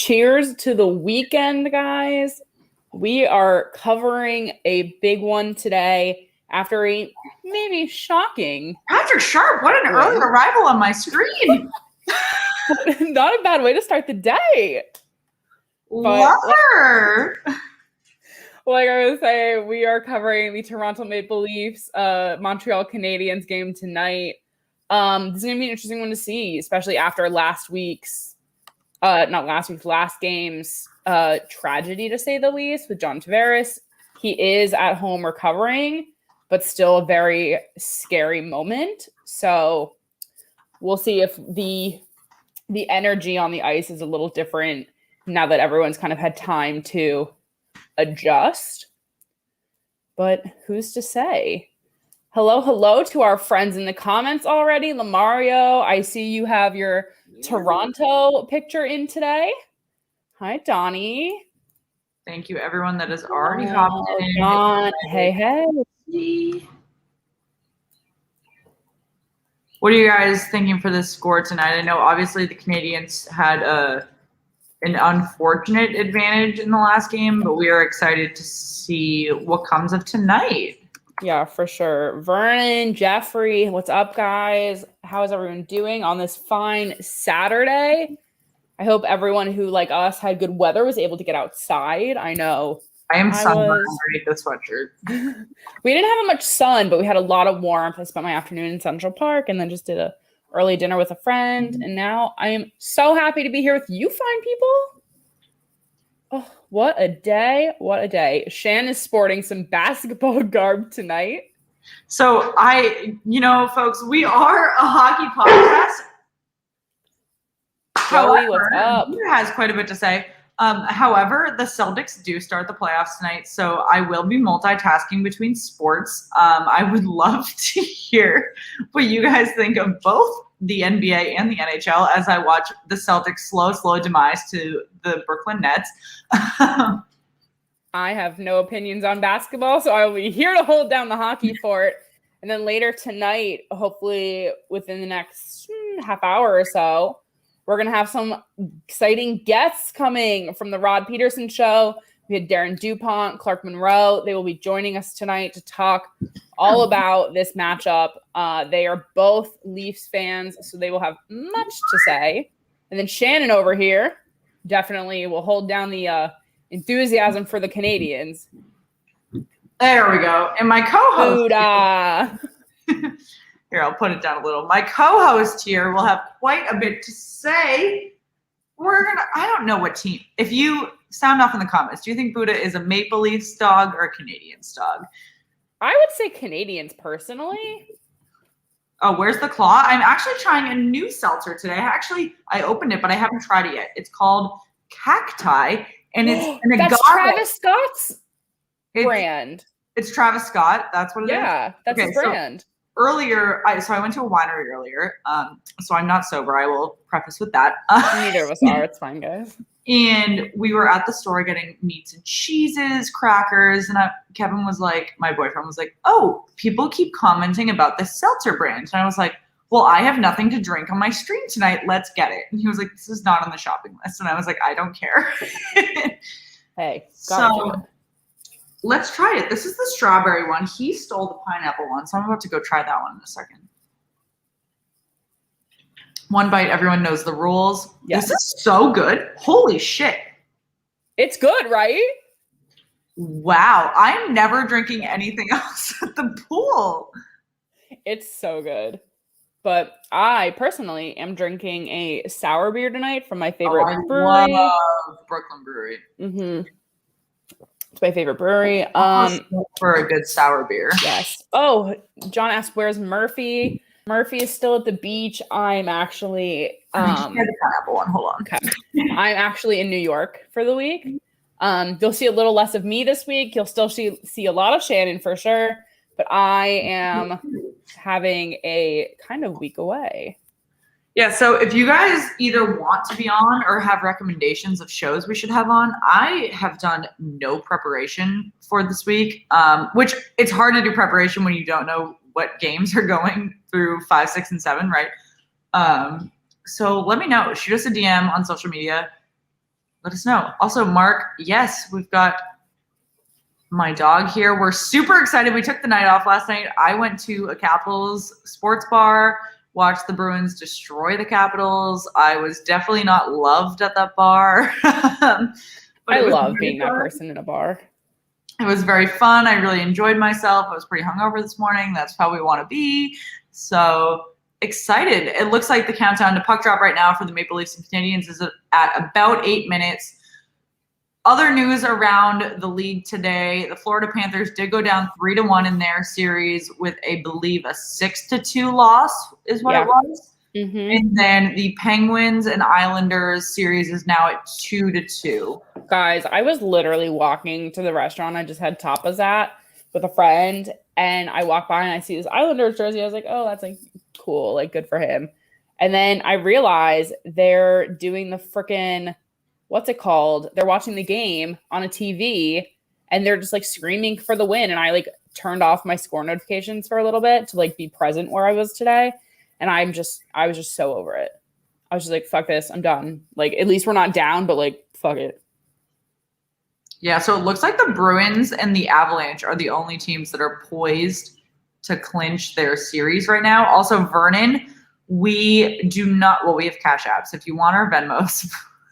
Cheers to the weekend, guys. We are covering a big one today after a maybe shocking. Patrick Sharp, what an early arrival on my screen. Not a bad way to start the day. Love her. Like I was saying, we are covering the Toronto Maple Leafs, Montreal Canadiens game tonight. This is going to be an interesting one to see, especially after last game's tragedy, to say the least, with John Tavares. He is at home recovering, but still a very scary moment. So we'll see if the energy on the ice is a little different now that everyone's kind of had time to adjust. But who's to say? Hello to our friends in the comments already. Lamario, I see you have your Toronto picture in today. Hi, Donnie. Thank you, everyone that has already hopped in. Don, hey. What are you guys thinking for this score tonight? I know obviously the Canadiens had an unfortunate advantage in the last game, but we are excited to see what comes of tonight. Yeah, for sure. Vernon, Jeffrey, what's up, guys? How is everyone doing on this fine Saturday? I hope everyone who, like us, had good weather was able to get outside. I know. I am sunburned underneath the sweatshirt. We didn't have much sun, but we had a lot of warmth. I spent my afternoon in Central Park and then just did a early dinner with a friend. And now I am so happy to be here with you fine people. Oh, what a day. What a day. Shan is sporting some basketball garb tonight. So folks, we are a hockey podcast. Joey, what's up? He has quite a bit to say. However, the Celtics do start the playoffs tonight, so I will be multitasking between sports. I would love to hear what you guys think of both the NBA and the NHL as I watch the Celtics slow demise to the Brooklyn Nets. I have no opinions on basketball, so I will be here to hold down the hockey fort. And then later tonight, hopefully within the next half hour or so, we're going to have some exciting guests coming from the Rod Peterson Show. We had Darren DuPont, Clark Monroe. They will be joining us tonight to talk all about this matchup. They are both Leafs fans, so they will have much to say. And then Shannon over here definitely will hold down the enthusiasm for the Canadiens. There we go. And my co-host here, I'll put it down a little. My co-host here will have quite a bit to say. I don't know what team. If you sound off in the comments, do you think Buddha is a Maple Leafs dog or a Canadiens dog? I would say Canadiens personally. Oh, where's the claw? I'm actually trying a new seltzer today. I opened it, but I haven't tried it yet. It's called Cacti, and it's an agave. That's Travis Scott's brand. It's Travis Scott. That's what it is? Yeah, that's his brand. So earlier, I went to a winery earlier, so I'm not sober. I will preface with that. Neither of us are. It's fine, guys. And we were at the store getting meats and cheeses, crackers, and Kevin was like, my boyfriend was like, oh, people keep commenting about this seltzer brand. And I was like, well, I have nothing to drink on my stream tonight. Let's get it. And he was like, this is not on the shopping list. And I was like, I don't care. Hey, so let's try it. This is the strawberry one. He stole the pineapple one, so I'm about to go try that one in a second. One bite, everyone knows the rules. Yes. This is so good. Holy shit. It's good, right? Wow. I'm never drinking anything else at the pool. It's so good. But I personally am drinking a sour beer tonight from my favorite brewery. I love Brooklyn Brewery. Mm-hmm. It's my favorite brewery. For a good sour beer. Yes. Oh, John asked, where's Murphy? Murphy is still at the beach. I'm actually the pineapple one. Hold on. Okay. I'm actually in New York for the week. You'll see a little less of me this week. You'll still see a lot of Shannon for sure. But I am having a kind of week away. Yeah, so if you guys either want to be on or have recommendations of shows we should have on, I have done no preparation for this week, which it's hard to do preparation when you don't know what games are going through 5, 6, and 7, right? So let me know. Shoot us a DM on social media. let us know. Also, Mark, yes, we've got my dog here. We're super excited. We took the night off last night. I went to a Capitals sports bar, watched the Bruins destroy the Capitals. I was definitely not loved at that bar. I love being that person in a bar. It was very fun. I really enjoyed myself. I was pretty hungover this morning. That's how we want to be. So excited. It looks like the countdown to puck drop right now for the Maple Leafs and Canadiens is at about 8 minutes. Other news around the league today, the Florida Panthers did go down 3-1 in their series with, I believe, a 6-2 loss is what it was. Mm-hmm. And then the Penguins and Islanders series is now at 2-2. Guys, I was literally walking to the restaurant I just had tapas at with a friend, and I walk by and I see this Islanders jersey. I was like, oh, that's like cool, like good for him. And then I realized they're doing the freaking, what's it called? They're watching the game on a TV and they're just like screaming for the win. And I like turned off my score notifications for a little bit to like be present where I was today. And I was just so over it. I was just like, fuck this, I'm done. Like, at least we're not down, but like, fuck it. Yeah, so it looks like the Bruins and the Avalanche are the only teams that are poised to clinch their series right now. Also, Vernon, we have Cash Apps. If you want our Venmos,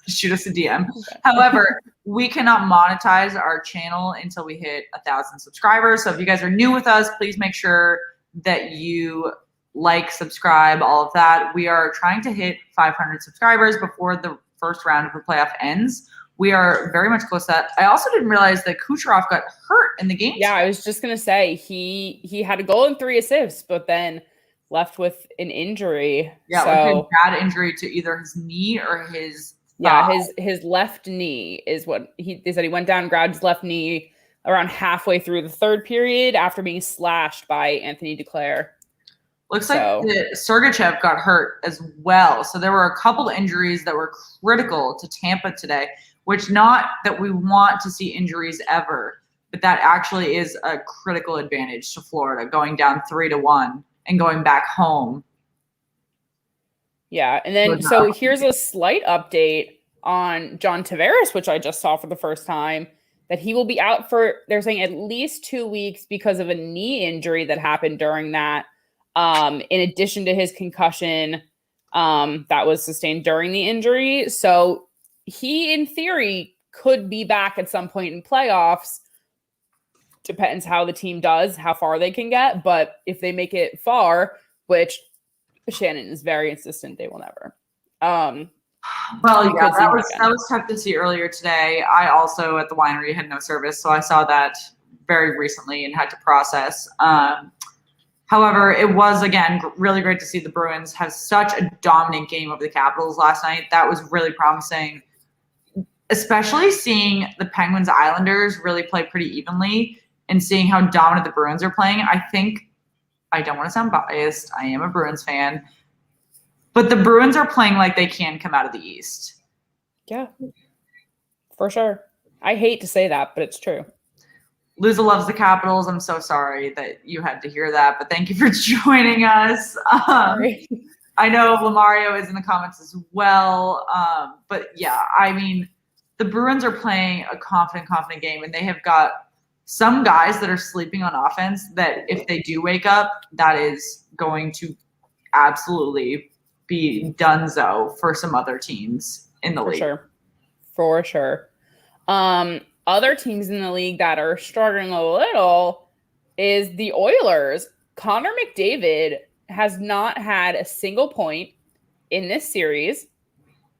shoot us a DM. Okay. However, we cannot monetize our channel until we hit 1,000 subscribers. So if you guys are new with us, please make sure that you like, subscribe, all of that. We are trying to hit 500 subscribers before the first round of the playoff ends. We are very much close to that. I also didn't realize that Kucherov got hurt in the game. Yeah, I was just going to say he had a goal and 3 assists, but then left with an injury. Yeah, so, with a bad injury to either his knee or his his left knee is what they said. He went down and grabbed his left knee around halfway through the third period after being slashed by Anthony Duclair. Looks like Sergachev got hurt as well. So there were a couple of injuries that were critical to Tampa today, which not that we want to see injuries ever, but that actually is a critical advantage to Florida, going down 3-1 and going back home. Yeah, and then so here's a slight update on John Tavares, which I just saw for the first time, that he will be out for, they're saying, at least 2 weeks because of a knee injury that happened during that, in addition to his concussion that was sustained during the injury. So he, in theory, could be back at some point in playoffs. Depends how the team does, how far they can get. But if they make it far, which Shannon is very insistent they will never. Well, yeah, that was tough to see earlier today. I also at the winery had no service, so I saw that very recently and had to process. However, it was, again, really great to see the Bruins have such a dominant game over the Capitals last night. That was really promising, especially seeing the Penguins Islanders really play pretty evenly and seeing how dominant the Bruins are playing. I think, I don't want to sound biased, I am a Bruins fan, but the Bruins are playing like they can come out of the East. Yeah, for sure. I hate to say that, but it's true. Luza loves the Capitals. I'm so sorry that you had to hear that, but thank you for joining us. I know Lamario is in the comments as well. But yeah, I mean, the Bruins are playing a confident game, and they have got some guys that are sleeping on offense that if they do wake up, that is going to absolutely be donezo for some other teams in the league. For sure. Other teams in the league that are struggling a little is the Oilers. Connor McDavid has not had a single point in this series.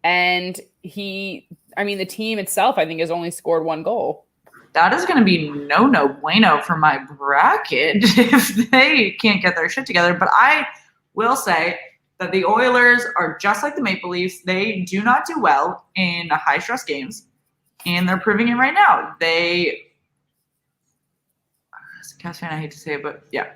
And the team itself, I think, has only scored 1 goal. That is going to be no bueno for my bracket if they can't get their shit together. But I will say that the Oilers are just like the Maple Leafs. They do not do well in high-stress games. And they're proving it right now. As a Cavs fan, I hate to say it, but yeah.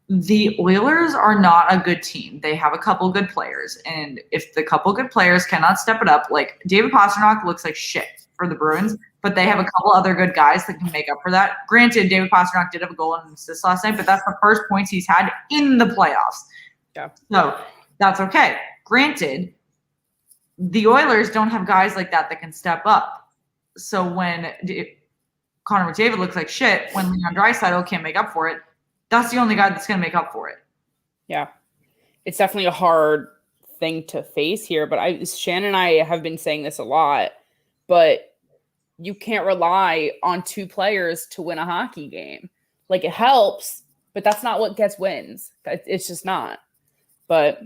The Oilers are not a good team. They have a couple good players. And if the couple good players cannot step it up, like David Pastrnak looks like shit for the Bruins, but they have a couple other good guys that can make up for that. Granted, David Pastrnak did have a goal and an assist last night, but that's the first points he's had in the playoffs. Yeah. So that's okay. Granted, the Oilers don't have guys like that can step up. So when Connor McDavid looks like shit, when Leon Draisaitl can't make up for it, that's the only guy that's going to make up for it. Yeah. It's definitely a hard thing to face here, but Shannon and I have been saying this a lot, but you can't rely on two players to win a hockey game. Like, it helps, but that's not what gets wins. It's just not. But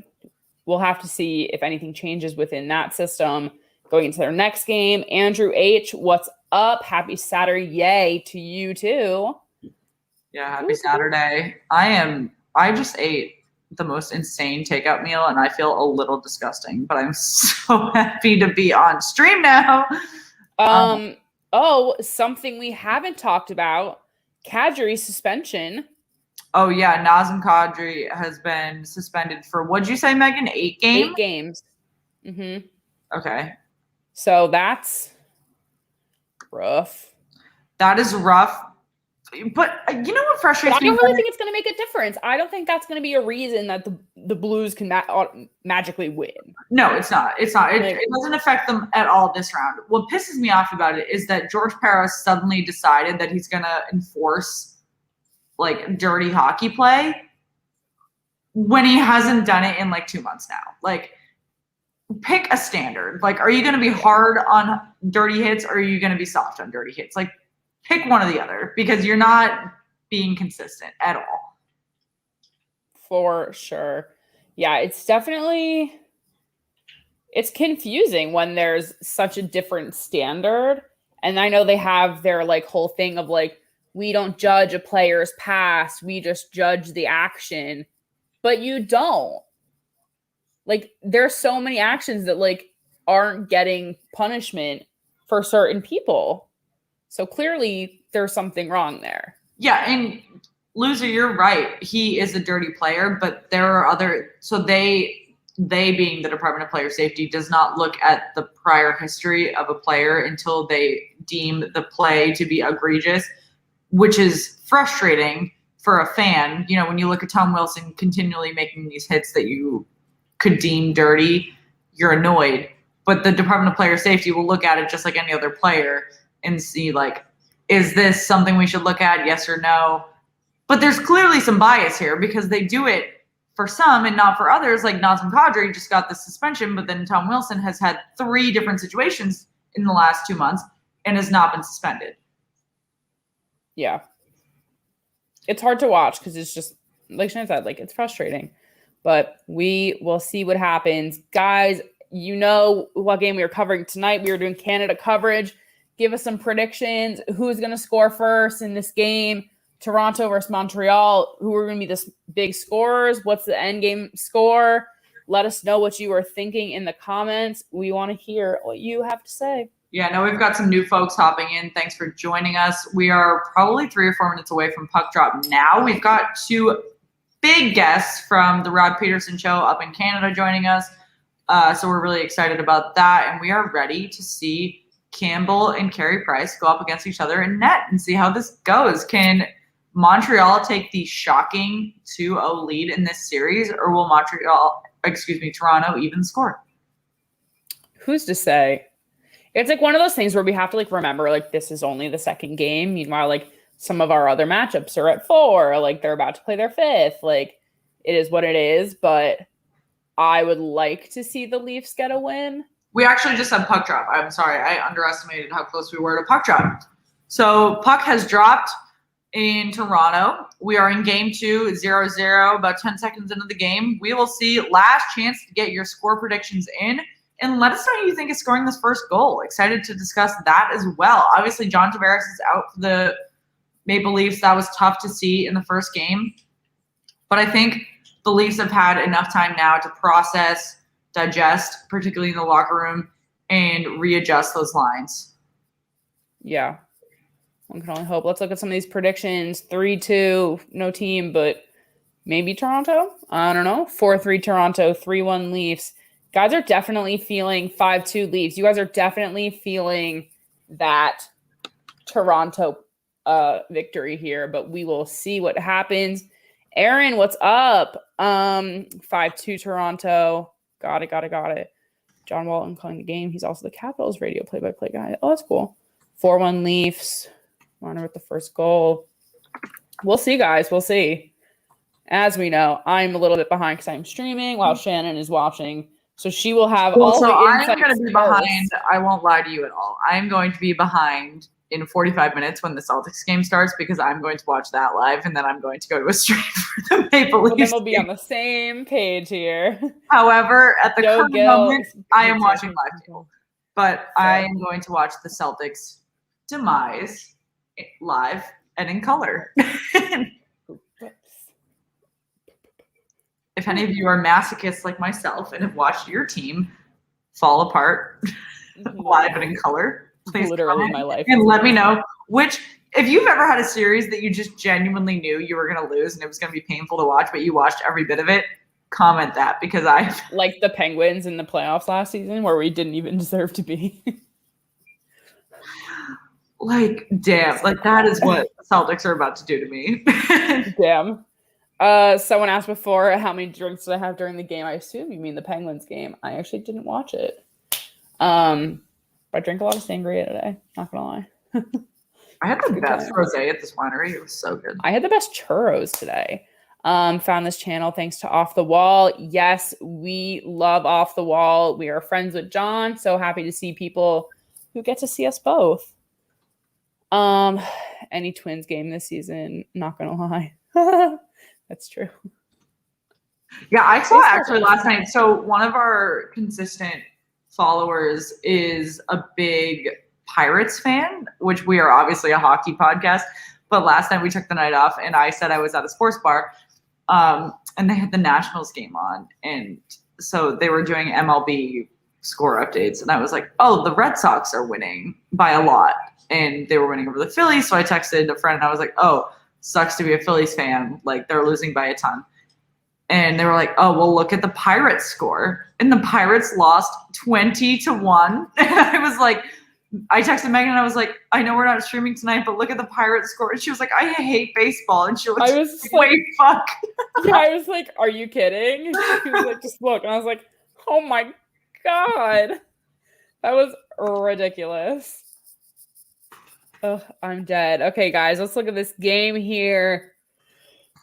we'll have to see if anything changes within that system going into their next game. Andrew H., what's up? Happy Saturday. Yay to you too. Yeah, happy Saturday. I just ate the most insane takeout meal and I feel a little disgusting, but I'm so happy to be on stream now. Something we haven't talked about, Kadri's suspension. Oh yeah, Nazem Kadri has been suspended for, what'd you say, Megan? 8 games? 8 games. Mm-hmm. Okay. So that's rough. That is rough. But you know what frustrates me? I don't really think it's going to make a difference. I don't think that's going to be a reason that the Blues can magically win. No, it's not. It's not. It doesn't affect them at all this round. What pisses me off about it is that George Parros suddenly decided that he's going to enforce like dirty hockey play when he hasn't done it in like 2 months now. Like, pick a standard. Like, are you going to be hard on dirty hits or are you going to be soft on dirty hits? Like, pick one or the other because you're not being consistent at all. For sure. Yeah, it's confusing when there's such a different standard. And I know they have their like whole thing of like, we don't judge a player's past, we just judge the action. But you don't. Like, there's so many actions that like aren't getting punishment for certain people. So clearly there's something wrong there. Yeah, and Loser, you're right. He is a dirty player, but there are other, so they being the Department of Player Safety does not look at the prior history of a player until they deem the play to be egregious, which is frustrating for a fan. You know, when you look at Tom Wilson continually making these hits that you could deem dirty, you're annoyed. But the Department of Player Safety will look at it just like any other player and see, like, is this something we should look at, yes or no? But there's clearly some bias here because they do it for some and not for others. Like Nazem Kadri just got the suspension, but then Tom Wilson has had 3 different situations in the last 2 months and has not been suspended. Yeah. It's hard to watch because it's just, like Shannon said, like, it's frustrating. But we will see what happens. Guys, you know what game we are covering tonight. We are doing Canada coverage. Give us some predictions. Who's going to score first in this game? Toronto versus Montreal. Who are going to be the big scorers? What's the end game score? Let us know what you are thinking in the comments. We want to hear what you have to say. Yeah, no, we've got some new folks hopping in. Thanks for joining us. We are probably 3 or 4 minutes away from puck drop now. We've got 2 big guests from the Rod Peterson Show up in Canada joining us. So we're really excited about that. And we are ready to see Campbell and Carey Price go up against each other in net and see how this goes. Can Montreal take the shocking 2-0 lead in this series, or will Toronto even score? Who's to say? It's like one of those things where we have to like remember, like, this is only the second game. Meanwhile, like, some of our other matchups are at 4, like they're about to play their 5th. Like, it is what it is, but I would like to see the Leafs get a win. We actually just had puck drop. I'm sorry. I underestimated how close we were to puck drop. So puck has dropped in Toronto. We are in game 2, 0-0, about 10 seconds into the game. We will see. Last chance to get your score predictions in. And let us know who you think is scoring this first goal. Excited to discuss that as well. Obviously, John Tavares is out for the Maple Leafs. That was tough to see in the first game. But I think the Leafs have had enough time now to process, digest, particularly in the locker room, and readjust those lines. Yeah. One can only hope. Let's look at some of these predictions. 3-2, no team, but maybe Toronto? I don't know. 4-3 Toronto, 3-1 Leafs. Guys are definitely feeling 5-2 Leafs. You guys are definitely feeling that Toronto victory here, but we will see what happens. Aaron, what's up? 5-2 Toronto. Got it. John Walton calling the game. He's also the Capitals radio play-by-play guy. Oh, that's cool. 4-1 Leafs. Marner with the first goal. We'll see, guys. We'll see. As we know, I'm a little bit behind because I'm streaming while Shannon is watching. So she will have all the insights. I'm going to be behind. I won't lie to you at all. I'm going to be behind in 45 minutes when the Celtics game starts because I'm going to watch that live and then I'm going to go to a stream for the Maple Leafs. Then we'll be on the same page here. However, at the current moment, I am watching live table, but I am going to watch the Celtics demise live and in color. If any of you are masochists like myself and have watched your team fall apart live and in color, please literally my life. And let me know if you've ever had a series that you just genuinely knew you were going to lose and it was going to be painful to watch, but you watched every bit of it, comment that because like the Penguins in the playoffs last season where we didn't even deserve to be. Like, damn, like that is what Celtics are about to do to me. Damn. Someone asked before how many drinks did I have during the game. I assume you mean the Penguins game. I actually didn't watch it. I drank a lot of sangria today. Not gonna lie. I had the best rosé at this winery. It was so good. I had the best churros today. Found this channel thanks to Off the Wall. Yes, we love Off the Wall. We are friends with John. So happy to see people who get to see us both. Any Twins game this season, not gonna lie. That's true. Yeah, I saw actually last night. So one of our consistent followers is a big Pirates fan, which we are obviously a hockey podcast. But last night we took the night off and I said I was at a sports bar and they had the Nationals game on. And so they were doing MLB score updates. And I was like, oh, the Red Sox are winning by a lot. And they were winning over the Phillies. So I texted a friend and I was like, oh, sucks to be a Phillies fan. Like they're losing by a ton. And they were like, oh, well, look at the Pirates score. And the Pirates lost 20-1. And I was like, I texted Megan and I was like, I know we're not streaming tonight, but look at the Pirates score. And she was like, I hate baseball. And she was like, wait, fuck. Yeah, I was like, are you kidding? She was like, just look. And I was like, oh my God. That was ridiculous. Ugh, I'm dead. Okay, guys, let's look at this game here.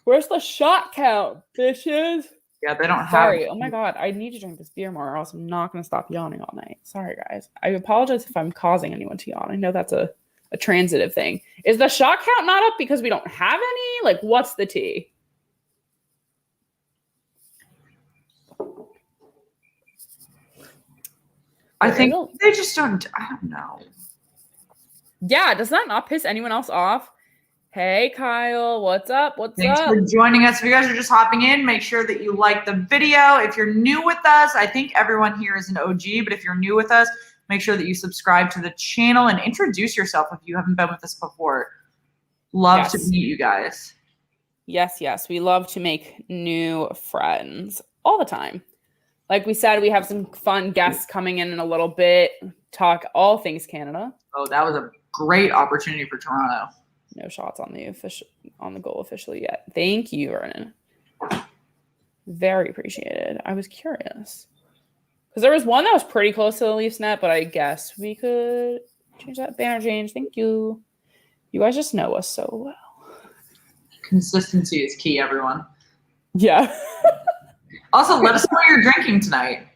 Where's the shot count, bitches? Yeah, they don't have. Sorry. Oh my God, I need to drink this beer more, or else I'm not going to stop yawning all night. Sorry, guys. I apologize if I'm causing anyone to yawn. I know that's a transitive thing. Is the shot count not up because we don't have any? Like, what's the tea? I think they just don't. I don't know. Yeah, does that not piss anyone else off? Hey, Kyle, what's up? Thanks for joining us. If you guys are just hopping in, make sure that you like the video. If you're new with us, I think everyone here is an OG, but if you're new with us, make sure that you subscribe to the channel and introduce yourself if you haven't been with us before. Love to meet you guys. Yes. We love to make new friends all the time. Like we said, we have some fun guests coming in a little bit, talk all things Canada. Oh, that was a great opportunity for Toronto. No shots on the goal officially yet. Thank you, Vernon. Very appreciated. I was curious because there was one that was pretty close to the Leafs net, but I guess we could change that banner change. Thank you. You guys just know us so well. Consistency is key, everyone. Yeah. Also, let us know what you're drinking tonight.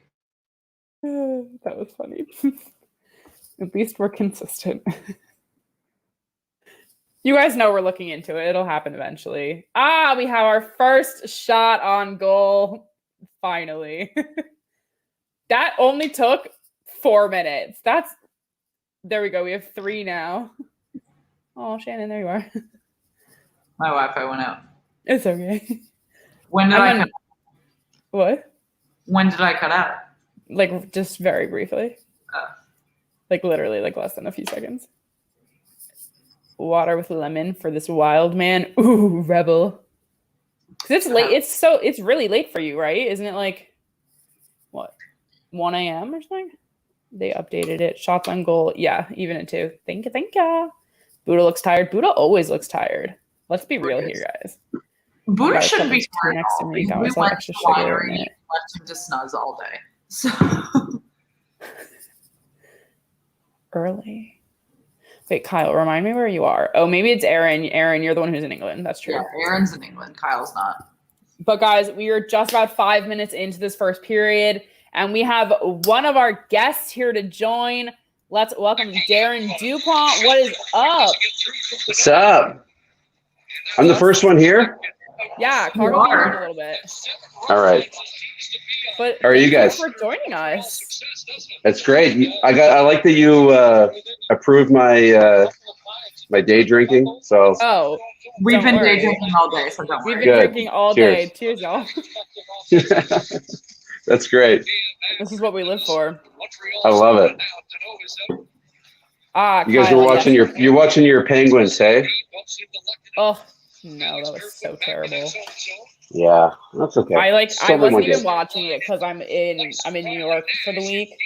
That was funny. At least we're consistent. You guys know we're looking into it. It'll happen eventually. We have our first shot on goal. Finally. That only took 4 minutes. There we go. We have 3 now. Oh, Shannon, there you are. My Wi-Fi went out. It's okay. When did I cut out? What? When did I cut out? Like, just very briefly. Like, literally, like, less than a few seconds. Water with lemon for this wild man. Ooh, rebel. Because it's late. It's really late for you, right? Isn't it like, what, 1 a.m. or something? They updated it. Shots on goal. Yeah, even at 2. Thank you. Buddha looks tired. Buddha always looks tired. Let's be real here, guys. Buddha shouldn't be tired. Next to me. We went to the winery and left him to snuzz all day. So Early. Wait, Kyle, remind me where you are. Oh, maybe it's Aaron. Aaron, you're the one who's in England. That's true. Yeah, Aaron's in England. Kyle's not. But guys, we are just about 5 minutes into this first period, and we have one of our guests here to join. Let's welcome Darren DuPont. What is up? What's up? I'm the first one here? Yeah, Carl will be here in a little bit. All right. But how are you guys? Thanks for joining us. That's great. I like that you approved my my day drinking. So we've been day drinking all day, so don't worry. We've been drinking all day. Cheers, y'all. That's great. This is what we live for. I love it. You guys were watching you're watching your Penguins, hey? Oh no, that was so terrible. Yeah, that's okay. I wasn't even watching it because I'm in New York for the week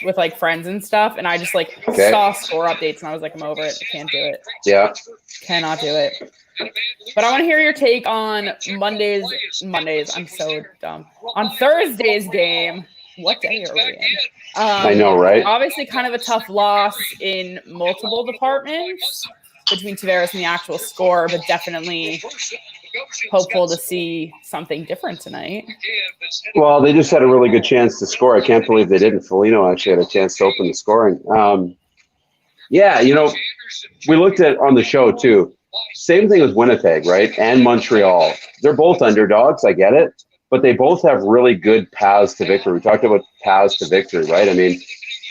with like friends and stuff, and I just saw score updates and I was like, I'm over it. I can't do it. Yeah. Cannot do it. But I want to hear your take on Mondays. I'm so dumb. On Thursday's game. What day are we in? I know, right? Obviously kind of a tough loss in multiple departments between Tavares and the actual score, but definitely hopeful to see something different tonight. Well, they just had a really good chance to score. I can't believe they didn't. Foligno actually had a chance to open the scoring. Yeah, we looked at on the show too. Same thing with Winnipeg, right? And Montreal. They're both underdogs. I get it. But they both have really good paths to victory. We talked about paths to victory, right? I mean,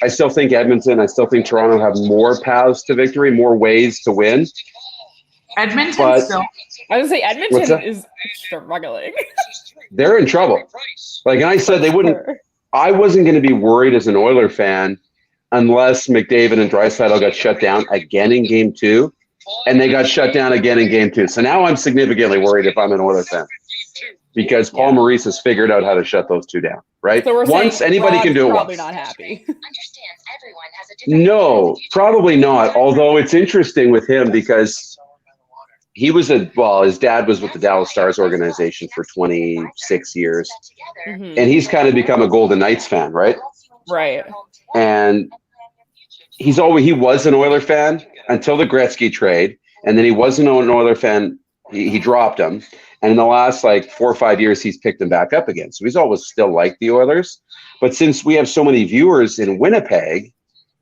I still think Edmonton, I still think Toronto have more paths to victory, more ways to win. Edmonton still. I was going to say, Edmonton is struggling. They're in trouble. Like I said, they wouldn't. I wasn't going to be worried as an Oiler fan unless McDavid and Draisaitl got shut down again in Game 2, and they got shut down again in Game 2. So now I'm significantly worried if I'm an Oiler fan. Because Paul Maurice has figured out how to shut those two down, right? So once anybody can do it probably once. Not happy. No, probably not. Although it's interesting with him because he was his dad was with the Dallas Stars organization for 26 years. Mm-hmm. And he's kind of become a Golden Knights fan, right? Right. And he was an Oiler fan until the Gretzky trade. And then he wasn't an Oiler fan. He dropped him. And in the last 4 or 5 years, he's picked them back up again. So he's always still liked the Oilers. But since we have so many viewers in Winnipeg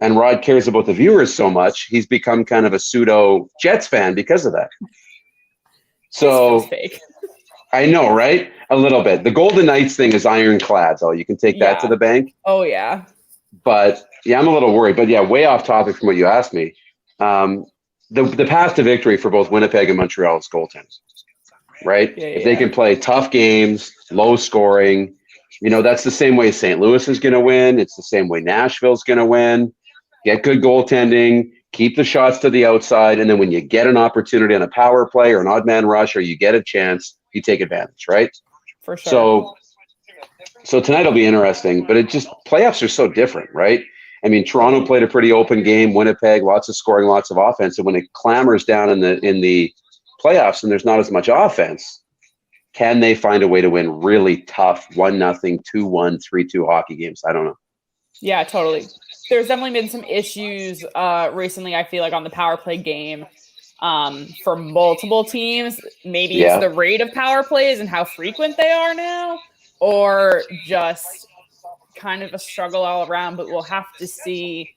and Rod cares about the viewers so much, he's become kind of a pseudo Jets fan because of that. So fake. I know, right? A little bit. The Golden Knights thing is ironclad, though. You can take that to the bank. Oh, yeah. But, yeah, I'm a little worried. But, yeah, way off topic from what you asked me. The path to victory for both Winnipeg and Montreal is goaltending. Right? If they can play tough games, low scoring, that's the same way St. Louis is going to win. It's the same way Nashville's going to win. Get good goaltending, keep the shots to the outside, and then when you get an opportunity on a power play or an odd man rush or you get a chance, you take advantage, right? For sure. So tonight will be interesting, but playoffs are so different, right? I mean, Toronto played a pretty open game. Winnipeg, lots of scoring, lots of offense, and when it clambers down in the playoffs and there's not as much offense, can they find a way to win really tough 1-0, 2-1, 3-2 hockey games? I don't know. Yeah, totally. There's definitely been some issues recently, I feel like, on the power play game for multiple teams. Maybe it's the rate of power plays and how frequent they are now, or just kind of a struggle all around, but we'll have to see.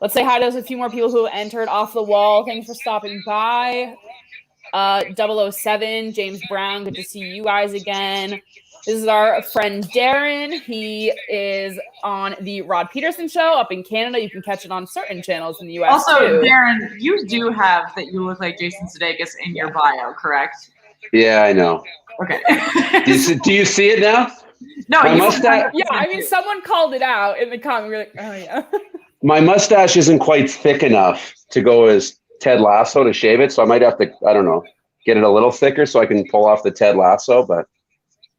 Let's say hi to a few more people who entered off the wall. Thanks for stopping by. 007, James Brown, good to see you guys again. This is our friend Darren. He is on the Rod Peterson show up in Canada. You can catch it on certain channels in the US. Also, too. Darren, you do have that you look like Jason Sudeikis in your bio, correct? Yeah, I know. Okay. do you see it now? No, my mustache. Yeah, I mean, someone called it out in the comment. We're like, oh yeah. My mustache isn't quite thick enough to go as Ted Lasso to shave it, so I might have to, I don't know, get it a little thicker so I can pull off the Ted Lasso, but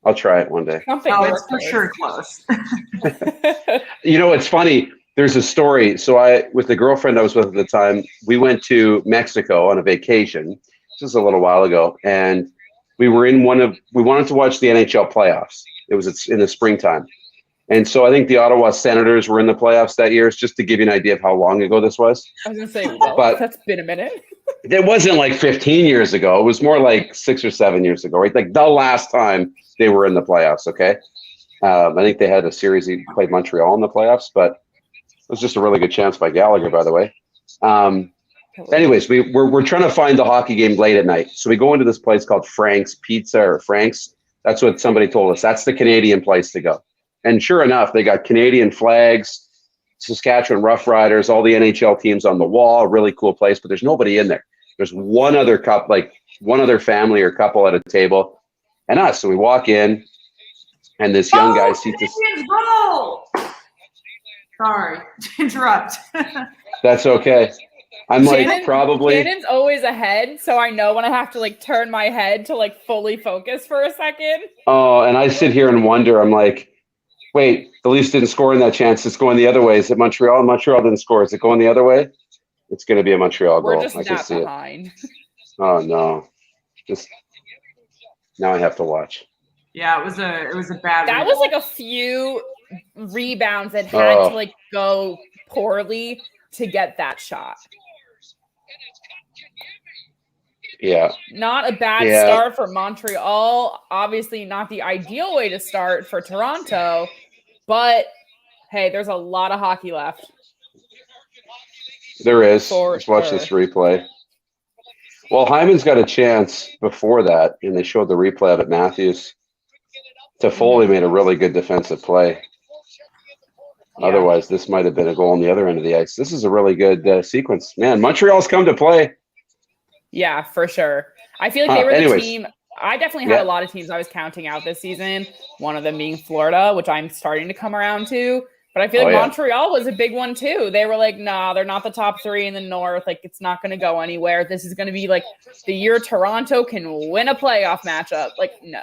I'll try it one day. It's for sure close. It's funny. There's a story. So with the girlfriend I was with at the time, we went to Mexico on a vacation. This was a little while ago, and we were we wanted to watch the NHL playoffs. It was in the springtime. And so I think the Ottawa Senators were in the playoffs that year, just to give you an idea of how long ago this was. I was going to say, well, but that's been a minute. It wasn't like 15 years ago. It was more like 6 or 7 years ago, right? Like the last time they were in the playoffs, okay? I think they had a series, he played Montreal in the playoffs, but it was just a really good chance by Gallagher, by the way. Anyways, we're trying to find the hockey game late at night. So we go into this place called Frank's Pizza or Frank's. That's what somebody told us. That's the Canadian place to go. And sure enough, they got Canadian flags, Saskatchewan Roughriders, all the NHL teams on the wall. Really cool place, but there's nobody in there. There's one other one other family or couple at a table, and us. So we walk in, and this young guy sees this. Roll! Sorry to interrupt. That's okay. I'm like probably. Shannon's always ahead, so I know when I have to like turn my head to like fully focus for a second. Oh, and I sit here and wonder. I'm like, wait, the Leafs didn't score in that chance. It's going the other way. Is it Montreal? Montreal didn't score. Is it going the other way? It's going to be a Montreal goal. We're just I can that see behind. It. Oh no! Just now I have to watch. Yeah, it was a bad. That was like a few rebounds that had to like go poorly to get that shot. Yeah. Not a bad start for Montreal. Obviously not the ideal way to start for Toronto, but hey, there's a lot of hockey left. There is. Let's watch this replay. Well, Hyman's got a chance before that, and they showed the replay of it. Matthews. Toffoli made a really good defensive play. Yeah. Otherwise, this might have been a goal on the other end of the ice. This is a really good sequence. Man, Montreal's come to play. Yeah, for sure. I feel like they were the team. I definitely had a lot of teams I was counting out this season, one of them being Florida, which I'm starting to come around to. But I feel like Montreal was a big one too. They were like, nah, they're not the top three in the North. Like, it's not going to go anywhere. This is going to be like the year Toronto can win a playoff matchup. Like, no,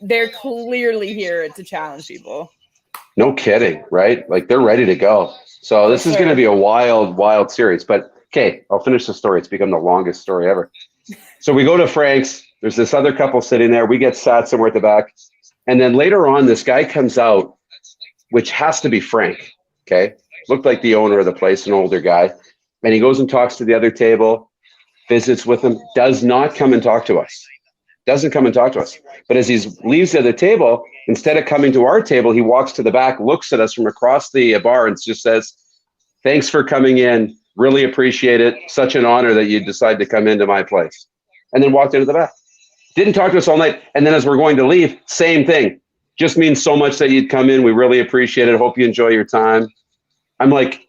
they're clearly here to challenge people. No kidding, right? Like, they're ready to go. So this is going to be a wild, wild series. But, okay, I'll finish the story. It's become the longest story ever. So we go to Frank's. There's this other couple sitting there. We get sat somewhere at the back. And then later on, this guy comes out, which has to be Frank, okay? Looked like the owner of the place, an older guy. And he goes and talks to the other table, visits with them, does not come and talk to us. Doesn't come and talk to us. But as he leaves the other table, instead of coming to our table, he walks to the back, looks at us from across the bar and just says, thanks for coming in. Really appreciate it. Such an honor that you decided to come into my place. And then walked into the back. Didn't talk to us all night. And then as we're going to leave, same thing. Just means so much that you'd come in. We really appreciate it. Hope you enjoy your time. I'm like,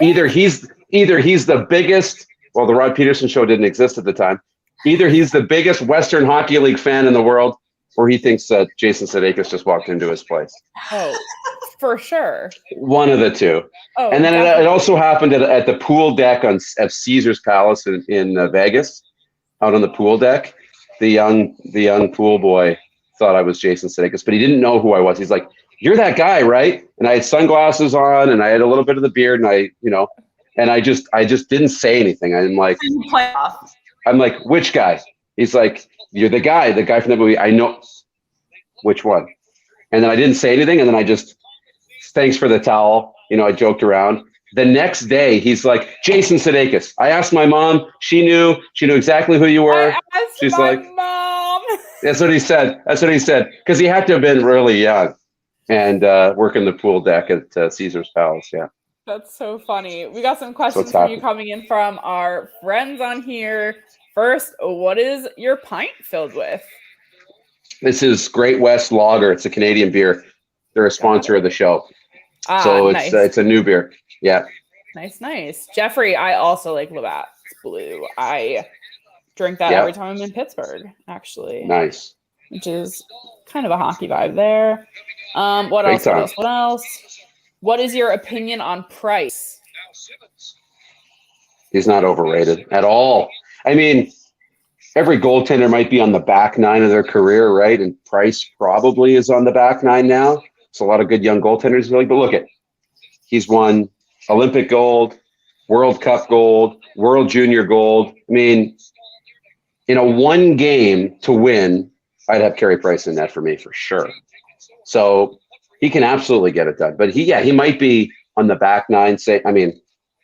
either he's the biggest. Well, the Rod Peterson show didn't exist at the time. Either he's the biggest Western Hockey League fan in the world, or he thinks that Jason Sudeikis just walked into his place. Oh, for sure. One of the two. Oh, and then it also happened at the pool deck at Caesar's Palace in Vegas, out on the pool deck. The young pool boy thought I was Jason Sudeikis, but he didn't know who I was. He's like, "You're that guy, right?" And I had sunglasses on, and I had a little bit of the beard, and I just didn't say anything. I'm like, "Which guy?" He's like, "You're the guy from the movie." I know. Which one? And then I didn't say anything, and then I just, thanks for the towel. I joked around. The next day, he's like, Jason Sudeikis. I asked my mom. She knew exactly who you were. She's like, mom. That's what he said. Because he had to have been really young and working the pool deck at Caesar's Palace. Yeah. That's so funny. We got some questions from you coming in from our friends on here. First, what is your pint filled with? This is Great West Lager. It's a Canadian beer. They're a sponsor of the show. So it's a new beer. Yeah. Nice. Jeffrey, I also like Labatt's Blue. I drink that every time I'm in Pittsburgh, actually. Nice. Which is kind of a hockey vibe there. What else? What is your opinion on Price? He's not overrated at all. I mean, every goaltender might be on the back nine of their career, right? And Price probably is on the back nine now. There's a lot of good young goaltenders. But look he's won Olympic gold, World Cup gold, World Junior gold. I mean, in a one game to win, I'd have Carey Price in that for me for sure. So He can absolutely get it done. But he might be on the back nine.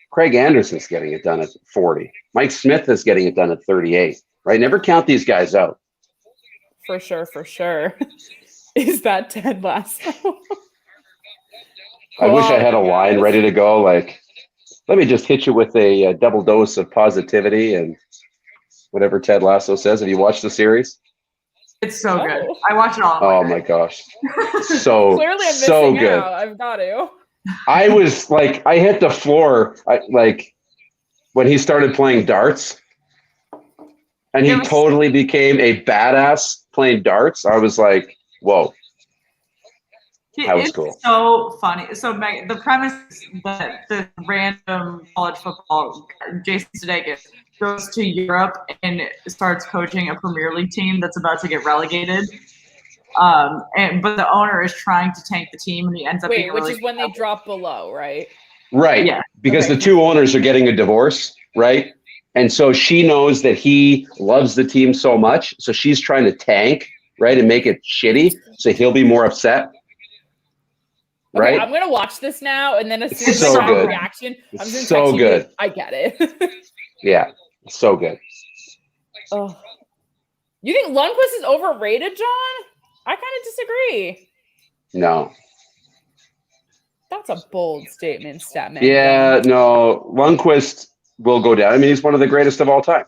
Craig Anderson's getting it done at 40. Mike Smith is getting it done at 38. Right? Never count these guys out. For sure. Is that Ted Lasso? I wish I had a line ready to go. Like, let me just hit you with a double dose of positivity and whatever Ted Lasso says. Have you watched the series? It's so good. I watch it all. Oh my gosh. So clearly I'm so missing good. out. I've got to. I was like, I hit the floor when he started playing darts and he totally became a badass playing darts. I was like, whoa. That was cool. So funny. So Meg, the premise is that the random college football, Jason Sudeikis, goes to Europe and starts coaching a Premier League team that's about to get relegated. But the owner is trying to tank the team, and he ends up being which is when they drop below, right? Right. Yeah. Because the two owners are getting a divorce, right? And so she knows that he loves the team so much, so she's trying to tank, right, and make it shitty, so he'll be more upset. Right? Okay, I'm gonna watch this now, and then as soon as so I have good. a reaction, I'm just so gonna text good. you. I get it. Yeah, so good. Oh, you think Lundqvist is overrated, John? I kind of disagree. No. That's a bold statement, Statman. Yeah, no. Lundqvist will go down. I mean, he's one of the greatest of all time.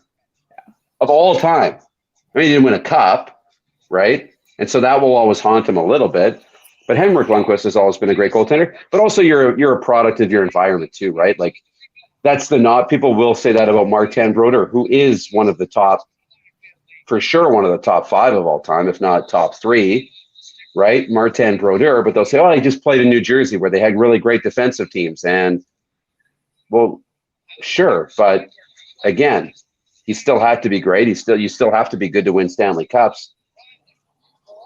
Yeah. Of all time. I mean, he didn't win a cup, right? And so that will always haunt him a little bit. But Henrik Lundqvist has always been a great goaltender. But also, you're a product of your environment too, right? Like, that's people will say that about Martin Brodeur, who is one of the top, for sure, one of the top 5 of all time, if not top 3, right? Martin Brodeur. But they'll say, oh, he just played in New Jersey where they had really great defensive teams. And, well, sure. But again, he still had to be great. You still have to be good to win Stanley Cups.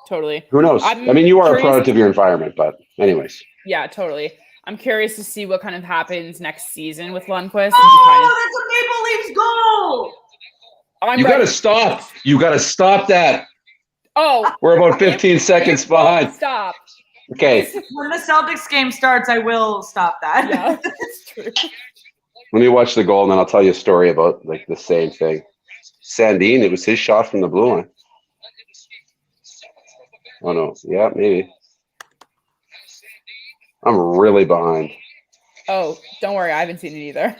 Totally. Who knows? I mean, you are a product of your environment, but anyways. Yeah, totally. I'm curious to see what kind of happens next season with Lundqvist. Oh, that's a Maple Leafs goal! You got to stop. You got to stop that. Oh. We're about 15 seconds behind. Stop. Okay. When the Celtics game starts, I will stop that. Yeah, that's true. Let me watch the goal, and then I'll tell you a story about the same thing. Sandin, it was his shot from the blue line. Oh, no. Yeah, maybe. I'm really behind. Oh, don't worry. I haven't seen it either.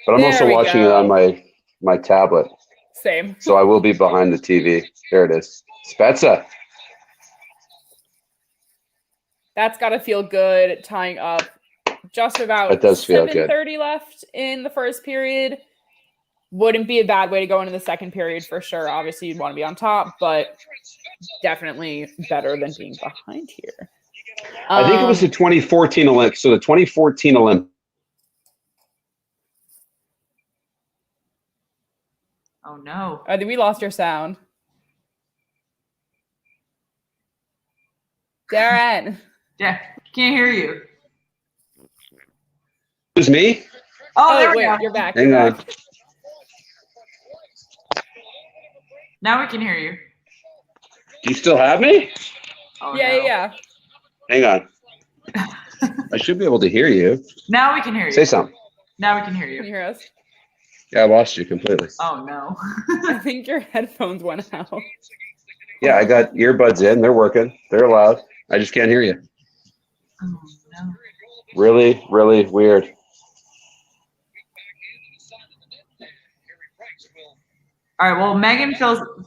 But I'm also watching it on my tablet. Same. So I will be behind the TV. There it is. Spezza. That's got to feel good, tying up just about it does feel good. 7:30 left in the first period. Wouldn't be a bad way to go into the second period for sure. Obviously, you'd want to be on top, but definitely better than being behind here. I think it was the 2014 Olympics. So the 2014 Olympics. Oh, no. I think we lost your sound. Darren. Yeah, can't hear you. It was me? Oh, there we wait, go. You're back. Hang on. Now we can hear you. Do you still have me? Oh, Yeah. Hang on. I should be able to hear you. Now we can hear you. Say something. Now we can hear Can you you. hear us? Yeah, I lost you completely. Oh, no. I think your headphones went out. Yeah, I got earbuds in. They're working. They're loud. I just can't hear you. Oh, no. Really, really weird. All right, well, Megan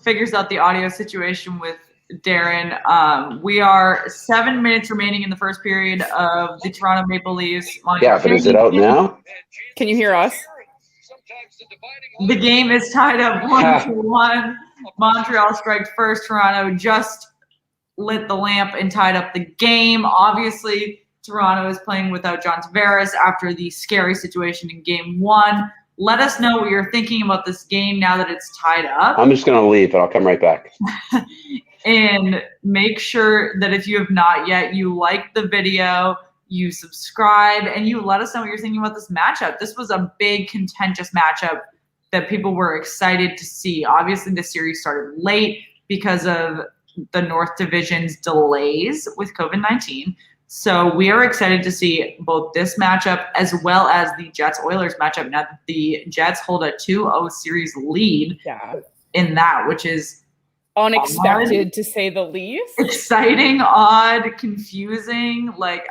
figures out the audio situation with Darren. We are 7 minutes remaining in the first period of the Toronto Maple Leafs. Yeah, but is it out now? Can you hear us? The game is tied up 1-1. Montreal striked first. Toronto just lit the lamp and tied up the game. Obviously, Toronto is playing without John Tavares after the scary situation in Game 1. Let us know what you're thinking about this game now that it's tied up. I'm just going to leave, but I'll come right back. And make sure that if you have not yet, you like the video, you subscribe, and you let us know what you're thinking about this matchup. This was a big, contentious matchup that people were excited to see. Obviously, the series started late because of the North Division's delays with COVID-19. So we are excited to see both this matchup as well as the Jets-Oilers matchup. Now that the Jets hold a 2-0 series lead in that, which is unexpected to say the least. Exciting, odd, confusing, like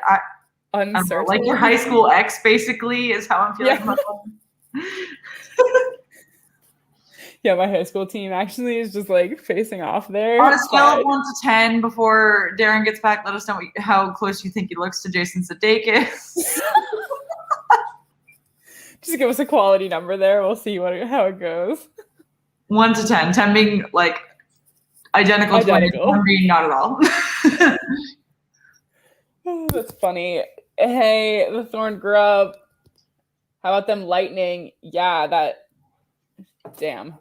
uncertain. Like your high school ex, basically, is how I'm feeling about them. Yeah, my high school team actually is just like facing off there. On a scale of 1 to 10, before Darren gets back, let us know how close you think he looks to Jason Sudeikis. Just give us a quality number there. We'll see how it goes. 1 to 10. 10 being like identical. 20 being not at all. Oh, that's funny. Hey, the Thorn Grub. How about them Lightning? Yeah, that. Damn.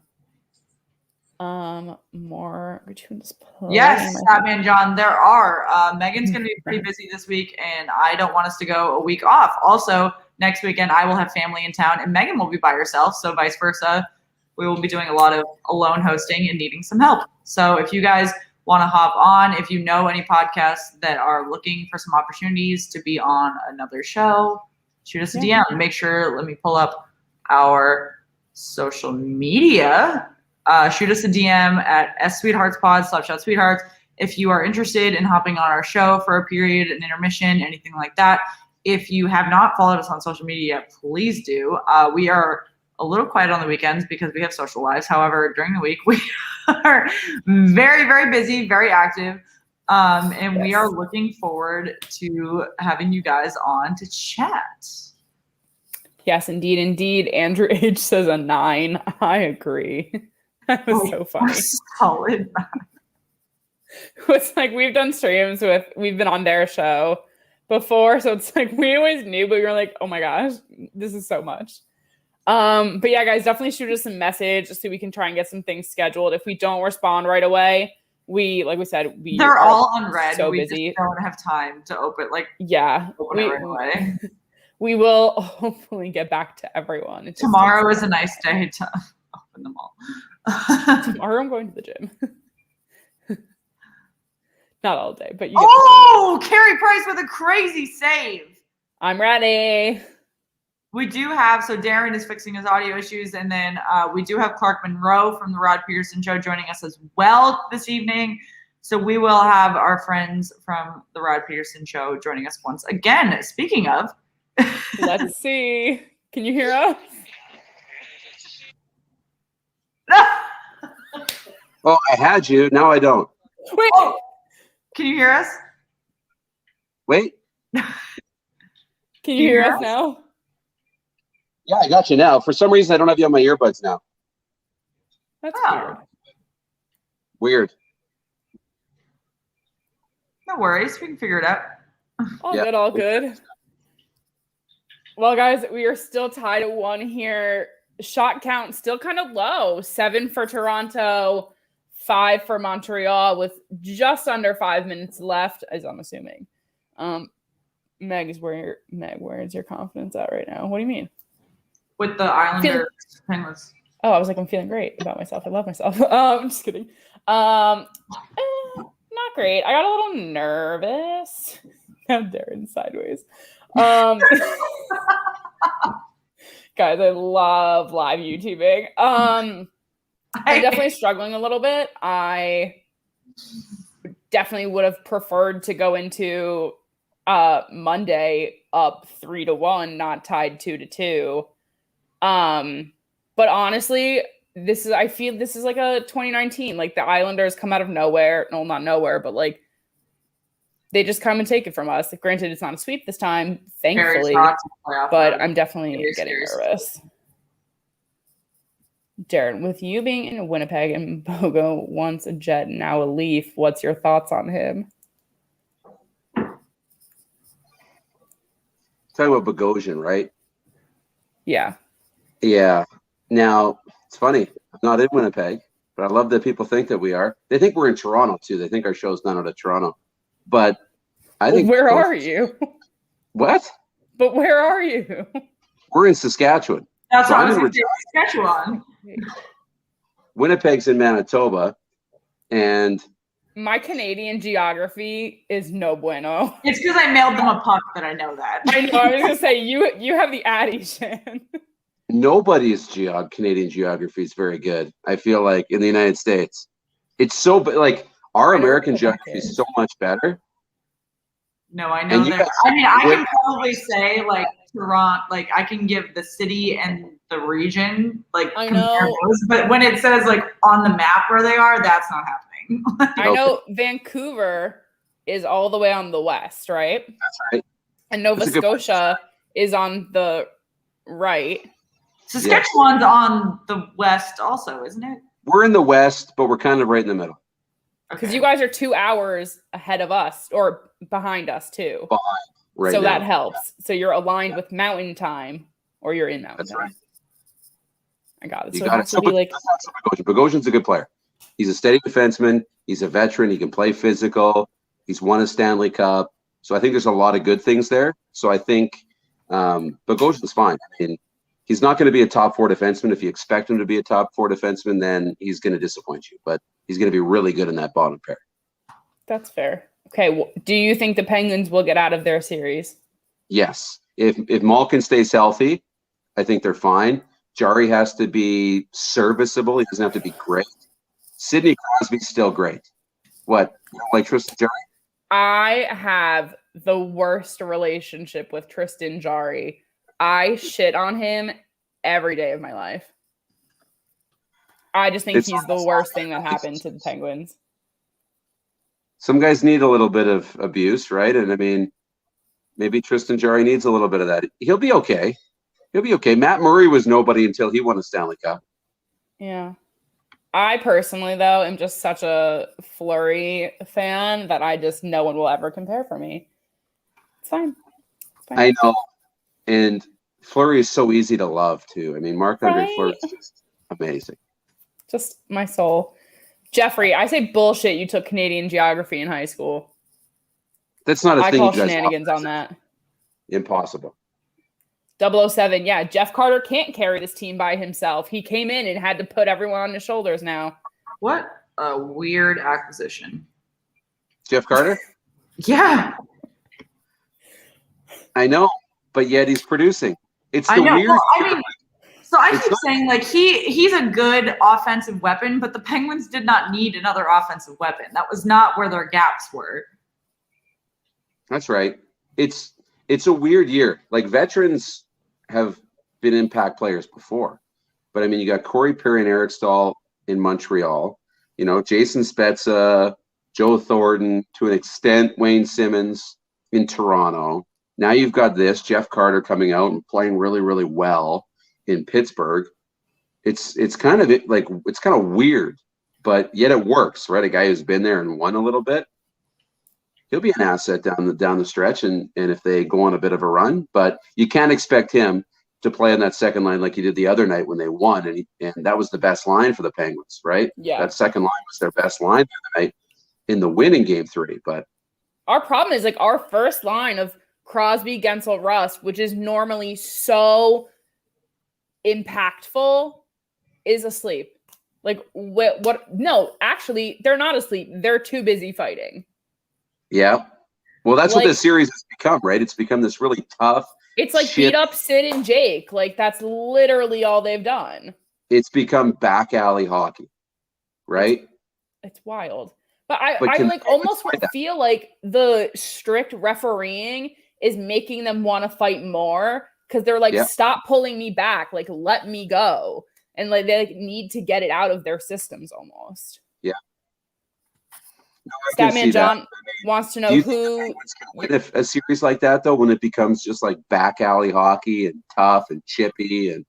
More gratuitous play. Yes, Batman John, there are. Megan's going to be pretty busy this week, and I don't want us to go a week off. Also, next weekend, I will have family in town, and Megan will be by herself, so vice versa. We will be doing a lot of alone hosting and needing some help. So if you guys want to hop on, if you know any podcasts that are looking for some opportunities to be on another show, shoot us a DM. Make sure, let me pull up our social media. Shoot us a DM at @sweetheartspod/sweethearts if you are interested in hopping on our show for a period, an intermission, anything like that. If you have not followed us on social media, please do. We are a little quiet on the weekends because we have social lives. However, during the week, we are very, very busy, very active. And we are looking forward to having you guys on to chat. Yes, indeed, indeed. Andrew H says a 9. I agree. That was so funny. Solid. It's like we've done streams we've been on their show before, so it's like we always knew, but we were like, oh my gosh, this is so much. But yeah, guys, definitely shoot us a message so we can try and get some things scheduled. If we don't respond right away, like we said, they're all unread. So we busy. Just don't have time to open. Open it right away. We will hopefully get back to everyone. Tomorrow is a nice day to open them all. Tomorrow I'm going to the gym. Not all day, but you. Carey Price with a crazy save. I'm ready. We do have, so Darren is fixing his audio issues, and then we do have Clark Monroe from the Rod Peterson Show joining us as well this evening. So we will have our friends from the Rod Peterson Show joining us once again. Speaking of. Let's see. Can you hear us? Oh, I had you. Now I don't. Wait. Oh, can you hear us? Wait. Can you hear us now? Yeah, I got you now. For some reason, I don't have you on my earbuds now. That's weird. Weird. No worries. We can figure it out. All good. Well, guys, we are still tied at 1 here. Shot count still kind of low. 7 for Toronto, 5 for Montreal with just under 5 minutes left, as I'm assuming. Meg, where is your confidence at right now? What do you mean? With the Islanders. I was like, I'm feeling great about myself. I love myself. I'm just kidding. Not great. I got a little nervous. I'm Darren sideways. Guys, I love live YouTubing. I'm definitely struggling a little bit. I definitely would have preferred to go into Monday up 3-1, not tied 2-2. But honestly, I feel this is like a 2019. Like the Islanders come out of nowhere. No, not nowhere, but like they just come and take it from us. Granted, it's not a sweep this time, thankfully, but I'm definitely getting nervous. Darren, with you being in Winnipeg and Bogo once a Jet, now a Leaf, what's your thoughts on him? Talking about Bogosian, right? Yeah. Yeah. Now, it's funny. I'm not in Winnipeg, but I love that people think that we are. They think we're in Toronto, too. They think our show's done out of Toronto. But I think... Where are you? What? But where are you? We're in Saskatchewan. That's what I was going to say. Saskatchewan. Winnipeg's in Manitoba, and My Canadian geography is no bueno. It's because I mailed them a puck that I know that. I know. I was gonna say you have the addition. Nobody's Canadian geography is very good. I feel like in the United States, it's so like our American geography is so much better. No, I know that. I mean, I can probably say like Toronto, like I can give the city and the region, like I know, those, but when it says like on the map where they are, that's not happening. I know Vancouver is all the way on the west, right? That's right. And Nova Scotia is on the right. Saskatchewan's on the west also, isn't it? We're in the west, but we're kind of right in the middle. Because you guys are 2 hours ahead of us, or behind us too. Right so now. that helps. So you're aligned with mountain time, or you're in mountain time. Right. I got it. You so got it has to be like Bogosian's a good player. He's a steady defenseman. He's a veteran. He can play physical. He's won a Stanley Cup. So I think there's a lot of good things there. So I think Bogosian's fine. I mean, he's not going to be a top 4 defenseman. If you expect him to be a top 4 defenseman, then he's going to disappoint you. But he's going to be really good in that bottom pair. That's fair. Okay. Do you think the Penguins will get out of their series? Yes. If Malkin stays healthy, I think they're fine. Jarry has to be serviceable. He doesn't have to be great. Sidney Crosby's still great. What? You don't like Tristan Jarry? I have the worst relationship with Tristan Jarry. I shit on him every day of my life. I just think he's the worst thing that happened to the Penguins. Some guys need a little bit of abuse, right? And I mean, maybe Tristan Jarry needs a little bit of that. He'll be okay. He'll be okay. Matt Murray was nobody until he won a Stanley Cup. Yeah. I personally, though, am just such a Fleury fan that no one will ever compare for me. It's fine. I know. And Fleury is so easy to love, too. I mean, Marc-Andre Fleury is just amazing. Just my soul. Jeffrey, I say bullshit you took Canadian geography in high school. That's not a thing. I call shenanigans on that. Impossible. 007, yeah. Jeff Carter can't carry this team by himself. He came in and had to put everyone on his shoulders now. What a weird acquisition. Jeff Carter? Yeah. I know, but yet he's producing. It's the weird. Well, I mean, so I keep saying like he's a good offensive weapon, but the Penguins did not need another offensive weapon. That was not where their gaps were. That's right. It's a weird year. Like veterans have been impact players before, but I mean, you got Corey Perry and Eric Stahl in Montreal. You know, Jason Spezza, Joe Thornton, to an extent, Wayne Simmons in Toronto. Now you've got Jeff Carter coming out and playing really, really well in Pittsburgh. It's kind of weird, but yet it works, right? A guy who's been there and won a little bit. He'll be an asset down the stretch, and if they go on a bit of a run, but you can't expect him to play on that second line like he did the other night when they won, and that was the best line for the Penguins, right? Yeah, that second line was their best line the night in the winning Game 3. But our problem is like our first line of Crosby, Gensel, Rust, which is normally so impactful, is asleep. Like what? No, actually, they're not asleep. They're too busy fighting. Yeah. Well, that's what this series has become, right? It's become this really tough. It's like beat up Sid and Jake. Like that's literally all they've done. It's become back alley hockey, right? It's wild. But I like almost feel like the strict refereeing is making them want to fight more because they're like, stop pulling me back. Like, let me go. And like they need to get it out of their systems almost. Yeah. No, Statman John wants to know who win a series like that, though, when it becomes just like back alley hockey and tough and chippy, and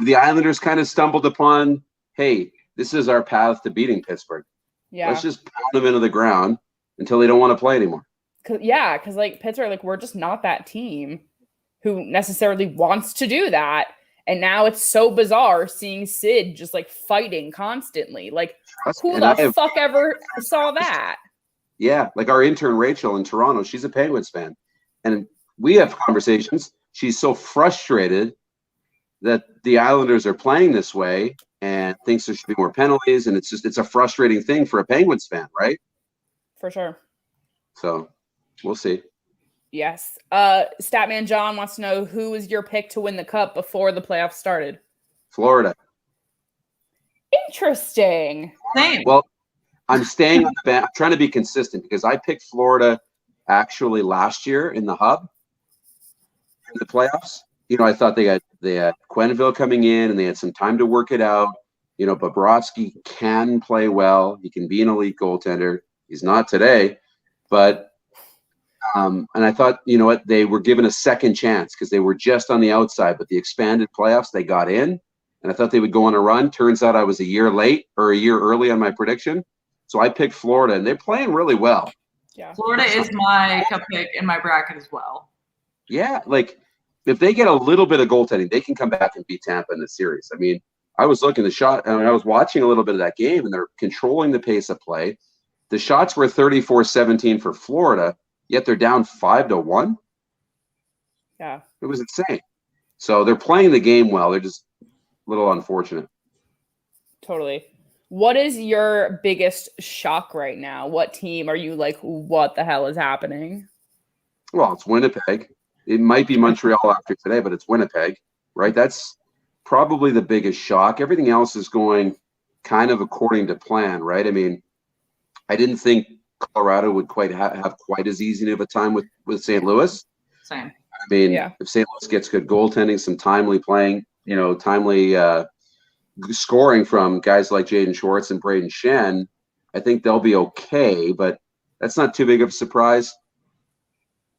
the Islanders kind of stumbled upon, hey, this is our path to beating Pittsburgh. Yeah, let's just pound them into the ground until they don't want to play anymore. Because like Pittsburgh, like we're just not that team who necessarily wants to do that. And now it's so bizarre seeing Sid just like fighting constantly. Like, who the fuck ever saw that? Yeah, like our intern Rachel in Toronto, she's a Penguins fan. And we have conversations. She's so frustrated that the Islanders are playing this way and thinks there should be more penalties. And it's a frustrating thing for a Penguins fan, right? For sure. So we'll see. Yes. Statman John wants to know, who was your pick to win the cup before the playoffs started? Florida. Interesting. Same. Well, I'm staying on the bench. I'm trying to be consistent because I picked Florida actually last year in the hub in the playoffs. I thought they had Quenneville coming in and they had some time to work it out. Bobrovsky can play well. He can be an elite goaltender. He's not today, but and I thought, they were given a second chance because they were just on the outside, but the expanded playoffs, they got in, and I thought they would go on a run. Turns out I was a year late or a year early on my prediction. So I picked Florida, and they're playing really well. Yeah. Florida is my cup pick in my bracket as well. Yeah, if they get a little bit of goaltending, they can come back and beat Tampa in the series. I mean, I was looking I was watching a little bit of that game, and they're controlling the pace of play. The shots were 34-17 for Florida, yet they're down 5-1. Yeah. It was insane. So they're playing the game well. They're just a little unfortunate. Totally. What is your biggest shock right now? What team are you like, what the hell is happening? Well, it's Winnipeg. It might be Montreal after today, but it's Winnipeg, right? That's probably the biggest shock. Everything else is going kind of according to plan, right? I mean, I didn't think Colorado would quite have quite as easy of a time with St. Louis. Same. I mean, if St. Louis gets good goaltending, some timely playing, timely scoring from guys like Jaden Schwartz and Braden Shen, I think they'll be okay, but that's not too big of a surprise.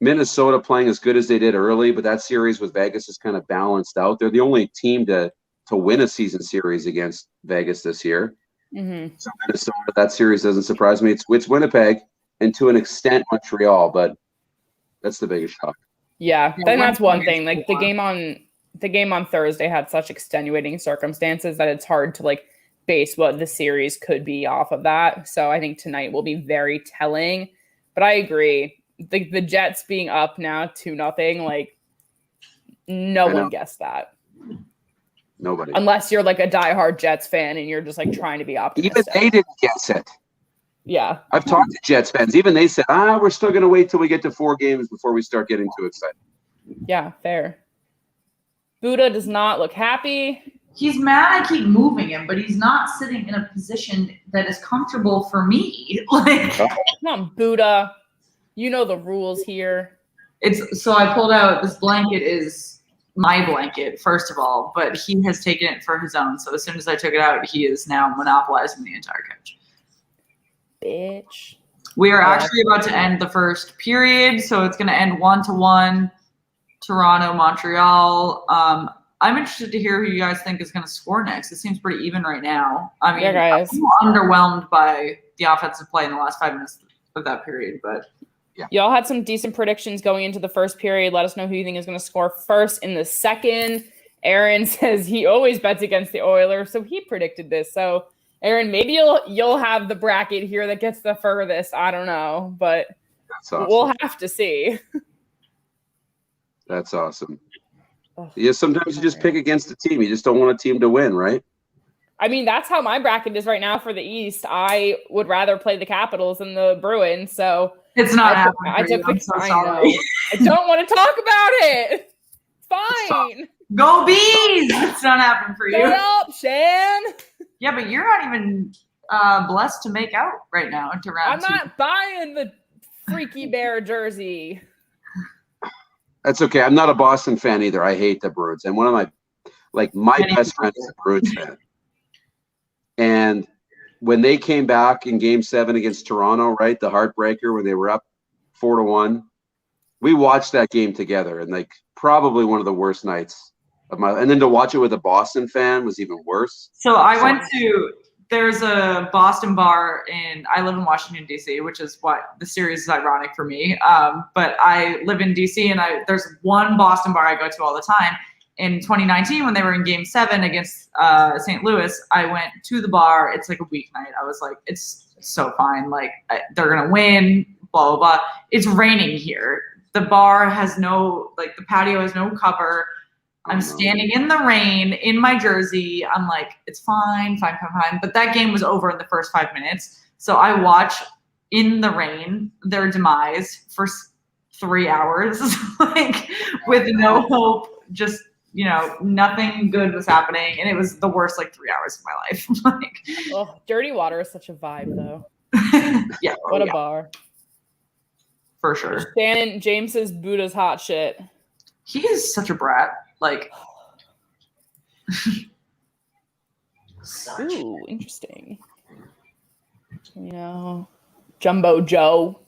Minnesota playing as good as they did early, but that series with Vegas is kind of balanced out. They're the only team to win a season series against Vegas this year. Mm-hmm. So Minnesota, that series doesn't surprise me. It's Winnipeg and to an extent Montreal, but that's the biggest shock. Yeah, then that's one thing. Like the game on Thursday had such extenuating circumstances that it's hard to base what the series could be off of that. So I think tonight will be very telling. But I agree. The Jets being up now 2-0, no one guessed that. Nobody. Unless you're a diehard Jets fan and you're just trying to be optimistic. Even they didn't guess it. Yeah. I've talked to Jets fans. Even they said, we're still going to wait till we get to 4 games before we start getting too excited. Yeah, fair. Buddha does not look happy. He's mad I keep moving him, but he's not sitting in a position that is comfortable for me. Come on, Buddha. You know the rules here. So I pulled out, this blanket is my blanket, first of all, but he has taken it for his own. So as soon as I took it out, he is now monopolizing the entire couch. Bitch. We are actually about to end the first period, so it's going to end 1-1, Toronto, Montreal. I'm interested to hear who you guys think is going to score next. It seems pretty even right now. I mean, guys. I'm underwhelmed by the offensive play in the last 5 minutes of that period, but yeah. Y'all had some decent predictions going into the first period. Let us know who you think is going to score first in the second. Aaron says he always bets against the Oilers, so he predicted this. So, Aaron, maybe you'll have the bracket here that gets the furthest. I don't know, but that's awesome. We'll have to see. That's awesome. Yeah, sometimes you just pick against a team. You just don't want a team to win, right? I mean, that's how my bracket is right now for the East. I would rather play the Capitals than the Bruins, so it's not happening. I'm so sorry. I don't want to talk about it. It's fine. Go Bees! It's not happening for you. Shut up, Shan. Yeah, but you're not even blessed to make out right now into round 2. I'm not buying the Freaky Bear jersey. That's okay. I'm not a Boston fan either. I hate the Bruins. And one of my best friend is a Bruins fan. And when they came back in Game 7 against Toronto, right, the heartbreaker when they were up 4-1, we watched that game together, and probably one of the worst nights of my. And then to watch it with a Boston fan was even worse. So I went to. There's a Boston bar I live in Washington, D.C., which is what the series is ironic for me. But I live in D.C. and there's one Boston bar I go to all the time. In 2019, when they were in Game 7 against St. Louis, I went to the bar. It's like a weeknight. I was like, it's so fine. They're going to win, blah, blah, blah. It's raining here. The bar has the patio has no cover. I'm standing in the rain in my jersey. I'm like, it's fine. But that game was over in the first 5 minutes. So I watch in the rain their demise for 3 hours, like with no hope, just, nothing good was happening. And it was the worst, 3 hours of my life. Oh, dirty water is such a vibe though. Yeah. What a bar. For sure. Shannon, James says Buddha's hot shit. He is such a brat. Ooh, interesting. Jumbo Joe.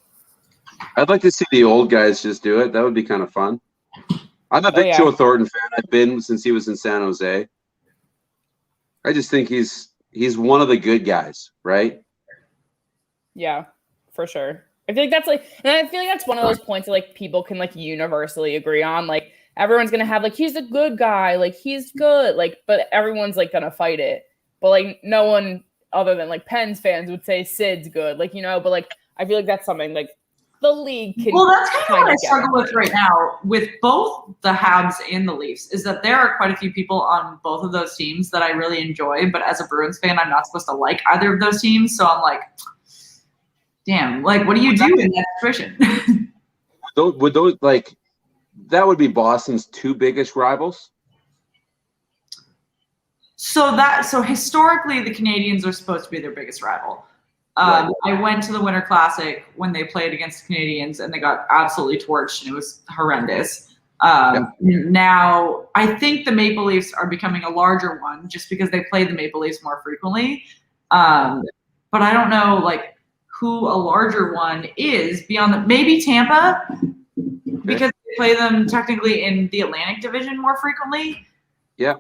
I'd like to see the old guys just do it. That would be kind of fun. I'm a big Joe Thornton fan. I've been since he was in San Jose. I just think he's one of the good guys, right? Yeah, for sure. I feel like that's and I feel like that's one of those points that people can universally agree on. Everyone's gonna have he's a good guy, he's good, but everyone's gonna fight it. But no one other than Pens fans would say Sid's good, but I feel like that's something the league can. Well, that's kind of what I struggle with right now with both the Habs and the Leafs, is that there are quite a few people on both of those teams that I really enjoy, but as a Bruins fan, I'm not supposed to like either of those teams. So I'm like, damn, what do you do in that situation? Would those that would be Boston's two biggest rivals? So historically, the Canadiens are supposed to be their biggest rival. Right. I went to the Winter Classic when they played against the Canadiens, and they got absolutely torched, and it was horrendous. Now, I think the Maple Leafs are becoming a larger one just because they play the Maple Leafs more frequently. But I don't know, who a larger one is beyond maybe Tampa, because they play them technically in the Atlantic Division more frequently. Yeah.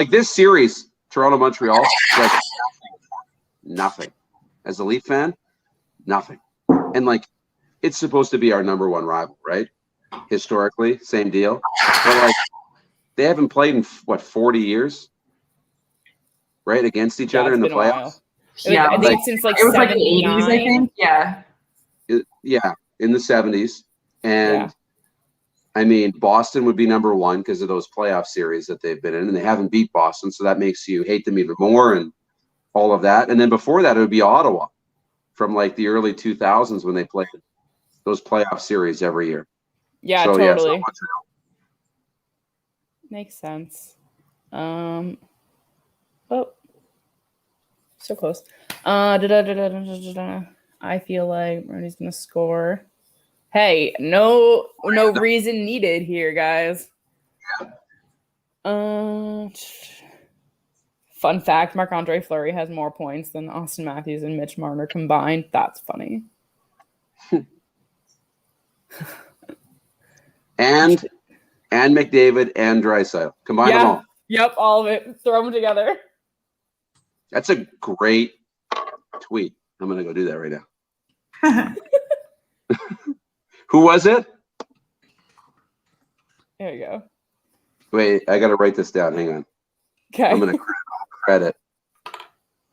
This series, Toronto-Montreal, nothing. As a Leaf fan, nothing. And it's supposed to be our number one rival, right? Historically, same deal. But they haven't played in 40 years, right? Against each other in the playoffs. I think since it was the 80s, I think. Yeah. In the 70s. And I mean, Boston would be number one because of those playoff series that they've been in, and they haven't beat Boston, so that makes you hate them even more and all of that. And then before that, it would be Ottawa from the early 2000s when they played those playoff series every year. Yeah, so, totally. Yeah, so makes sense. So close. I feel like Rooney's gonna score. Hey, no reason needed here, guys. Fun fact, Marc-Andre Fleury has more points than Austin Matthews and Mitch Marner combined. That's funny. and McDavid and Draisaitl. Combine them all. Yep, all of it. Throw them together. That's a great tweet. I'm going to go do that right now. Who was it? There you go. Wait, I got to write this down. Hang on. Okay. I'm going to credit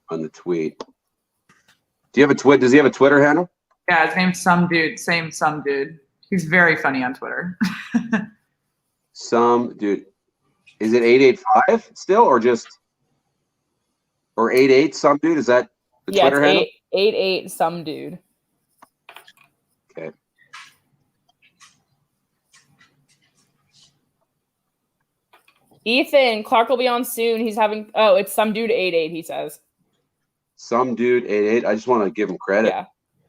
on the tweet. Do you have a tweet? Does he have a Twitter handle? Yeah, his name's Some Dude. Some Dude. He's very funny on Twitter. Some Dude. Is it 885 still, or 88 Some Dude? Is that the Twitter handle? 88 Some Dude. Okay. Ethan, Clark will be on soon. He's having it's Some Dude 88, he says. Some Dude 88. I just want to give him credit.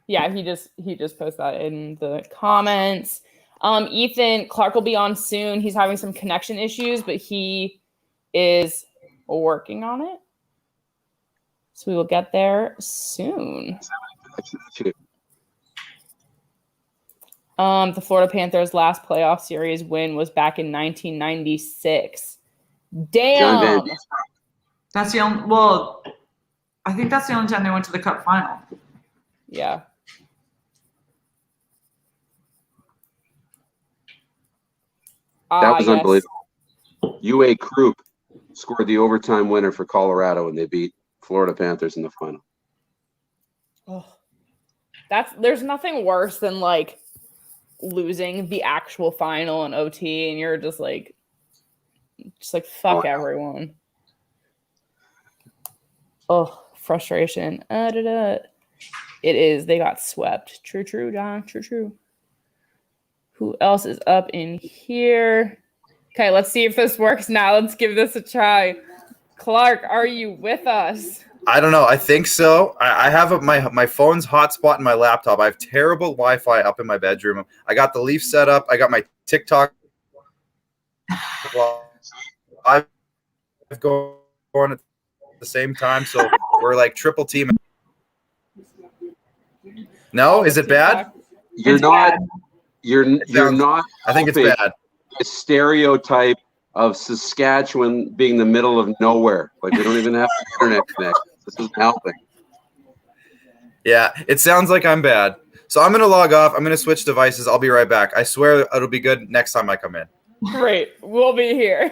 Yeah, he just posted that in the comments. Ethan, Clark will be on soon. He's having some connection issues, but he is working on it. So we will get there soon. The Florida Panthers' last playoff series win was back in 1996. Damn. That's the only. Well, I think that's the only time they went to the Cup final. Yeah. That was unbelievable. UA Krupp scored the overtime winner for Colorado, and they beat Florida Panthers in the final. Oh, there's nothing worse than losing the actual final in OT, and you're just Just like fuck everyone. Oh, frustration. It is. They got swept. True, John. True. Who else is up in here? Okay, let's see if this works now. Let's give this a try. Clark, are you with us? I don't know. I think so. I have my phone's hotspot in my laptop. I have terrible Wi-Fi up in my bedroom. I got the Leaf set up. I got my TikTok live going at the same time. So we're like triple team. No, is it bad? You're not. You're not. I think it's bad. A stereotype of Saskatchewan being the middle of nowhere. Like we don't even have an internet connection. This isn't helping. Yeah, it sounds like I'm bad. So I'm going to log off. I'm going to switch devices. I'll be right back. I swear it'll be good next time I come in. Great. We'll be here.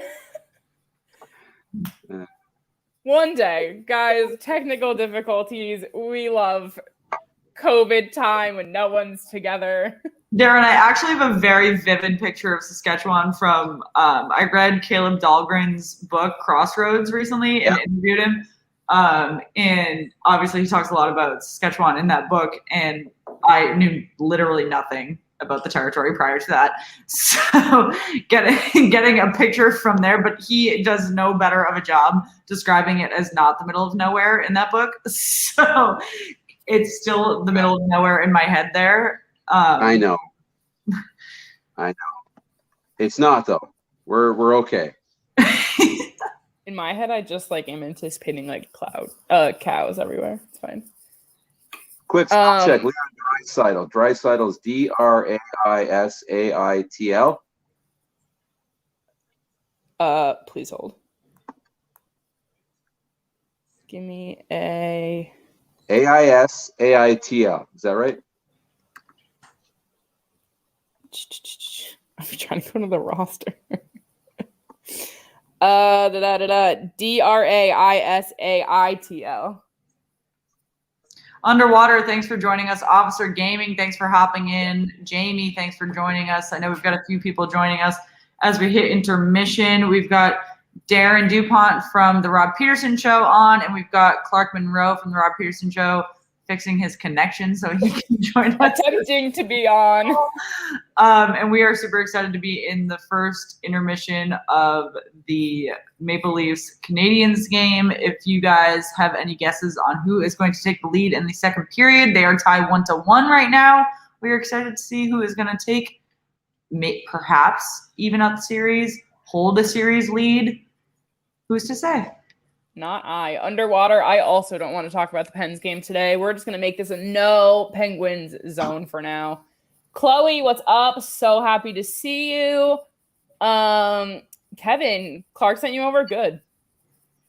One day, guys, technical difficulties. We love COVID time when no one's together. Darren, I actually have a very vivid picture of Saskatchewan from, I read Caleb Dahlgren's book, Crossroads, recently and interviewed him. And obviously he talks a lot about Saskatchewan in that book, and I knew literally nothing about the territory prior to that. So getting a picture from there, but he does no better of a job describing it as not the middle of nowhere in that book. So it's still the middle of nowhere in my head there. I know. It's not though. We're okay. In my head, I just like am anticipating like cows everywhere. It's fine. Quick spot check. Leon Draisaitl. Draisaitl is Draisaitl. Please hold. Give me a Aisaitl. Is that right? I'm trying to go to the roster. Draisaitl. Underwater, thanks for joining us. Officer Gaming, thanks for hopping in. Jamie, thanks for joining us. I know we've got a few people joining us as we hit intermission. We've got Darren DuPont from the Rob Peterson Show on, and we've got Clark Monroe from the Rob Peterson Show fixing his connection so he can join us. Attempting to be on. And we are super excited to be in the first intermission of the Maple Leafs Canadiens game. If you guys have any guesses on who is going to take the lead in the second period, they are tied 1-1 right now. We are excited to see who is going to take, perhaps even out the series, hold a series lead. Who's to say? Not I. Underwater, I also don't want to talk about the Pens game today. We're just going to make this a no Penguins zone for now. Chloe, what's up? So happy to see you. Kevin, Clark sent you over. Good.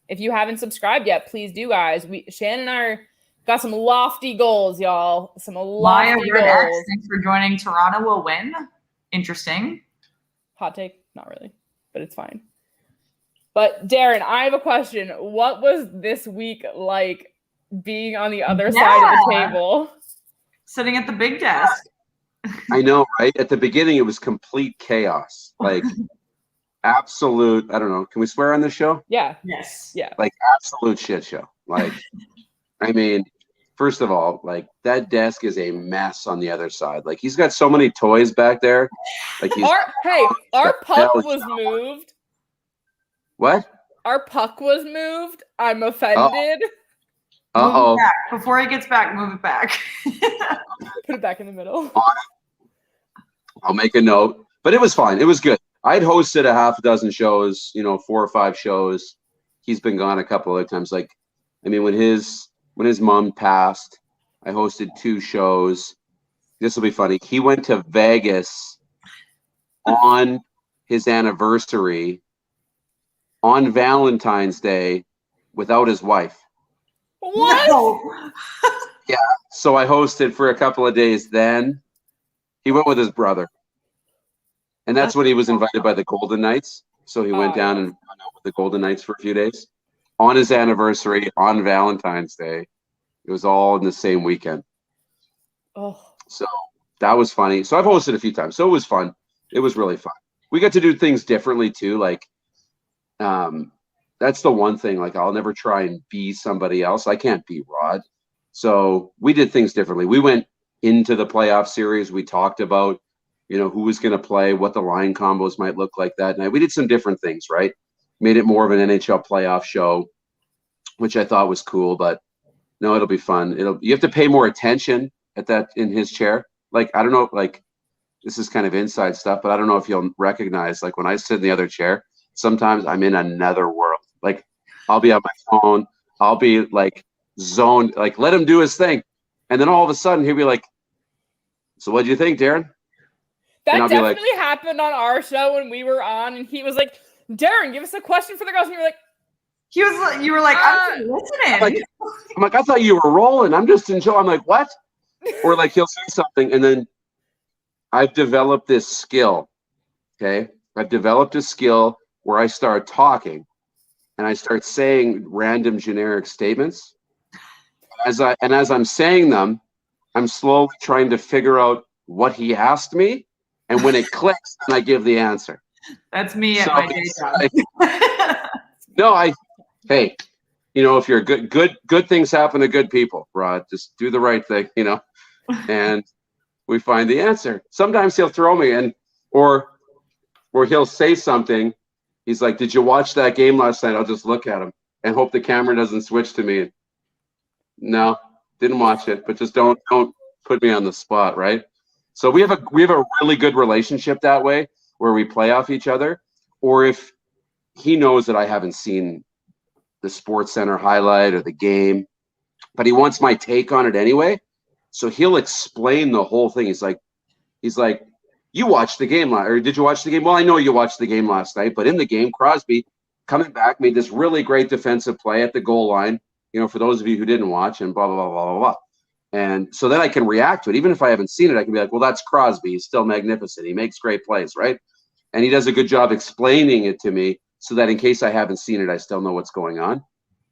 If you haven't subscribed yet, please do, guys. Shannon and I got some lofty goals, y'all. Some lofty goals. Thanks for joining. Toronto will win. Interesting. Hot take? Not really, but it's fine. But Darren, I have a question. What was this week like being on the other side of the table? Sitting at the big desk. I know, right? At the beginning, it was complete chaos. Like absolute, I don't know. Can we swear on this show? Yeah. Yes. Yeah. Like absolute shit show. Like, I mean, first of all, like that desk is a mess on the other side. Like he's got so many toys back there. Like our puck was moved. What? Our puck was moved. I'm offended. Uh-oh. Before he gets back, move it back. Put it back in the middle. I'll make a note. But it was fine. It was good. I'd hosted a half a dozen shows, 4 or 5 shows. He's been gone a couple of times. Like, I mean, when his mom passed, I hosted 2 shows. This will be funny. He went to Vegas on his anniversary on Valentine's Day without his wife. What? No. Yeah. So I hosted for a couple of days then. He went with his brother. And that's when he was invited by the Golden Knights. So he went down and hung out with the Golden Knights for a few days. On his anniversary, on Valentine's Day. It was all in the same weekend. Oh. So that was funny. So I've hosted a few times. So it was fun. It was really fun. We got to do things differently too. Like, That's the one thing. Like, I'll never try and be somebody else. I can't be Rod. So we did things differently. We went into the playoff series. We talked about, who was going to play, what the line combos might look like that night. We did some different things, right? Made it more of an NHL playoff show, which I thought was cool. But no, it'll be fun. You have to pay more attention at that in his chair. Like, I don't know, like, this is kind of inside stuff, but I don't know if you'll recognize, like, when I sit in the other chair, sometimes I'm in another world. Like, I'll be on my phone. I'll be like zoned, like, let him do his thing. And then all of a sudden he'll be like, so what'd you think, Darren? That definitely happened on our show when we were on, and he was like, Darren, give us a question for the girls. And you were like, I'm listening. I'm like, I thought you were rolling. I'm just enjoying. I'm like, what? Or like, he'll say something, and then I've developed this skill. Okay. I've developed a skill where I start talking and I start saying random generic statements. As I'm saying them, I'm slowly trying to figure out what he asked me. And when it clicks, then I give the answer. That's me at my day job. Hey, if you're good things happen to good people, Rod. Just do the right thing, and we find the answer. Sometimes he'll throw me or he'll say something. He's like, did you watch that game last night? I'll just look at him and hope the camera doesn't switch to me. No, didn't watch it, but just don't put me on the spot, right? So we have a really good relationship that way, where we play off each other. Or if he knows that I haven't seen the Sports Center highlight or the game, but he wants my take on it anyway. So he'll explain the whole thing. He's like, you watched the game or did you watch the game? Well, I know you watched the game last night, but in the game, Crosby coming back made this really great defensive play at the goal line, for those of you who didn't watch, and blah, blah, blah, blah, blah. And so then I can react to it. Even if I haven't seen it, I can be like, well, that's Crosby. He's still magnificent. He makes great plays, right? And he does a good job explaining it to me so that in case I haven't seen it, I still know what's going on.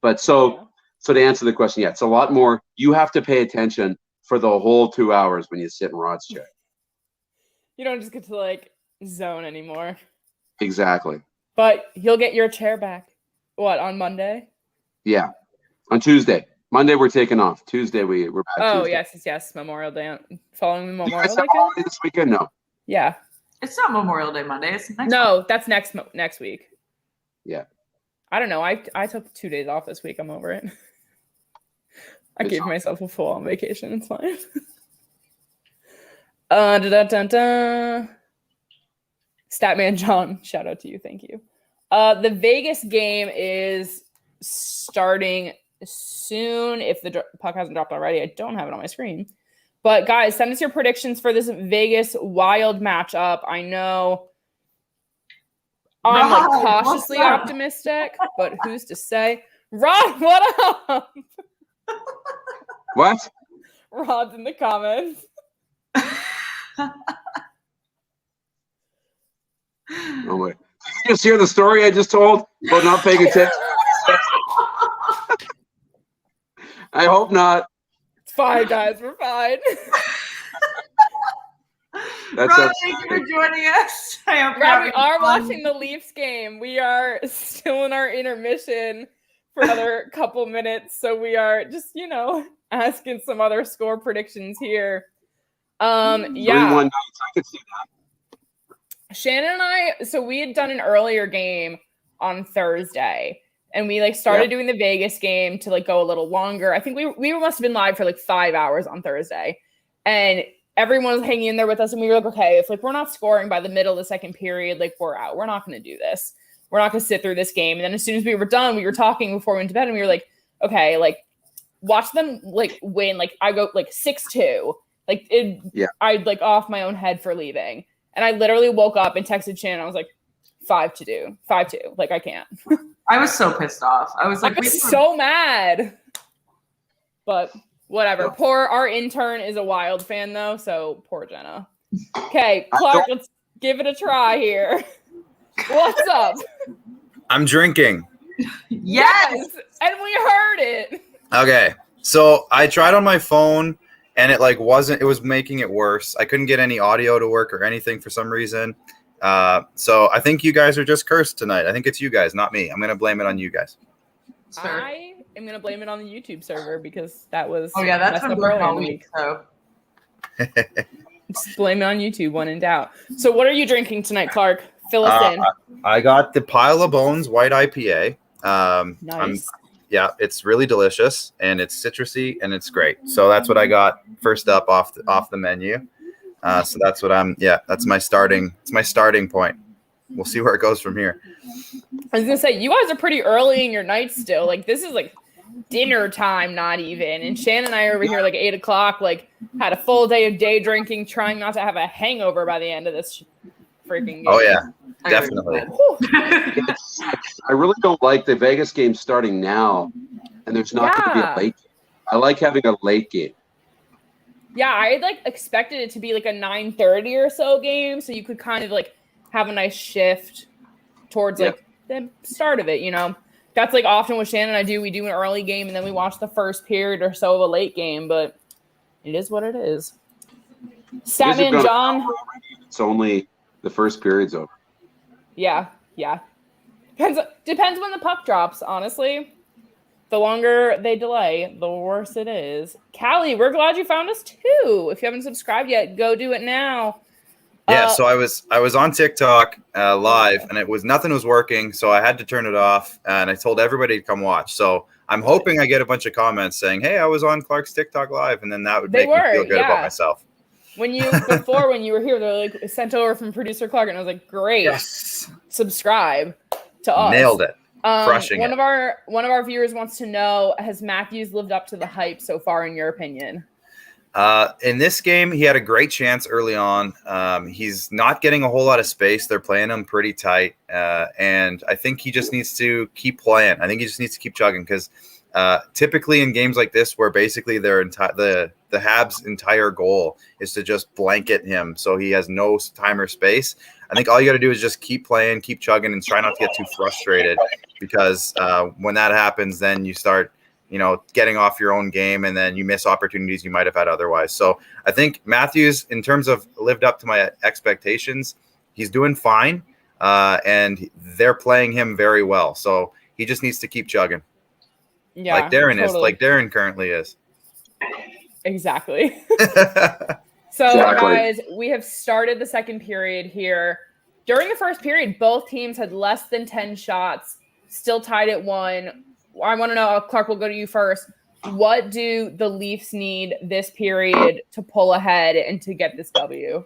But so to answer the question, yeah, it's a lot more. You have to pay attention for the whole 2 hours when you sit in Rod's chair. You don't just get to like zone anymore. Exactly. But you'll get your chair back. What, on Monday? Yeah. On Tuesday. Monday we're taking off. Tuesday we're back. Oh, Tuesday. yes. Memorial Day. Following Memorial Day. This weekend? No. Yeah. It's not Memorial Day Monday. It's next month. That's next week. Yeah. I don't know. I took 2 days off this week. I'm over it. I gave myself a full on vacation. It's fine. Statman John, shout out to you. Thank you. The Vegas game is starting soon. If the puck hasn't dropped already, I don't have it on my screen. But guys, send us your predictions for this Vegas Wild matchup. I know I'm like cautiously optimistic, but who's to say? Rod, what up? What? Rod's in the comments. Oh wait! Did you just hear the story I just told about not paying attention? I hope not. It's fine, guys. We're fine. Rod, thank you for joining us. We are watching the Leafs game. We are still in our intermission for another couple minutes, so we are just, asking some other score predictions here. Yeah. 3-1 nights. I could see that. Shannon and I, so we had done an earlier game on Thursday, and we started doing the Vegas game to go a little longer. I think we must have been live for 5 hours on Thursday, and everyone was hanging in there with us, and we were like, okay, if we're not scoring by the middle of the second period, we're out. We're not going to do this. We're not going to sit through this game. And then as soon as we were done, we were talking before we went to bed, and we were like, okay, watch them win. I go 6-2. I'd off my own head for leaving. And I literally woke up and texted Shannon. I was like, 5-2. I can't. I was so pissed off. I was so mad. But whatever. Poor our intern is a Wild fan though, so poor Jenna. Okay, Clark, let's give it a try here. What's up? I'm drinking. Yes, and we heard it. Okay, so I tried on my phone, and it it was making it worse. I couldn't get any audio to work or anything for some reason, So I think you guys are just cursed tonight. I think it's you guys, not me. I'm going to blame it on you guys. I am going to blame it on the YouTube server because that was that's been broken all week. So just blame it on YouTube when in doubt. So what are you drinking tonight, Clark? Fill us in. I got the Pile of Bones White IPA. Nice. It's really delicious and it's citrusy and it's great. So that's what I got first up off the menu. So that's what that's my starting point. We'll see where it goes from here. I was gonna say, you guys are pretty early in your night still. Like, this is like dinner time, not even. And Shannon and I are over here like 8 o'clock, like had a full day of day drinking, trying not to have a hangover by the end of this freaking game. Oh yeah, definitely. I really don't like the Vegas game starting now, and there's not going to be a late game. I like having a late game. Yeah, I like expected it to be like a 9:30 or so game, so you could kind of like have a nice shift towards like the start of it, you know. That's like often what Shannon and I do. We do an early game and then we watch the first period or so of a late game, but it is what it is. Statman John. It's only the first period's over. Yeah. Depends when the puck drops, honestly. The longer they delay, the worse it is. Callie, we're glad you found us too. If you haven't subscribed yet, go do it now. Yeah, so I was on TikTok live, and nothing was working, so I had to turn it off, and I told everybody to come watch. So I'm hoping I get a bunch of comments saying, "Hey, I was on Clark's TikTok live," and then that would make me feel good about myself. When you were here, they're like sent over from producer Clark, and I was like, "Great, yes. Subscribe to us." Nailed it. Crushing it. One of our viewers wants to know: has Matthews lived up to the hype so far, in your opinion? In this game, he had a great chance early on. He's not getting a whole lot of space. They're playing him pretty tight. And I think he just needs to keep playing. I think he just needs to keep chugging because typically in games like this where basically the Habs' entire goal is to just blanket him so he has no time or space, I think all you got to do is just keep playing, keep chugging, and try not to get too frustrated because when that happens, then you start – getting off your own game, and then you miss opportunities you might have had otherwise. So I think Matthews, in terms of lived up to my expectations, he's doing fine, and they're playing him very well. So he just needs to keep chugging. Yeah, like Darren currently is. Exactly. So guys, we have started the second period here. During the first period, both teams had less than 10 shots, still tied at 1. I want to know, Clark, we'll go to you first. What do the Leafs need this period to pull ahead and to get this W?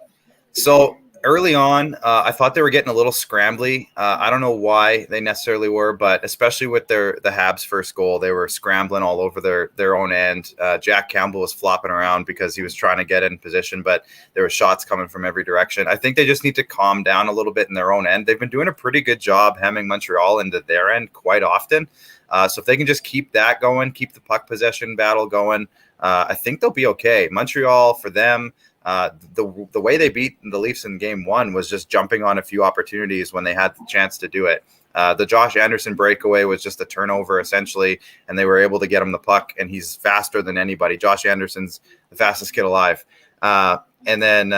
So early on, I thought they were getting a little scrambly. I don't know why they necessarily were, but especially with the Habs' first goal, they were scrambling all over their own end. Jack Campbell was flopping around because he was trying to get in position, but there were shots coming from every direction. I think they just need to calm down a little bit in their own end. They've been doing a pretty good job hemming Montreal into their end quite often. So if they can just keep that going, keep the puck possession battle going, I think they'll be okay. Montreal, for them, the way they beat the Leafs in game 1 was just jumping on a few opportunities when they had the chance to do it. The Josh Anderson breakaway was just a turnover, essentially, and they were able to get him the puck, and he's faster than anybody. Josh Anderson's the fastest kid alive. And then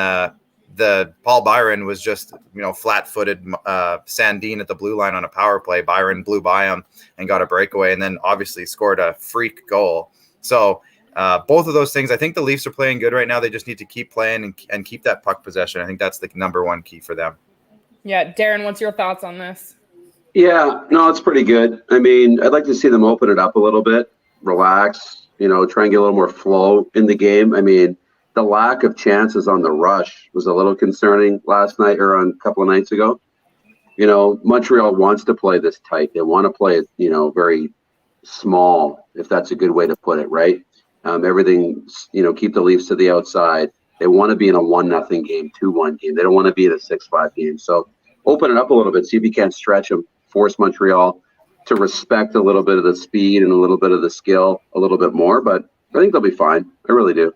the Paul Byron was just, flat-footed Sandin at the blue line on a power play. Byron blew by him and got a breakaway, and then obviously scored a freak goal. So both of those things, I think the Leafs are playing good right now. They just need to keep playing and keep that puck possession. I think that's the number one key for them. Yeah, Darren, what's your thoughts on this? Yeah, no, it's pretty good. I mean, I'd like to see them open it up a little bit, relax, try and get a little more flow in the game. I mean, the lack of chances on the rush was a little concerning last night or a couple of nights ago. Montreal wants to play this tight. They want to play it, very small, if that's a good way to put it, right? Everything, keep the Leafs to the outside. They want to be in a 1-0 game, 2-1 game. They don't want to be in a 6-5 game. So open it up a little bit, see if you can't stretch them, force Montreal to respect a little bit of the speed and a little bit of the skill a little bit more. But I think they'll be fine. I really do.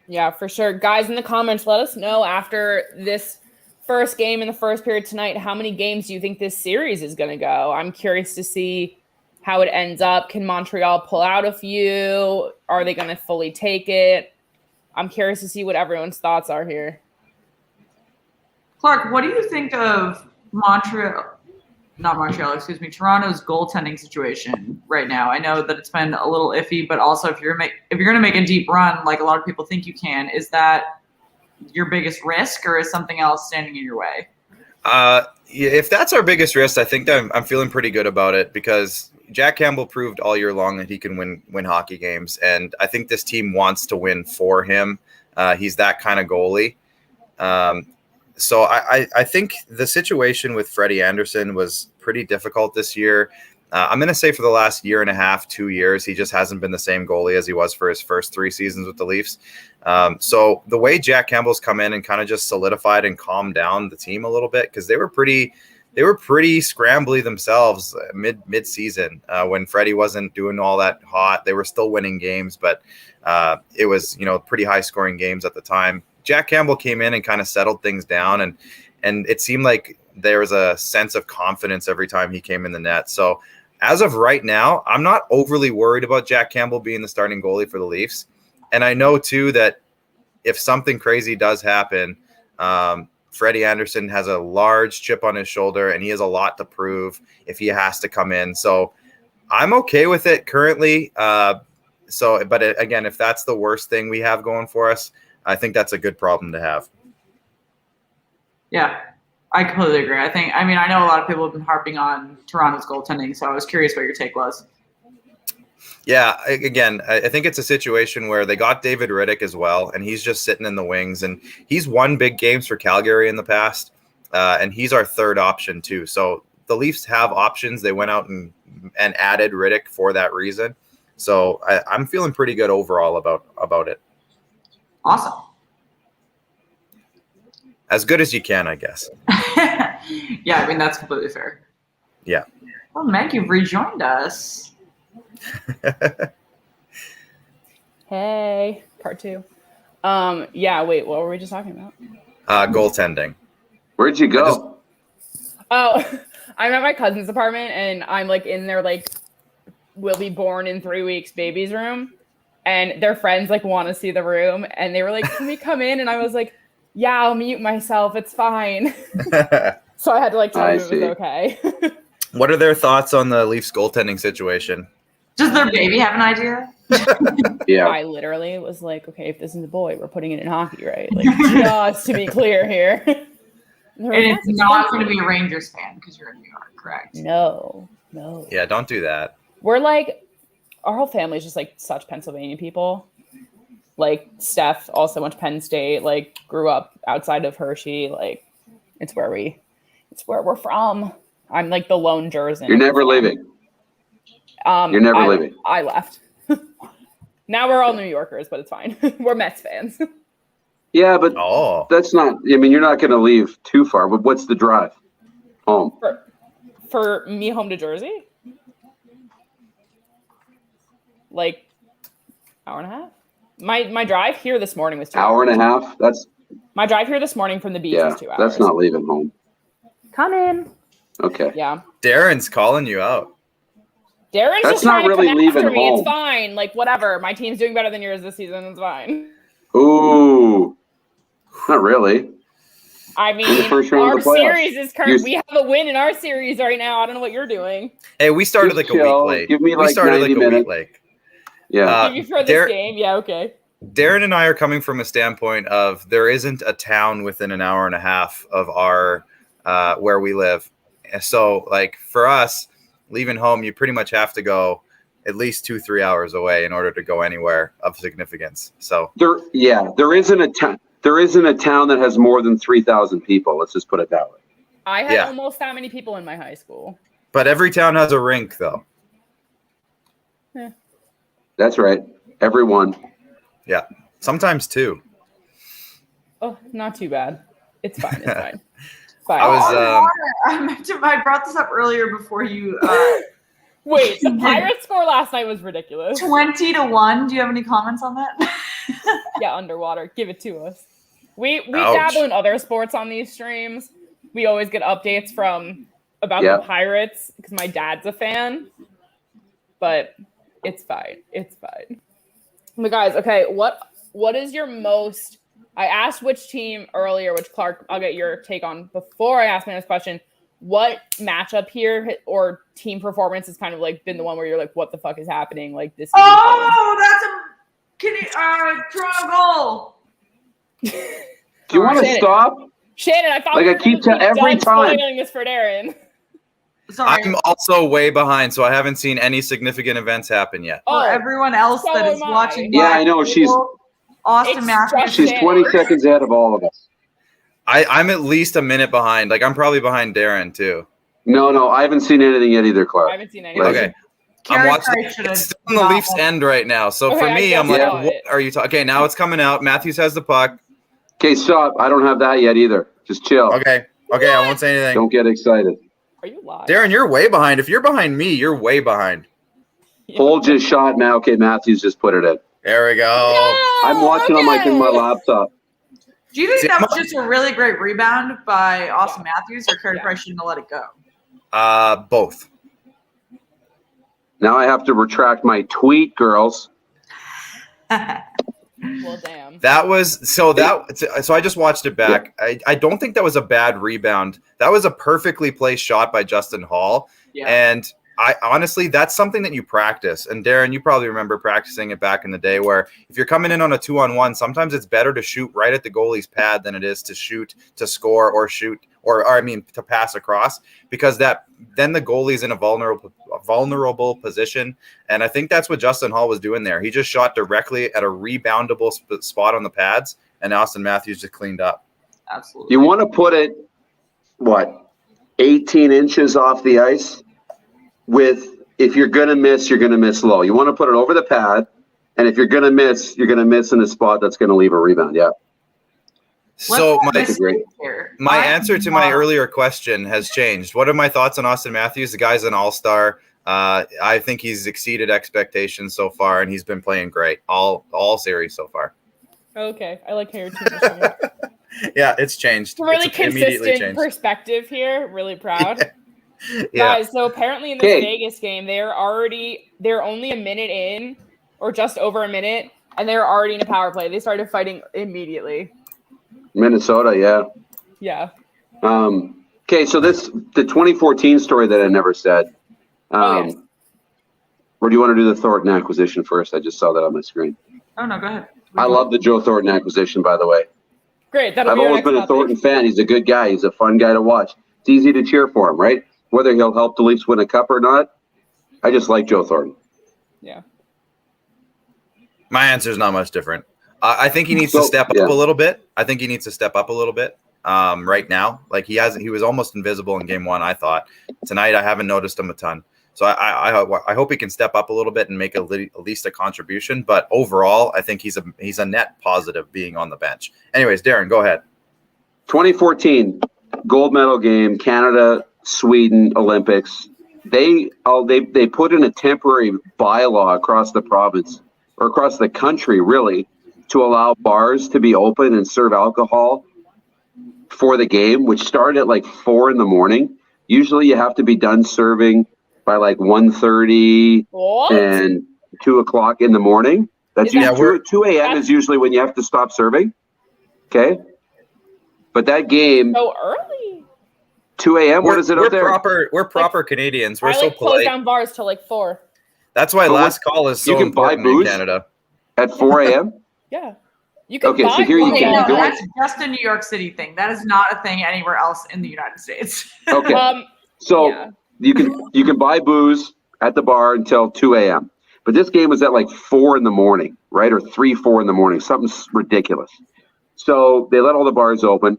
Yeah, for sure. Guys, in the comments, let us know after this first game in the first period tonight, how many games do you think this series is going to go? I'm curious to see how it ends up. Can Montreal pull out a few? Are they going to fully take it? I'm curious to see what everyone's thoughts are here. Clark, what do you think of Toronto's goaltending situation right now? I know that it's been a little iffy, but also if you're going to make a deep run, like a lot of people think you can, is that your biggest risk, or is something else standing in your way? If that's our biggest risk, I think I'm feeling pretty good about it, because Jack Campbell proved all year long that he can win hockey games, and I think this team wants to win for him. He's that kind of goalie. So I think the situation with Freddie Anderson was pretty difficult this year. I'm going to say for the last year and a half, 2 years, he just hasn't been the same goalie as he was for his first 3 seasons with the Leafs. So the way Jack Campbell's come in and kind of just solidified and calmed down the team a little bit, because they were pretty scrambly themselves mid-season when Freddie wasn't doing all that hot. They were still winning games, but it was pretty high scoring games at the time. Jack Campbell came in and kind of settled things down, and it seemed like there was a sense of confidence every time he came in the net. So as of right now, I'm not overly worried about Jack Campbell being the starting goalie for the Leafs. And I know too that if something crazy does happen, Freddie Anderson has a large chip on his shoulder, and he has a lot to prove if he has to come in. So I'm okay with it currently. But again, if that's the worst thing we have going for us, I think that's a good problem to have. Yeah, I completely agree. I know a lot of people have been harping on Toronto's goaltending, so I was curious what your take was. Yeah, again, I think it's a situation where they got David Riddick as well, and he's just sitting in the wings, and he's won big games for Calgary in the past, and he's our third option too. So the Leafs have options. They went out and added Riddick for that reason. So I'm feeling pretty good overall about it. Awesome. As good as you can, I guess. Yeah, that's completely fair. Yeah. Well, Meg, you've rejoined us. Hey, part 2. Yeah, wait, what were we just talking about? Goaltending. Where'd you go? I'm at my cousin's apartment, and I'm in their will be born in 3 weeks baby's room, and their friends want to see the room, and they were like, can we come in? And I was like, yeah, I'll mute myself, it's fine. So I had to tell them it was okay. What are their thoughts on the Leafs goaltending situation? Does their baby have an idea? Yeah. I literally was like, okay, if this is a boy, we're putting it in hockey, right? Just to be clear here. And it's not going to be a Rangers fan because you're in New York, correct? No. Yeah, don't do that. We're our whole family is just such Pennsylvania people. Steph also went to Penn State, grew up outside of Hershey. It's where we're from. I'm the lone Jersey. You're never leaving. You're never leaving. I left. Now we're all New Yorkers, but it's fine. We're Mets fans. Yeah, but that's not. You're not going to leave too far. But what's the drive home? For me, home to Jersey, hour and a half. My drive here this morning was 2 hours. Hour and a half. My drive here this morning from the beach was 2 hours. That's not leaving home. Come in. Okay. Yeah. Darren's calling you out. Darren's That's just trying not really to come leaving after me. home. It's fine. Whatever. My team's doing better than yours this season. It's fine. Ooh. Not really. Our series is current. We have a win in our series right now. I don't know what you're doing. Hey, we started a week late. Give me we started 90 a minutes. week late. Yeah. Give you for this game? Yeah, okay. Darren and I are coming from a standpoint of there isn't a town within an hour and a half of our where we live. So for us, leaving home, you pretty much have to go at least 2-3 hours away in order to go anywhere of significance. So there isn't a town. There isn't a town that has more than 3,000 people. Let's just put it that way. I had almost that many people in my high school. But every town has a rink, though. Yeah. That's right. Everyone. Yeah. Sometimes 2. Oh, not too bad. It's fine. It's fine. Fine. I brought this up earlier before you. Wait, the Pirates score last night was ridiculous. 20-1. Do you have any comments on that? Yeah, underwater. Give it to us. We dabble in other sports on these streams. We always get updates about the Pirates because my dad's a fan. But it's fine. It's fine. But guys, okay, what is your most I asked which team earlier, which Clark, I'll get your take on before I ask my next question. What matchup here or team performance has kind of like been the one where you're like, what the fuck is happening? Like this. That's a Toronto goal. Do you want to stop? Shannon, I thought like we I keep every time spoiling this for Darren. Sorry. I'm also way behind, so I haven't seen any significant events happen yet. For everyone else that is watching, yeah, I know Austin Matthews. She's 20 seconds ahead of all of us. I'm at least a minute behind. Like I'm probably behind Darren too. No, I haven't seen anything yet either, Clark. I haven't seen anything. Okay. I'm watching. It's still in the Leafs end right now. So for me, I'm like, what are you talking? Okay, now it's coming out. Matthews has the puck. Okay, stop. I don't have that yet either. Just chill. Okay, I won't say anything. Don't get excited. Are you lying? Darren, you're way behind. If you're behind me, you're way behind. Paul just shot now. Okay, Matthews just put it in. There we go. I'm watching on my laptop. Do you think that was just a really great rebound by Austin Matthews, or Carey Price shouldn't have let it go? Both. Now I have to retract my tweet, girls. Well, damn. So I just watched it back. Yeah. I don't think that was a bad rebound. That was a perfectly placed shot by Justin Hall. Yeah. And I honestly, that's something that you practice. And Darren, you probably remember practicing it back in the day where if you're coming in on a 2-on-1, sometimes it's better to shoot right at the goalie's pad than it is to shoot to score or to pass across, because then the goalie's in a vulnerable position. And I think that's what Justin Hall was doing there. He just shot directly at a reboundable spot on the pads, and Austin Matthews just cleaned up. Absolutely. You want to put it, 18 inches off the ice? If you're going to miss, you're going to miss low. You want to put it over the pad, and if you're going to miss, you're going to miss in a spot that's going to leave a rebound. Yeah. So my answer to my earlier question has changed. What are my thoughts on Austin Matthews? The guy's an all-star. I think he's exceeded expectations so far, and he's been playing great all series so far. Okay, I like how your team is Yeah, it's changed. Really consistent perspective here. Really proud. Yeah. Guys, so apparently in this Vegas game, they're only a minute in, or just over a minute, and they're already in a power play. They started fighting immediately. Minnesota, yeah. Yeah. Okay, so the 2014 story that I never said. Yes. Or do you want to do the Thornton acquisition first? I just saw that on my screen. Oh, no, go ahead. I love the Joe Thornton acquisition, by the way. Great. I've always been a Thornton fan. He's a good guy. He's a fun guy to watch. It's easy to cheer for him, right? Whether he'll help the Leafs win a cup or not, I just like Joe Thornton. Yeah. My answer is not much different. I think he needs to step up a little bit. Right now. Like he was almost invisible in game one, I thought. Tonight, I haven't noticed him a ton. So I hope he can step up a little bit and make at least a contribution. But overall, I think he's a net positive being on the bench. Anyways, Darren, go ahead. 2014 gold medal game, Canada, Sweden, Olympics. They put in a temporary bylaw across the province or across the country, really, to allow bars to be open and serve alcohol for the game, which started at like 4 a.m. Usually you have to be done serving by like 1:30 and 2 o'clock in the morning. That's 2 a.m. is usually when you have to stop serving. Okay. But that game. So early. 2 a.m. What is it up there? We're proper Canadians. We're so polite. Close down bars till like 4. That's why last call is so important in Canada. At 4 a.m. Yeah. You can so here you can go. That's just a New York City thing. That is not a thing anywhere else in the United States. Okay. You can buy booze at the bar until 2 a.m. But this game was at like 4 a.m, right? Or 4 a.m, something ridiculous. So they let all the bars open.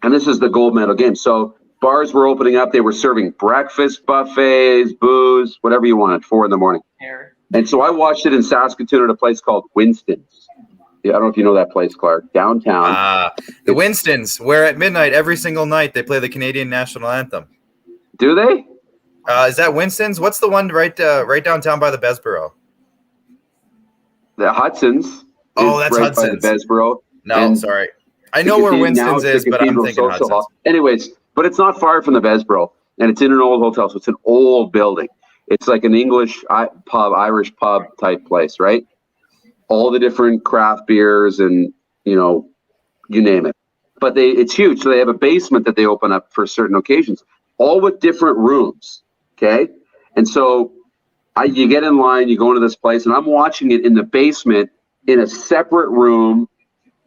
And this is the gold medal game. So bars were opening up. They were serving breakfast, buffets, booze, whatever you wanted, 4 a.m. And so I watched it in Saskatoon at a place called Winston's. Yeah, I don't know if you know that place, Clark. Downtown. The Winstons, where at midnight every single night they play the Canadian national anthem. Do they? Is that Winston's? What's the one right downtown by the Besborough? The Hudson's. Oh, that's right Hudson's. By the Besborough. No, sorry. I know where Winston's is, but I'm thinking Hudson's. Anyways, but it's not far from the Besborough, and it's in an old hotel, so it's an old building. It's like an English pub, Irish pub type place, right? All the different craft beers and, you name it. But it's huge. So they have a basement that they open up for certain occasions, all with different rooms. Okay. And so you get in line, you go into this place, and I'm watching it in the basement in a separate room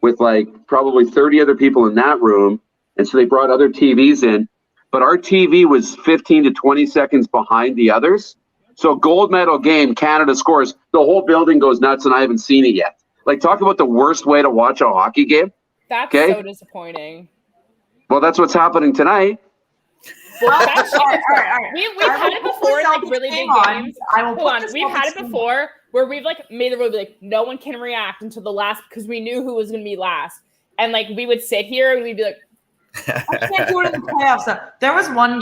with like probably 30 other people in that room. And so they brought other TVs in, but our TV was 15 to 20 seconds behind the others. So gold medal game, Canada scores, the whole building goes nuts, and I haven't seen it yet. Like, talk about the worst way to watch a hockey game. That's so disappointing. Well, that's what's happening tonight. Well, that's all right. We've had it before in like really big games. Hold on. We've had it before where we've like made the rule like no one can react until the last because we knew who was going to be last. And like we would sit here and we'd be like, I can't do it in the playoffs. There was one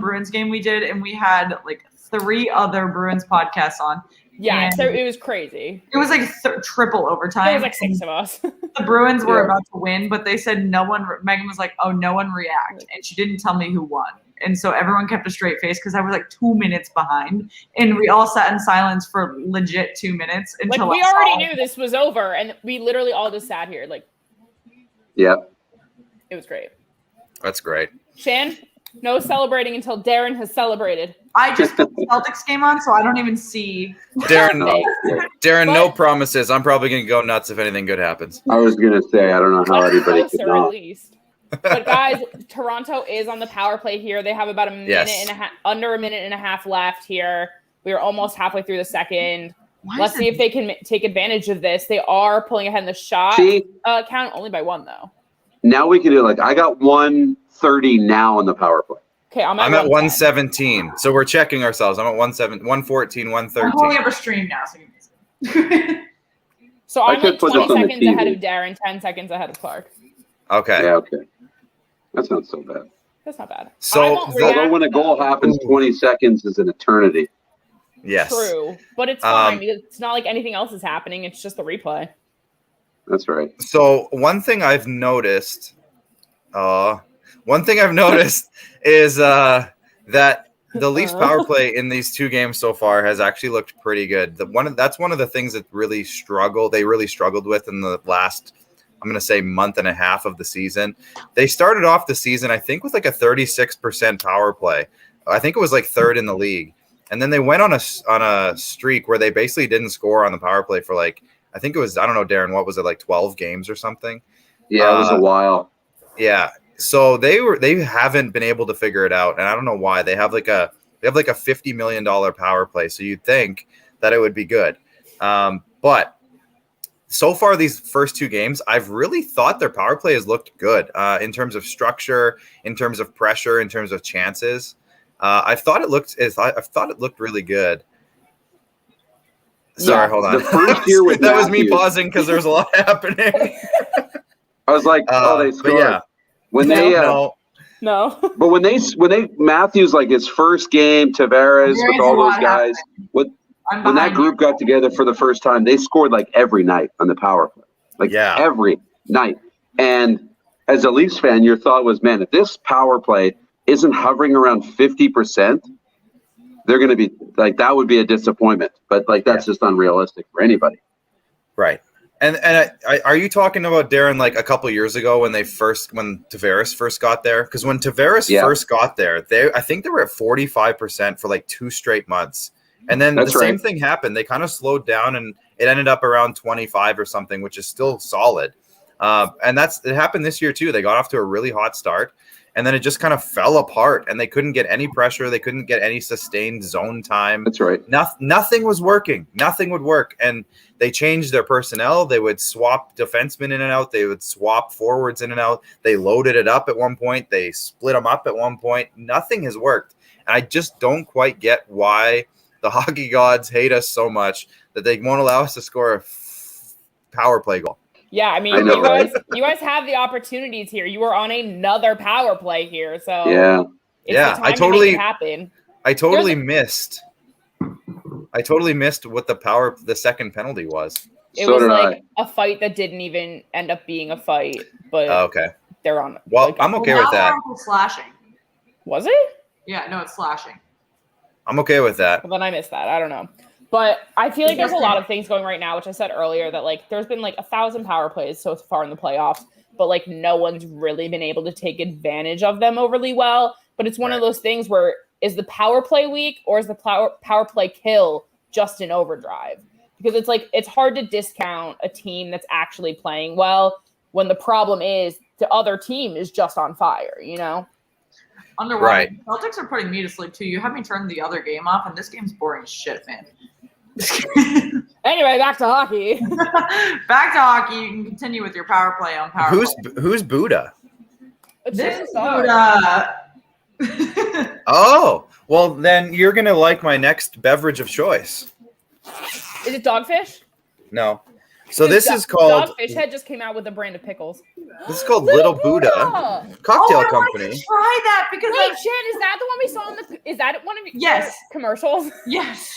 Bruins game we did, and we had like 3 other Bruins podcasts on. Yeah, so it was crazy. It was like triple overtime. There was like 6 of us. The Bruins were about to win, but they said no one. Megan was like, "Oh, no one react," and she didn't tell me who won. And so everyone kept a straight face because I was like 2 minutes behind, and we all sat in silence for legit 2 minutes until like we already knew this was over, and we literally all just sat here like. Yeah. It was great. That's great. Shan, no celebrating until Darren has celebrated. I just put the Celtics game on, so I don't even see. Darren, no promises. I'm probably going to go nuts if anything good happens. I was going to say, I don't know how anybody could know. At least. But guys, Toronto is on the power play here. They have about a minute and a half, under a minute and a half left here. We are almost halfway through the second. Let's see if they can take advantage of this. They are pulling ahead in the shot count only by 1 though. Now we can do like I got 130 now in the power play. Okay, I'm at 117. So we're checking ourselves. I'm at 114, 113. I'm pulling up a stream now. So I'm like 20 seconds ahead of Darren, 10 seconds ahead of Clark. Okay. Yeah, okay. That's not so bad. That's not bad. So although when a goal happens, 20 seconds is an eternity. Yes. True. But it's fine because it's not like anything else is happening. It's just the replay. That's right. So one thing I've noticed is that the Leafs power play in these 2 games so far has actually looked pretty good. That's one of the things that really struggled with in the last, I'm going to say, month and a half of the season. They started off the season, I think, with like a 36% power play. I think it was like 3rd in the league. And then they went on a streak where they basically didn't score on the power play for like, I think it was, I don't know, Darren, what was it, like 12 games or something? Yeah, it was a while. Yeah. So they haven't been able to figure it out, and I don't know why. They have like a $50 million power play, so you'd think that it would be good. But so far these first 2 games, I've really thought their power play has looked good in terms of structure, in terms of pressure, in terms of chances. I thought it looked really good. Sorry, hold on. The first year with that was me pausing because there was a lot happening. I was like, they scored. Yeah. When no. But when they Matthews, like his first game, Tavares with all those guys, when that group got together for the first time, they scored like every night on the power play. Like every night. And as a Leafs fan, your thought was, man, if this power play isn't hovering around 50%, they're going to be like, that would be a disappointment. But like, that's just unrealistic for anybody. Right. And are you talking about, Darren, like a couple years ago when Tavares first got there? Because when Tavares first got there, I think they were at 45% for like 2 straight months. And then same thing happened. They kind of slowed down and it ended up around 25 or something, which is still solid. And it happened this year too. They got off to a really hot start. And then it just kind of fell apart, and they couldn't get any pressure. They couldn't get any sustained zone time. That's right. Nothing was working. Nothing would work. And they changed their personnel. They would swap defensemen in and out. They would swap forwards in and out. They loaded it up at one point. They split them up at one point. Nothing has worked. And I just don't quite get why the hockey gods hate us so much that they won't allow us to score a power play goal. Yeah, I mean, you guys have the opportunities here. You are on another power play here, so I totally missed what the second penalty was. It was like a fight that didn't even end up being a fight, but okay, they're on. Well, I'm okay with that. Slashing. Was it? Yeah, no, it's slashing. I'm okay with that. Well, then I missed that. I don't know. But I feel like there's a lot of things going right now, which I said earlier, that like there's been like 1,000 power plays so far in the playoffs. but like no one's really been able to take advantage of them overly well. But it's one of those things where is the power play weak or is the power play kill just in overdrive? Because it's like it's hard to discount a team that's actually playing well when the problem is the other team is just on fire, you know? Underwater. Right. Celtics are putting me to sleep too. You have me turn the other game off, and this game's boring as shit, man. Anyway, back to hockey. Back to hockey. You can continue with your power play on power play. Who's Buddha? This is Buddha. Oh, well, then you're going to like my next beverage of choice. Is it Dogfish? No. So this is called... Dogfish Head just came out with a brand of pickles. This is called Little Buddha Cocktail Company. Like to try that because wait, Shan, is that the one we saw in the... Is that one of your commercials? Yes.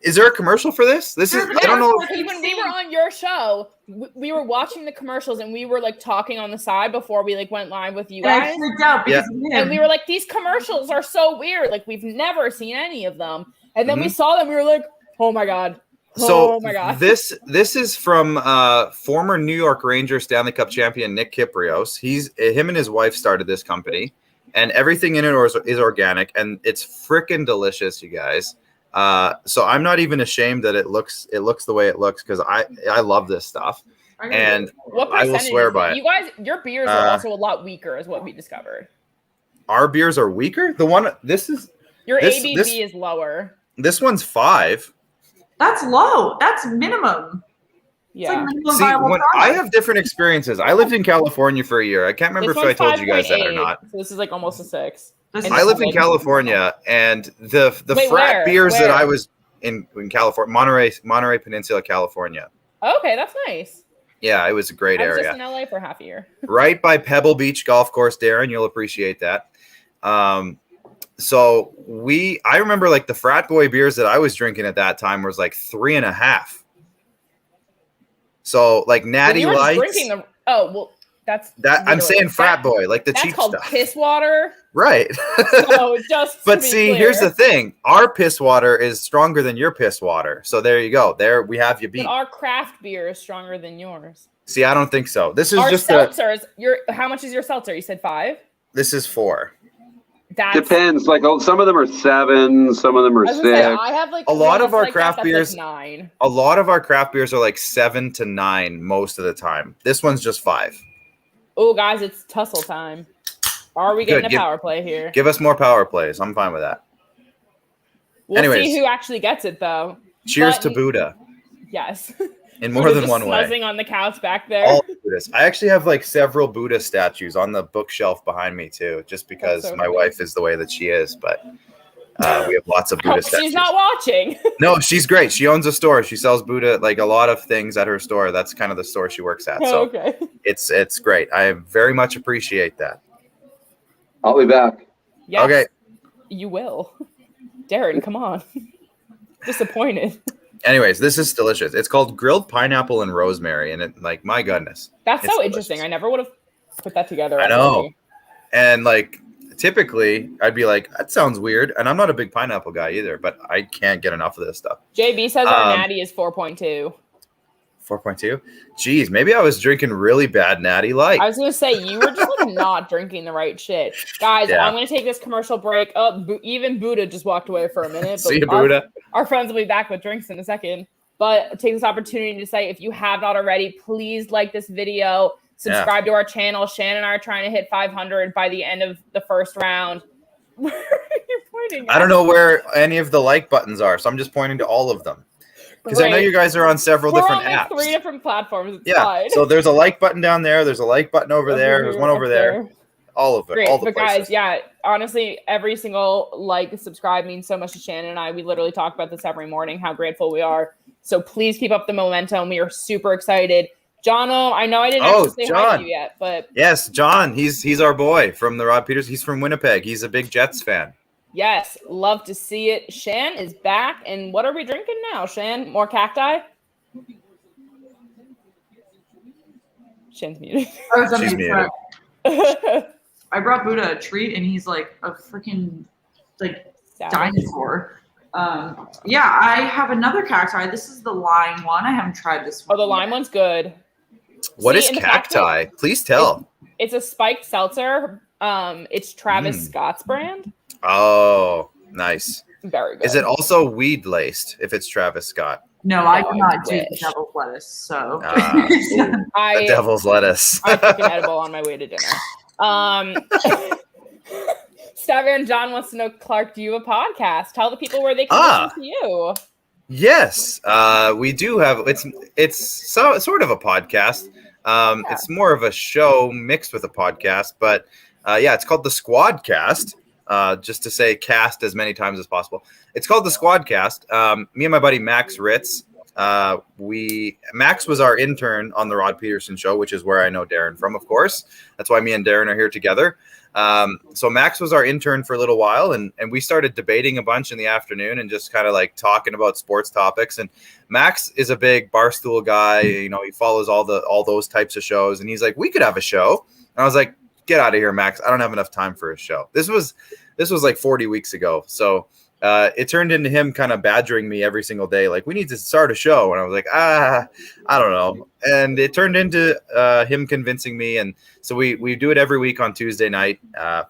Is there a commercial for this? This is... I don't know. When we were on your show, we were watching the commercials and we were like talking on the side before we like went live with you guys. I freaked out because of him. And we were like, these commercials are so weird. Like we've never seen any of them. And then we saw them. We were like, oh my God. So this is from former New York Rangers Stanley Cup champion Nick Kyprios. Him and his wife started this company, and everything in it is organic, and it's freaking delicious, you guys. So I'm not even ashamed that it looks the way it looks because I love this stuff, and I will swear by it. You guys, your beers are also a lot weaker, is what we discovered. Our beers are weaker. Your ABV is lower. This one's 5. That's low. That's minimum. Yeah. Like I have different experiences. I lived in California for a year. I can't remember if I told you guys that or not. So this is like almost a 6. I lived in California, and the frat beers that I was in California, Monterey Peninsula, California. Okay, that's nice. Yeah, it was a great area. I was just in LA for half a year. Right by Pebble Beach Golf Course, Darren. You'll appreciate that. So I remember like the frat boy beers that I was drinking at that time was like 3.5. So like Natty Lights. I'm saying frat boy, like the cheap stuff. That's called piss water. Right. So but see, here's the thing. Our piss water is stronger than your piss water. So there you go. There we have you beat. But our craft beer is stronger than yours. See, I don't think so. This is our just seltzers. How much is your seltzer? You said 5? This is 4. Depends. Like some of them are 7, some of them are 6. I have like a lot of our craft beers. Like 9. A lot of our craft beers are like 7 to 9 most of the time. This one's just 5. Oh, guys, it's tussle time. Are we getting a power play here? Give us more power plays. I'm fine with that. We'll see who actually gets it, though. Cheers to Buddha. Yes. In more than one way. Snuzzling on the couch back there. All Buddhists. I actually have like several Buddha statues on the bookshelf behind me too, just because my wife is the way that she is. But we have lots of Buddha statues. She's not watching. No, she's great. She owns a store. She sells Buddha, like a lot of things at her store. That's kind of the store she works at. So it's great. I very much appreciate that. I'll be back. Yes, okay. You will. Darren, come on. Disappointed. Anyways, this is delicious. It's called grilled pineapple and rosemary, and it, like, my goodness, that's so interesting. I never would have put that together. I know. And like, typically, I'd be like, that sounds weird, and I'm not a big pineapple guy either, but I can't get enough of this stuff. JB says our natty is 4.2. 4.2. Jeez, maybe I was drinking really bad natty light. I was gonna say you were just like not drinking the right shit, guys. I'm gonna take this commercial break. Even Buddha just walked away for a minute. See you, Buddha. Our friends will be back with drinks in a second. But take this opportunity to say, if you have not already, please like this video, subscribe to our channel. Shannon and I are trying to hit 500 by the end of the first round. Where are you pointing at? I don't know where any of the like buttons are, so I'm just pointing to all of them. Because I know you guys are on several different apps. 3 different platforms. It's fine. So there's a like button down there. There's a like button over there. There's one over there. All of it. Great. All the places. Guys, honestly, every single like, subscribe means so much to Shannon and I. We literally talk about this every morning, how grateful we are. So please keep up the momentum. We are super excited. Jono, I know I didn't actually say hi to you yet, but yes, John, he's our boy from the Rod Peters. He's from Winnipeg. He's a big Jets fan. Yes, love to see it. Shan is back, and what are we drinking now, Shan? More cacti? Shan's muted. She's muted. I brought Buddha a treat, and he's like a freaking dinosaur. I have another cacti. This is the lime one. I haven't tried this one. Oh, the lime one's good. What is cacti? Please tell. It's a spiked seltzer. It's Travis Scott's brand. Oh, nice. Very good. Is it also weed laced if it's Travis Scott? No, I do not do the devil's lettuce. So the devil's lettuce. I took an edible on my way to dinner. Stavan John wants to know, Clark, do you have a podcast? Tell the people where they can listen to you. Yes, we do have. It's sort of a podcast. It's more of a show mixed with a podcast, but it's called the Squadcast. Just to say cast as many times as possible. It's called the Squadcast. Me and my buddy Max Ritz. Max was our intern on the Rod Peterson show, which is where I know Darren from, of course. That's why me and Darren are here together. So Max was our intern for a little while, and we started debating a bunch in the afternoon and just kind of like talking about sports topics. And Max is a big Barstool guy. You know, he follows all those types of shows, and he's like, we could have a show. And I was like, get out of here, Max. I don't have enough time for a show. This was like 40 weeks ago. So it turned into him kind of badgering me every single day. Like, we need to start a show. And I was like, I don't know. And it turned into him convincing me. And so we do it every week on Tuesday night,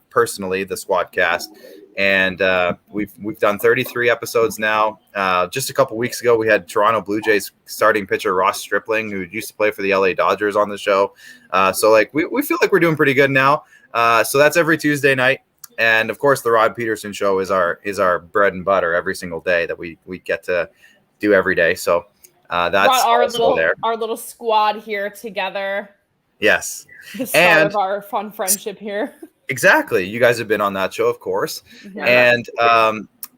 personally, the Squadcast. And we've done 33 episodes now. Just a couple weeks ago, we had Toronto Blue Jays starting pitcher Ross Stripling, who used to play for the LA Dodgers, on the show. So like we feel like we're doing pretty good now. So that's every Tuesday night. And of course, the Rod Peterson show is our bread and butter every single day that we get to do every day. So that's our little squad here together. Yes. The start of our fun friendship here. Exactly. You guys have been on that show, of course. Yeah. And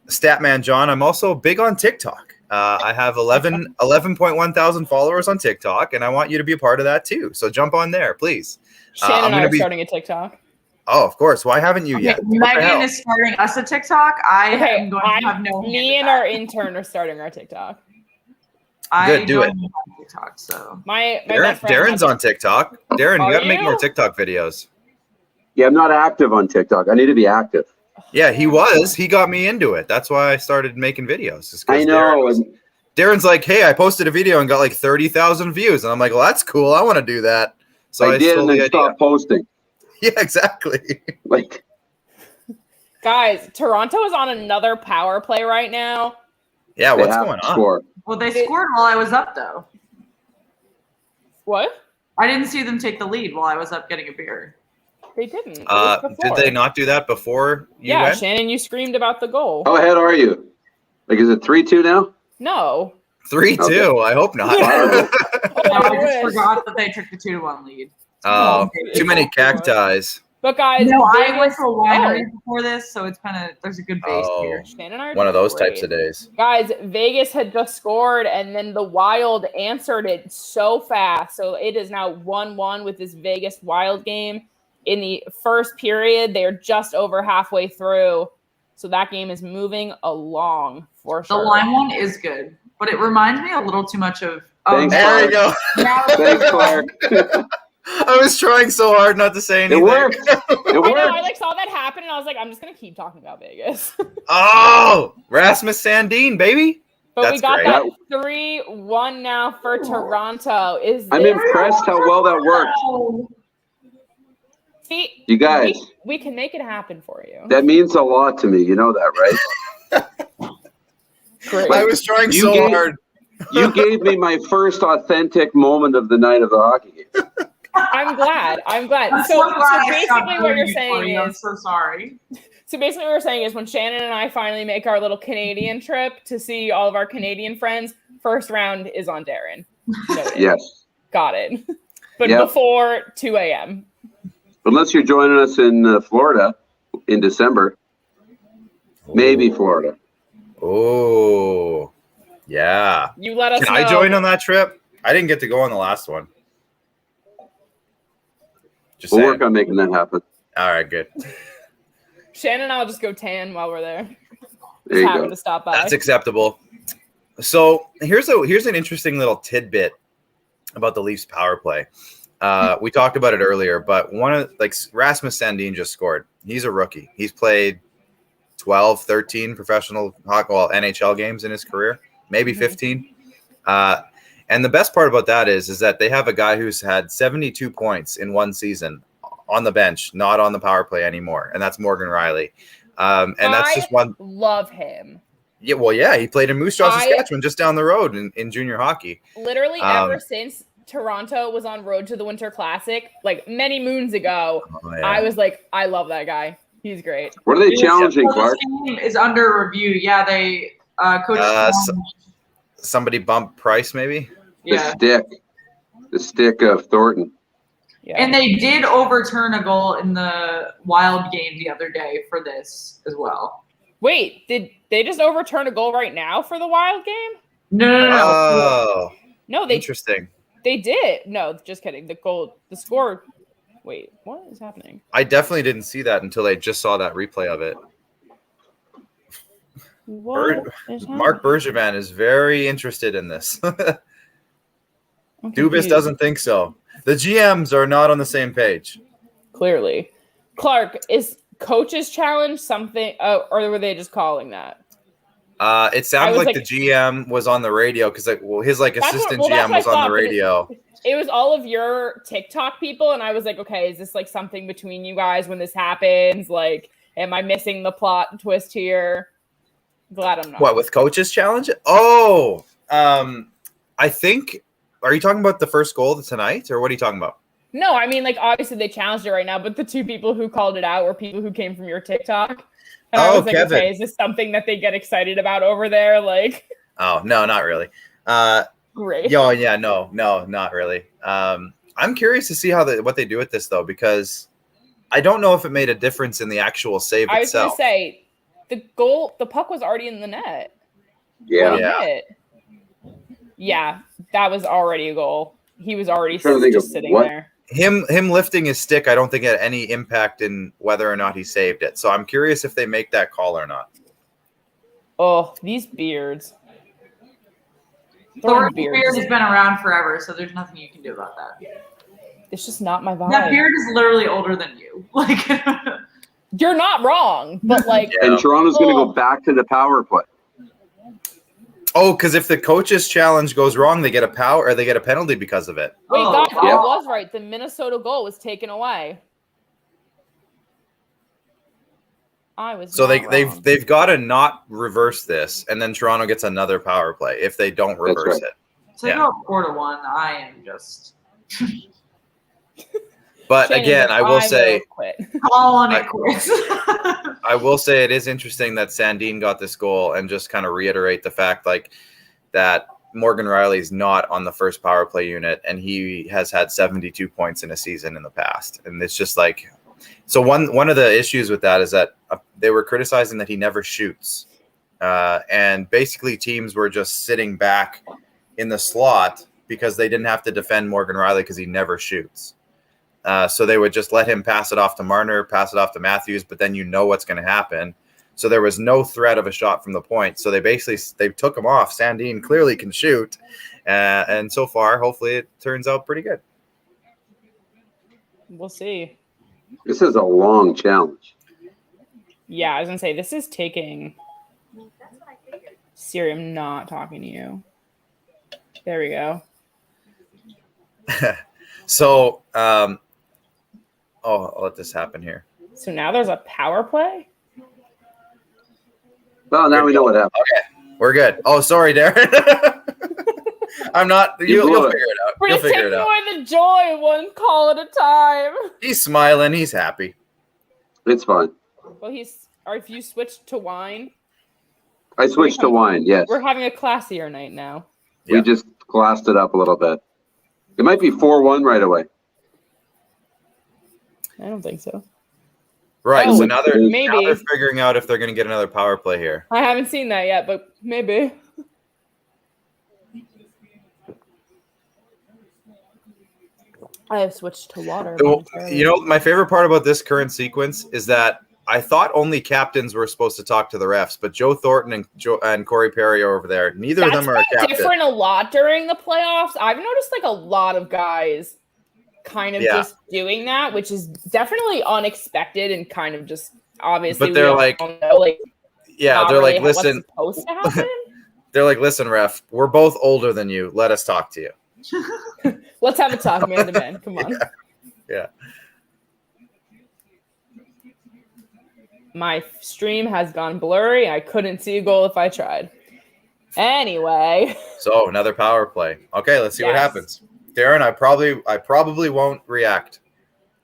Statman John, I'm also big on TikTok. I have 11.1 thousand followers on TikTok, and I want you to be a part of that too. So jump on there, please. Shannon and I are starting a TikTok. Oh, of course. Why haven't you yet? Megan is starting us a TikTok. I'm going to have no. Me and our intern are starting our TikTok. Good, do it. TikTok, so my best friend Darren's on TikTok. Darren, you got to make more TikTok videos. Yeah, I'm not active on TikTok. I need to be active. Yeah, he was. He got me into it. That's why I started making videos. I know. Darren's like, hey, I posted a video and got like 30,000 views. And I'm like, well, that's cool. I want to do that. So I did, and then stopped posting. Yeah, exactly. Like, guys, Toronto is on another power play right now. Yeah, what's going on? Score. Well, they scored while I was up, though. What? I didn't see them take the lead while I was up getting a beer. They didn't. Did they not do that before you went? Shannon, you screamed about the goal. How ahead are you? Like, is it 3-2 now? No. 3-2. Okay. I hope not. I just forgot that they took the 2-1 lead. Oh, too many cacti. But guys, no, I went to a winery before this, so it's kind of there's a good base here. One of those types of days. Guys, Vegas had just scored, and then the Wild answered it so fast. So it is now 1-1 with this Vegas Wild game. In the first period, they're just over halfway through. So that game is moving along for sure. The line one is good, but it reminds me a little too much of. Thanks, there you go. Thanks, Clark. I was trying so hard not to say anything. It worked. It worked. I like saw that happen, and I was like, I'm just gonna keep talking about Vegas. Oh, Rasmus Sandin, baby. But That's we got great. that 3-1 now for Toronto. I'm impressed how well that worked. See, you guys, we can make it happen for you. That means a lot to me. You know that, right? Great. I was trying so hard. You gave me my first authentic moment of the night of the hockey game. I'm glad. I'm So glad basically what you're saying is, I'm so sorry. So basically what we're saying is when Shannon and I finally make our little Canadian trip to see all of our Canadian friends, first round is on Darren. Noted. Yes. Got it. But before 2 a.m. Unless you're joining us in Florida in December. Maybe Florida. Oh, yeah. You let us know. Can I join on that trip? I didn't get to go on the last one. We'll work on making that happen. All right, good. Shannon and I'll just go tan while we're there. There you go. To stop by. That's acceptable. So here's an interesting little tidbit about the Leafs power play. We talked about it earlier, but Rasmus Sandin just scored. He's a rookie. He's played 12, 13 professional NHL games in his career, maybe 15. And the best part about that is that they have a guy who's had 72 points in one season on the bench, not on the power play anymore, and that's Morgan Riley. And that's just one. Love him. Yeah, well, yeah, he played in Moose Jaw, Saskatchewan, just down the road in junior hockey. Literally, ever since Toronto was on Road to the Winter Classic, like many moons ago, I was like, I love that guy. He's great. What are they challenging, Clark? This game is under review. Yeah, they coach. Somebody bumped Price, maybe. Yeah. The stick of Thornton. Yeah. And they did overturn a goal in the Wild game the other day for this as well. Wait, did they just overturn a goal right now for the Wild game? No. Oh, no, interesting. They did. No, just kidding. The score. Wait, what is happening? I definitely didn't see that until I just saw that replay of it. Mark Bergevin is very interested in this. Dubas doesn't think so. The GMs are not on the same page. Clearly. Clark, is coach's challenge something, or were they just calling that? It sounded like the GM was on the radio because his assistant GM was on the radio. It was all of your TikTok people, and I was like, okay, is this like something between you guys when this happens? Like, am I missing the plot twist here? Glad I'm not. What, with coach's challenge? Oh, I think. Are you talking about the first goal tonight, or what are you talking about? No, I mean, like, obviously they challenged it right now, but the two people who called it out were people who came from your TikTok. And I was like, Kevin. Okay, is this something that they get excited about over there? Like, oh, no, not really. Great. Yeah, no, not really. I'm curious to see what they do with this, though, because I don't know if it made a difference in the actual save itself. I was going to say, the puck was already in the net. Yeah, that was already a goal. He was already just sitting there. Him lifting his stick, I don't think had any impact in whether or not he saved it. So I'm curious if they make that call or not. Oh, these beards. Thornton's beard has been around forever, so there's nothing you can do about that. It's just not my vibe. That beard is literally older than you. Like, you're not wrong, but like, and Toronto's going to go back to the power play. Oh, because if the coach's challenge goes wrong, they get a penalty because of it. Wait, guys, I was right. The Minnesota goal was taken away. So they've got to not reverse this, and then Toronto gets another power play if they don't reverse it. So they go up 4-1. I am just. But again, I will say, calling it quits. I will say it is interesting that Sandin got this goal, and just kind of reiterate the fact that Morgan Riley's not on the first power play unit, and he has had 72 points in a season in the past, and it's just like. So one of the issues with that is that they were criticizing that he never shoots, and basically teams were just sitting back in the slot because they didn't have to defend Morgan Riley because he never shoots. So they would just let him pass it off to Marner, pass it off to Matthews, but then you know what's going to happen. So there was no threat of a shot from the point. So they took him off. Sandin clearly can shoot, and so far, hopefully, it turns out pretty good. We'll see. This is a long challenge. Yeah, I was gonna say this is taking. Siri, I'm not talking to you. There we go. So, I'll let this happen here. So now there's a power play? Well, now we know what happened. Okay, we're good. Oh, sorry, Darren. I'm not. You'll figure it out. We're just taking away the joy one call at a time. He's smiling. He's happy. It's fine. Well, or if you switch to wine. I switched to wine, yes. We're having a classier night now. We just classed it up a little bit. It might be 4-1 right away. I don't think so. Right, so now they're figuring out if they're going to get another power play here. I haven't seen that yet, but maybe. I have switched to water. You know, my favorite part about this current sequence is that I thought only captains were supposed to talk to the refs, but Joe Thornton and Corey Perry are over there. Neither of them are a captain. That's different a lot during the playoffs. I've noticed like a lot of guys kind of just doing that, which is definitely unexpected and kind of just obviously. But they're like, they're like, listen. What's supposed to happen? They're like, listen, ref, we're both older than you. Let us talk to you. Let's have a talk, man to man. Come on. Yeah. My stream has gone blurry. I couldn't see a goal if I tried. Anyway. So another power play. Okay, let's see what Yes. happens. Darren, I probably won't react.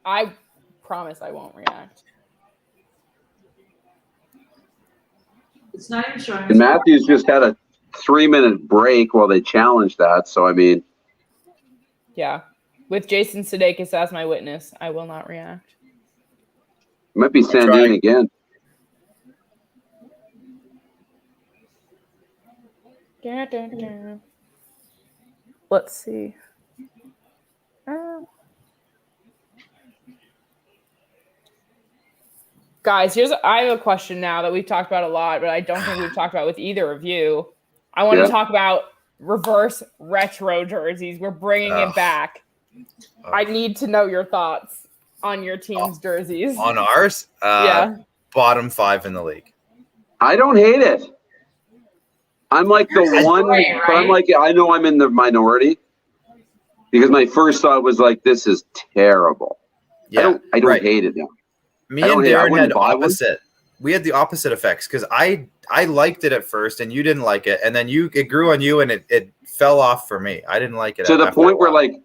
I promise I won't react. It's not even showing. And Matthews just had a 3-minute break while they challenged that. So, I mean. Yeah. With Jason Sudeikis as my witness, I will not react. It might be Sandine again. Let's see. Guys, I have a question now that we've talked about a lot, but I don't think we've talked about with either of you. I want to talk about reverse retro jerseys. We're bringing it back. I need to know your thoughts on your team's jerseys. On ours? Yeah. Bottom 5 in the league. I don't hate it. I'm like the one, right? but I'm like, I know I'm in the minority because my first thought was like, this is terrible. Yeah, I don't hate it now. Me and Darren had opposite. We had the opposite effects because I liked it at first and you didn't like it, and then it grew on you and it fell off for me. I didn't like it to the point where like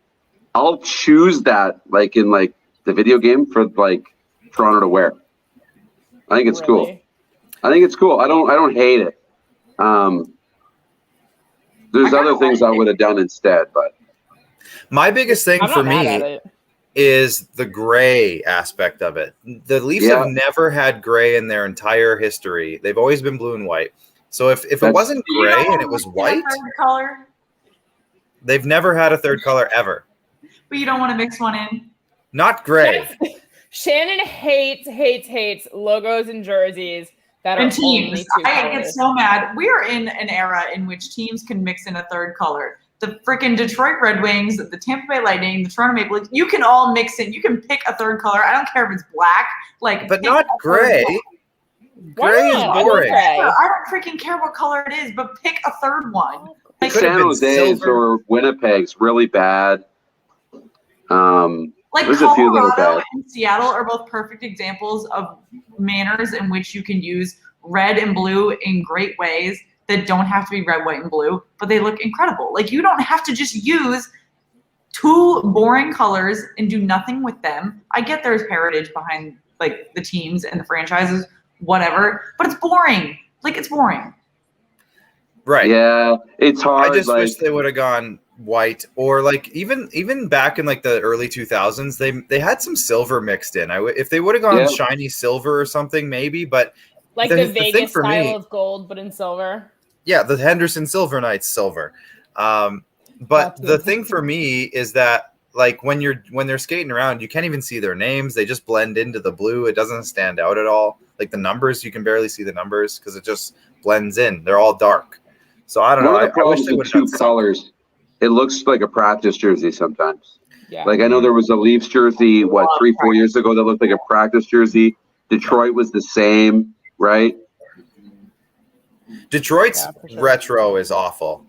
I'll choose that like in like the video game for like Toronto to wear. I think it's cool. I think it's cool. I don't hate it. There's other things I would have done instead, but my biggest thing for me is the gray aspect of it. The Leafs have never had gray in their entire history. They've always been blue and white. So if it wasn't gray and it was white, color. They've never had a third color ever. But you don't want to mix one in. Not gray. Shannon hates logos and jerseys that are teams. only two I colors. get so mad. We are in an era in which teams can mix in a third color. The freaking Detroit Red Wings, the Tampa Bay Lightning, the Toronto Maple Leafs, you can all mix in. You can pick a third color. I don't care if it's black. But not gray. Gray is boring. I don't freaking care what color it is, but pick a third one. Like San Jose's or Winnipeg's really bad. Like there's a few that are Colorado bad. and Seattle are both perfect examples of manners in which you can use red and blue in great ways that don't have to be red, white, and blue, but they look incredible. Like you don't have to just use two boring colors and do nothing with them. I get there's heritage behind like the teams and the franchises, whatever, but it's boring. Like it's boring. Right. Yeah, it's hard. I just wish they would have gone white, or like even back in like the early 2000s, they had some silver mixed in. If they would have gone shiny silver or something, maybe. But like the Vegas style of gold, but in silver. Yeah, the Henderson Silver Knights silver. But the thing for me is that like when they're skating around, you can't even see their names. They just blend into the blue. It doesn't stand out at all. Like the numbers, you can barely see the numbers because it just blends in. They're all dark. So I don't know. I wish they would have two colors. It looks like a practice jersey sometimes. Yeah. Like I know there was a Leafs jersey, 3-4 years ago that looked like a practice jersey. Detroit was the same, right? Detroit's retro is awful.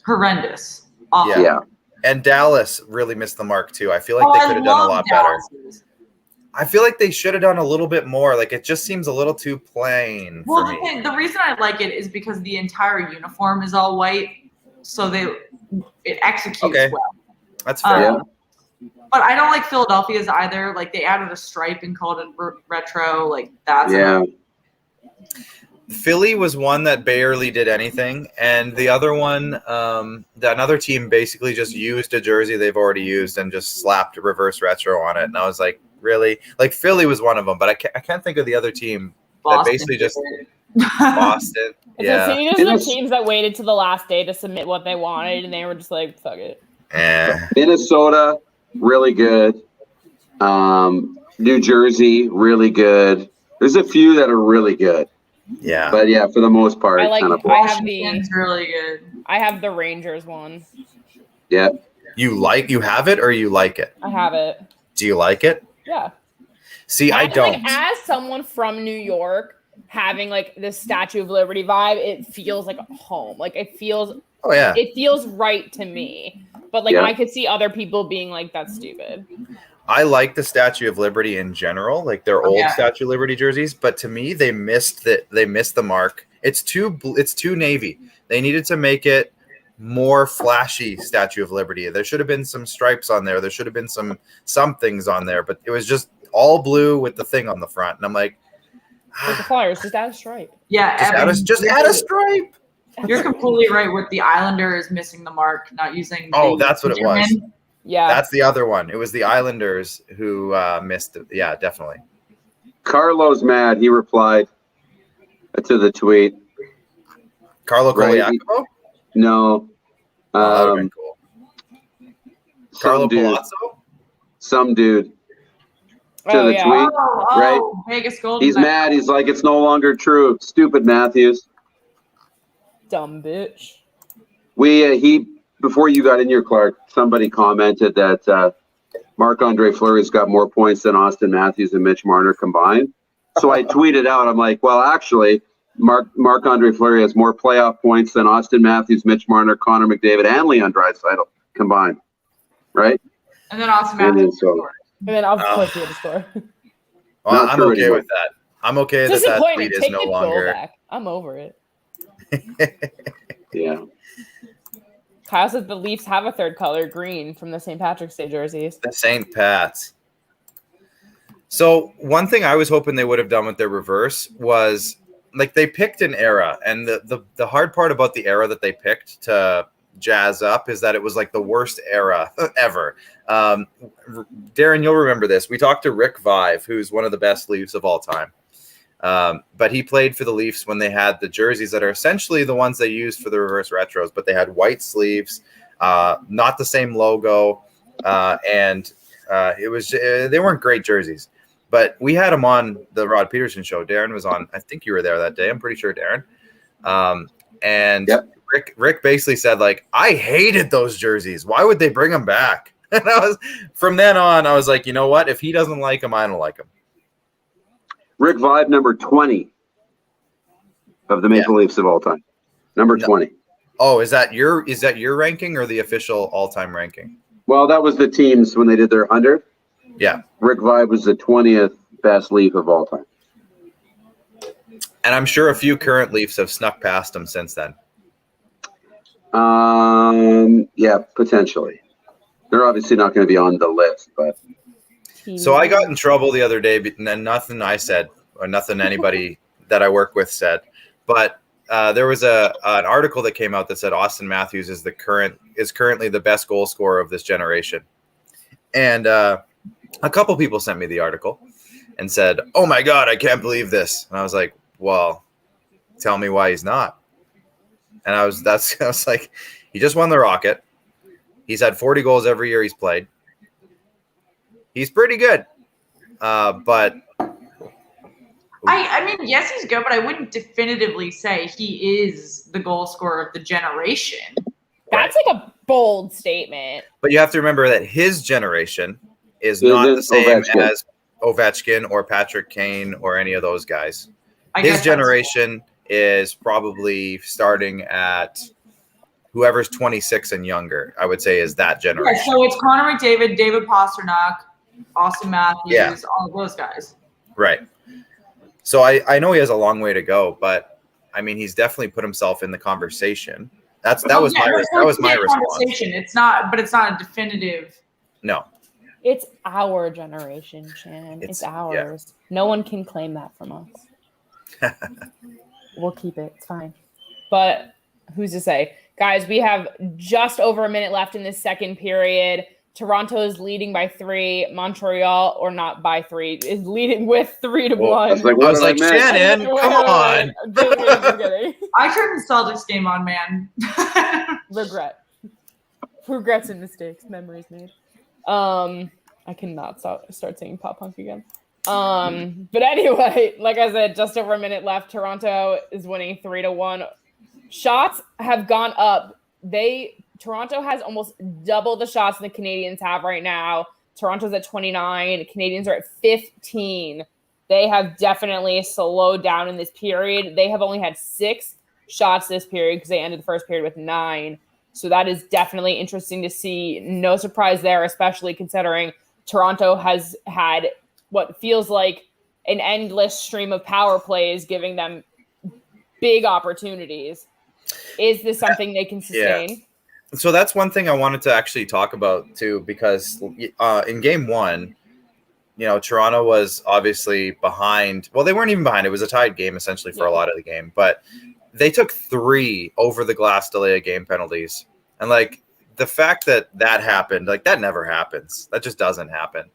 Horrendous. Awful. Yeah. And Dallas really missed the mark too. I feel like they could have done a lot better. I feel like they should have done a little bit more. Like it just seems a little too plain for me. The reason I like it is because the entire uniform is all white, so it executes well. That's fair. But I don't like Philadelphia's either. Like they added a stripe and called it retro. Like that's Philly was one that barely did anything, and the other one, another team basically just used a jersey they've already used and just slapped reverse retro on it. And I was like, really? Like Philly was one of them, but I can't think of the other team that basically just Boston. Yeah. So these are the teams that waited to the last day to submit what they wanted, and they were just like, fuck it. Minnesota, really good. New Jersey, really good. There's a few that are really good. Yeah. But yeah, for the most part, it's kind of Washington's really good. I have the Rangers one. Yeah. You have it or you like it? I have it. Do you like it? Yeah. See, I don't. Like, as someone from New York, having like this Statue of Liberty vibe, it feels like home. Like it feels right to me. But like I could see other people being like, that's stupid. I like the Statue of Liberty in general, like their old Statue of Liberty jerseys, but to me they missed the mark. It's too navy. They needed to make it more flashy Statue of Liberty. There should have been some stripes on there. There should have been some things on there, but it was just all blue with the thing on the front. And I'm like, with the Flyers, just add a stripe. Yeah, just add a stripe. You're completely right with the Islanders missing the mark, not using. That's what it was. Yeah, that's the other one. It was the Islanders who missed it. Yeah, definitely. Carlo's mad. He replied to the tweet. Carlo Coliacovo? No. That would have been cool. Carlo Palazzo? Some dude. To the tweet, right? Vegas Golden. He's mad. He's like, it's no longer true. Stupid Matthews. Dumb bitch. Before you got in here, Clark, somebody commented that Marc-Andre Fleury's got more points than Austin Matthews and Mitch Marner combined. So I tweeted out, I'm like, well, actually, Marc-Andre Fleury has more playoff points than Austin Matthews, Mitch Marner, Connor McDavid, and Leon Draisaitl combined, right? And then Austin Matthews. And then of course he had to score. Well, I'm okay with that. I'm okay that tweet is no longer. Back. I'm over it. Yeah. Kyle says the Leafs have a third color, green, from the St. Patrick's Day jerseys. The St. Pat's. So one thing I was hoping they would have done with their reverse was, like, they picked an era, and the hard part about the era that they picked to jazz up is that it was like the worst era ever. Darren, you'll remember this. We talked to Rick Vive, who's one of the best Leafs of all time. But he played for the Leafs when they had the jerseys that are essentially the ones they used for the reverse retros, but they had white sleeves, not the same logo, and it was they weren't great jerseys. But we had them on the Rod Peterson show. Darren was on. I think you were there that day. I'm pretty sure, Darren. And Rick basically said, like, I hated those jerseys. Why would they bring them back? And from then on, I was like, you know what? If he doesn't like them, I don't like them. Rick Vive, number 20 of the Maple Leafs of all time. Number 20. Oh, is that your ranking or the official all-time ranking? Well, that was the teams when they did their 100. Yeah. Rick Vive was the 20th best Leaf of all time. And I'm sure a few current Leafs have snuck past him since then. Yeah, potentially. They're obviously not going to be on the list, but. So I got in trouble the other day, but nothing I said or nothing anybody that I work with said. But there was an article that came out that said Austin Matthews is currently the best goal scorer of this generation. And a couple people sent me the article and said, "Oh my God, I can't believe this." And I was like, "Well, tell me why he's not." And I was like, he just won the Rocket. He's had 40 goals every year he's played. He's pretty good. But I mean, yes, he's good, but I wouldn't definitively say he is the goal scorer of the generation. That's like a bold statement. But you have to remember that his generation is not the same as Ovechkin or Patrick Kane or any of those guys. His generation is probably starting at whoever's 26 and younger, I would say, is that generation. Yeah, so it's Connor McDavid, David Pastrnak, Austin Matthews, all of those guys. Right. So I know he has a long way to go, but I mean, he's definitely put himself in the conversation. That was my response. It's not a definitive. No. It's our generation, Shannon. It's ours. Yeah. No one can claim that from us. We'll keep it. It's fine. But who's to say? Guys, we have just over a minute left in this second period. Toronto is leading by 3. Montreal, or not by 3, is leading with 3-1. I was like, Shannon, come on. I turned the Celtics game on, man. Regrets and mistakes. Memories made. I cannot start saying pop punk again. But anyway, like I said, just over a minute left. Toronto is winning 3-1. Shots have gone up. Toronto has almost double the shots the Canadiens have right now. Toronto's at 29. Canadiens are at 15. They have definitely slowed down in this period. They have only had 6 shots this period because they ended the first period with 9. So that is definitely interesting to see. No surprise there, especially considering Toronto has had what feels like an endless stream of power plays, giving them big opportunities. Is this something they can sustain? Yeah. So that's one thing I wanted to actually talk about too, because in game 1, Toronto was obviously behind. Well, they weren't even behind. It was a tied game essentially for a lot of the game, but they took 3 over the glass delay of game penalties. And like the fact that happened, like that never happens. That just doesn't happen.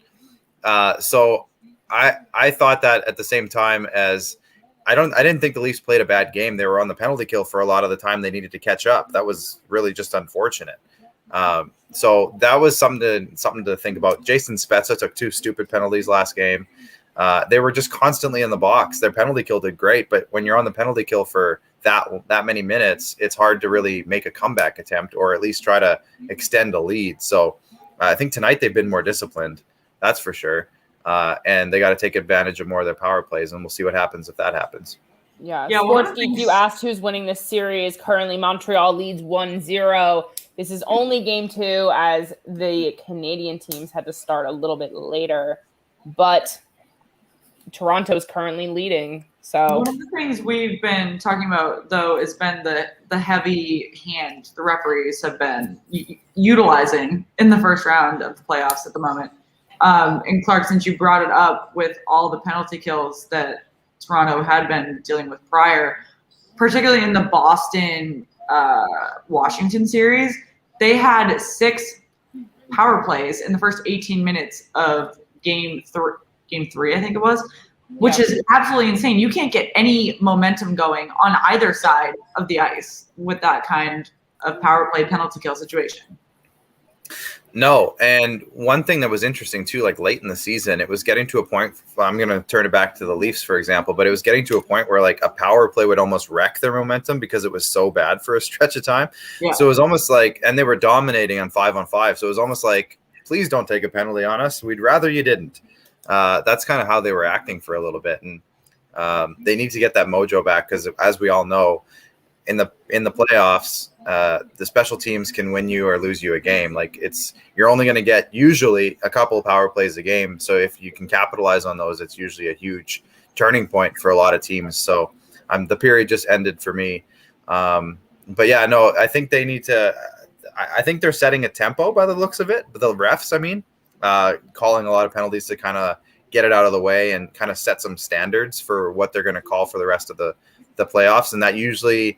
So I thought that at the same time as I didn't think the Leafs played a bad game. They were on the penalty kill for a lot of the time. They needed to catch up. That was really just unfortunate. So that was something to think about. Jason Spezza took 2 stupid penalties last game. They were just constantly in the box. Their penalty kill did great, but when you're on the penalty kill for that many minutes, it's hard to really make a comeback attempt or at least try to extend a lead. So I think tonight they've been more disciplined. That's for sure. And they got to take advantage of more of their power plays, and we'll see what happens if that happens. Yeah. Sports Geek, you asked who's winning this series. Currently, Montreal leads 1-0. This is only game 2 as the Canadian teams had to start a little bit later, but Toronto is currently leading. So one of the things we've been talking about, though, has been the heavy hand the referees have been utilizing in the first round of the playoffs at the moment. And Clark, since you brought it up with all the penalty kills that Toronto had been dealing with prior, particularly in the Boston Washington series, they had 6 power plays in the first 18 minutes of game 3, I think it was, which is absolutely insane. You can't get any momentum going on either side of the ice with that kind of power play penalty kill situation. No, and one thing that was interesting too, like late in the season, it was getting to a point, I'm going to turn it back to the Leafs, for example, but it was getting to a point where like a power play would almost wreck their momentum because it was so bad for a stretch of time. Yeah. So it was almost like, and they were dominating on 5-on-5. So it was almost like, please don't take a penalty on us. We'd rather you didn't. That's kind of how they were acting for a little bit. And they need to get that mojo back because as we all know, in the playoffs, the special teams can win you or lose you a game. Like you're only going to get usually a couple of power plays a game. So if you can capitalize on those, it's usually a huge turning point for a lot of teams. So the period just ended for me. But yeah, no, I think they need to. I think they're setting a tempo by the looks of it. But the refs, I mean, calling a lot of penalties to kind of get it out of the way and kind of set some standards for what they're going to call for the rest of the playoffs, and that usually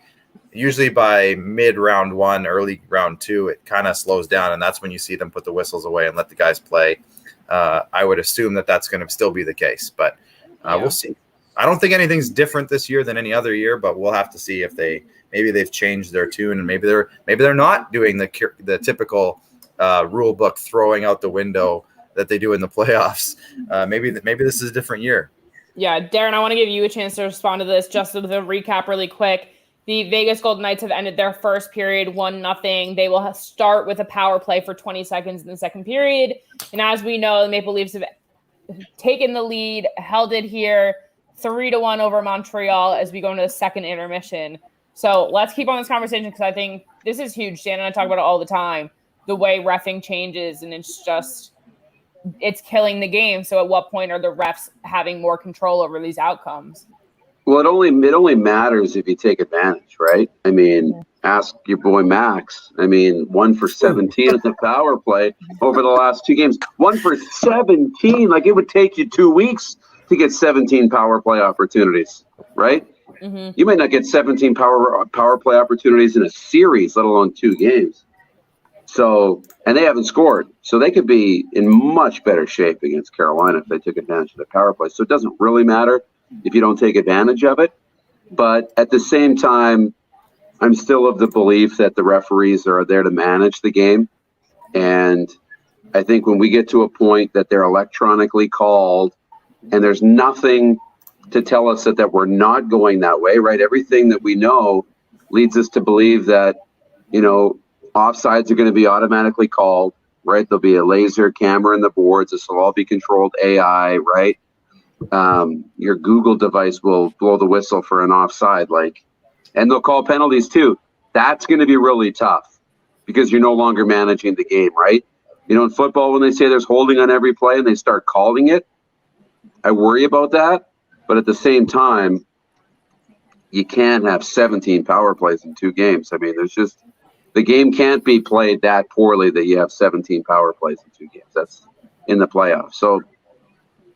by mid round 1, early round 2, it kind of slows down, and that's when you see them put the whistles away and let the guys play. I would assume that that's going to still be the case, but we'll see. I don't think anything's different this year than any other year, but we'll have to see if maybe they've changed their tune, and maybe they're not doing the typical rule book throwing out the window that they do in the playoffs. Maybe this is a different year. Yeah, Darren, I want to give you a chance to respond to this. Just with a recap really quick. The Vegas Golden Knights have ended their first period 1-0. They will start with a power play for 20 seconds in the second period. And as we know, the Maple Leafs have taken the lead, held it here 3-1 over Montreal as we go into the second intermission. So let's keep on this conversation because I think this is huge. Dan and I talk about it all the time. The way reffing changes, and it's killing the game. So at what point are the refs having more control over these outcomes? Well, it only matters if you take advantage, right? I mean, ask your boy Max. I mean, 1 for 17 at the power play over the last 2 games. 1 for 17. Like, it would take you 2 weeks to get 17 power play opportunities, right? Mm-hmm. You might not get 17 power play opportunities in a series, let alone 2 games. So, and they haven't scored. So they could be in much better shape against Carolina if they took advantage of the power play. So it doesn't really matter if you don't take advantage of it. But at the same time, I'm still of the belief that the referees are there to manage the game. And I think when we get to a point that they're electronically called and there's nothing to tell us that we're not going that way, right? Everything that we know leads us to believe that, offsides are going to be automatically called, right? There'll be a laser camera in the boards. This will all be controlled AI, right? your Google device will blow the whistle for an offside, and they'll call penalties too. That's going to be really tough because you're no longer managing the game, right? In football, when they say there's holding on every play and they start calling it, I worry about that. But at the same time, you can't have 17 power plays in 2 games. I mean, the game can't be played that poorly that you have 17 power plays in 2 games. That's in the playoffs. So,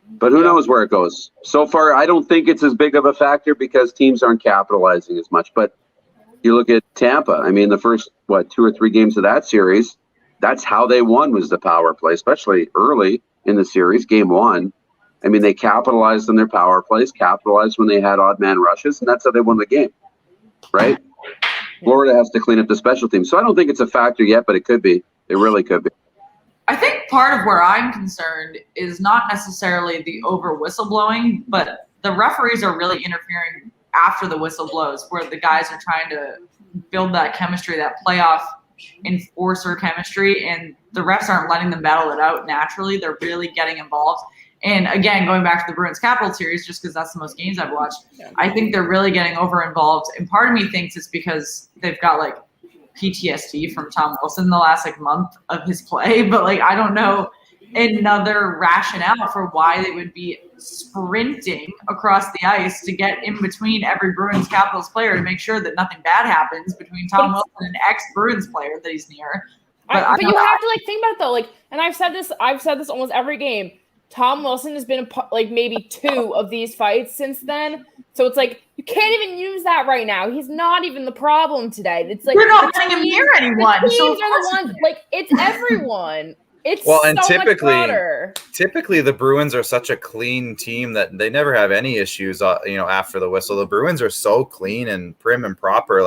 but who knows where it goes? So far, I don't think it's as big of a factor because teams aren't capitalizing as much. But you look at Tampa. I mean, the first 2 or 3 games of that series, that's how they won, was the power play, especially early in the series, game 1. I mean, they capitalized on their power plays, capitalized when they had odd man rushes, and that's how they won the game, right? Florida has to clean up the special teams. So I don't think it's a factor yet, but it could be. It really could be. I think part of where I'm concerned is not necessarily the over whistleblowing, but the referees are really interfering after the whistle blows, where the guys are trying to build that chemistry, that playoff enforcer chemistry, and the refs aren't letting them battle it out naturally. They're really getting involved. And again, going back to the Bruins Capital series, just because that's the most games I've watched, I think they're really getting over involved. And part of me thinks it's because they've got PTSD from Tom Wilson the last month of his play. But I don't know another rationale for why they would be sprinting across the ice to get in between every Bruins Capitals player to make sure that nothing bad happens between Tom Wilson and an ex-Bruins player that he's near. But you have to think about it though, and I've said this almost every game. Tom Wilson has been maybe 2 of these fights since then. So it's you can't even use that right now. He's not even the problem today. It's you're not letting him near anyone. The teams are the ones, it's everyone. It's and so much broader. Typically the Bruins are such a clean team that they never have any issues, after the whistle. The Bruins are so clean and prim and proper.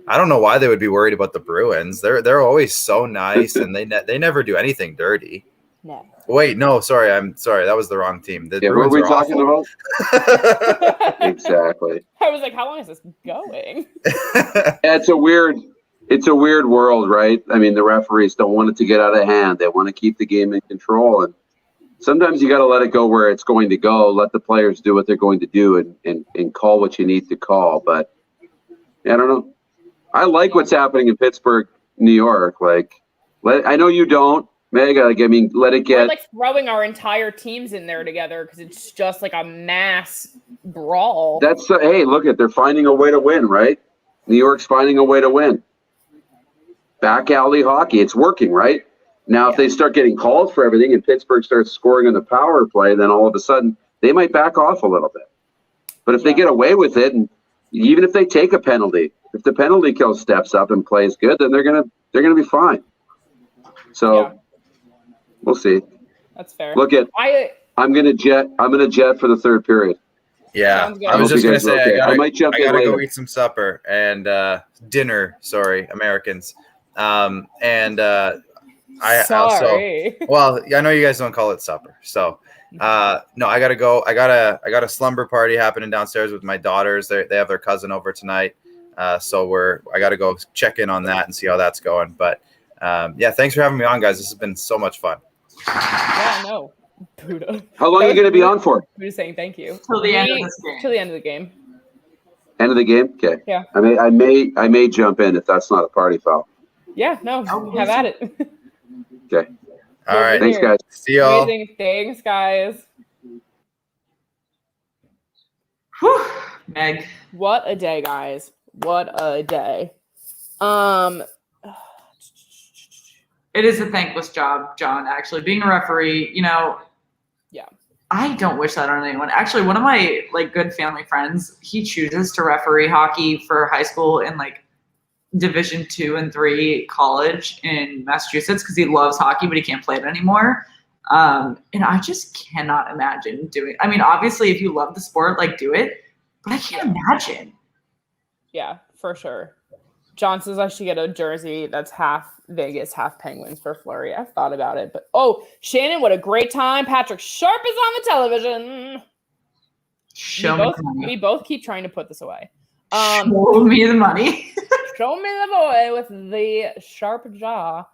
I don't know why they would be worried about the Bruins. They're always so nice and they never do anything dirty. No. Wait, no, sorry. I'm sorry. That was the wrong team. The Bruins what were we talking awful. About? Exactly. I was how long is this going? It's a weird world, right? I mean, the referees don't want it to get out of hand. They want to keep the game in control. And sometimes you got to let it go where it's going to go. Let the players do what they're going to do and call what you need to call. But I don't know. I like what's happening in Pittsburgh, New York. I know you don't. Meg, let it get. We're throwing our entire teams in there together because it's just a mass brawl. That's hey, look they're finding a way to win, right? New York's finding a way to win. Back alley hockey, it's working, right? Now, if they start getting called for everything and Pittsburgh starts scoring on the power play, then all of a sudden they might back off a little bit. But if they get away with it, and even if they take a penalty, if the penalty kill steps up and plays good, then they're gonna be fine. So. We'll see. That's fair. I'm gonna jet for the 3rd period. Yeah, I was just gonna say okay. I gotta go eat some supper and dinner. Sorry, Americans. I know you guys don't call it supper. So no, I gotta go. I got a slumber party happening downstairs with my daughters. They have their cousin over tonight. So I gotta go check in on that and see how that's going. But thanks for having me on, guys. This has been so much fun. Yeah, no. Buddha. How long are you going to be on for? Buddha's saying thank you. Till the end of this game. Till the end of the game. End of the game? Okay. Yeah. I may jump in if that's not a party foul. Yeah, no. Have at it. Okay. All right. Thanks, guys. See y'all. Amazing. Thanks, guys. Whew, Meg. What a day, guys. What a day. It is a thankless job, John, actually. Being a referee, yeah. I don't wish that on anyone. Actually, one of my good family friends, he chooses to referee hockey for high school and Division 2 and 3 college in Massachusetts because he loves hockey, but he can't play it anymore. And I just cannot imagine doing. I mean, obviously, if you love the sport, do it. But I can't imagine. Yeah, for sure. John says I should get a jersey that's half Vegas, half Penguins for Fleury. I've thought about it, but Shannon, what a great time! Patrick Sharp is on the television. We both keep trying to put this away. Show me the money. Show me the boy with the sharp jaw.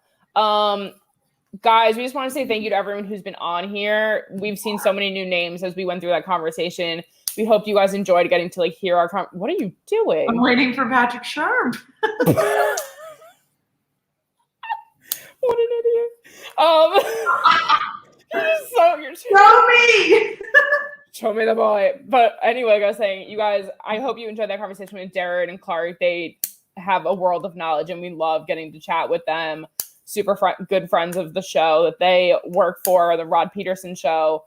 guys, we just want to say thank you to everyone who's been on here. We've seen so many new names as we went through that conversation. We hope you guys enjoyed getting to hear our what are you doing? I'm waiting for Patrick Sharp. What an idiot. You're Show me. Show me the boy. But anyway, like I was saying, you guys, I hope you enjoyed that conversation with Jared and Clark. They have a world of knowledge, and we love getting to chat with them. Super good friends of the show that they work for, the Rod Peterson show.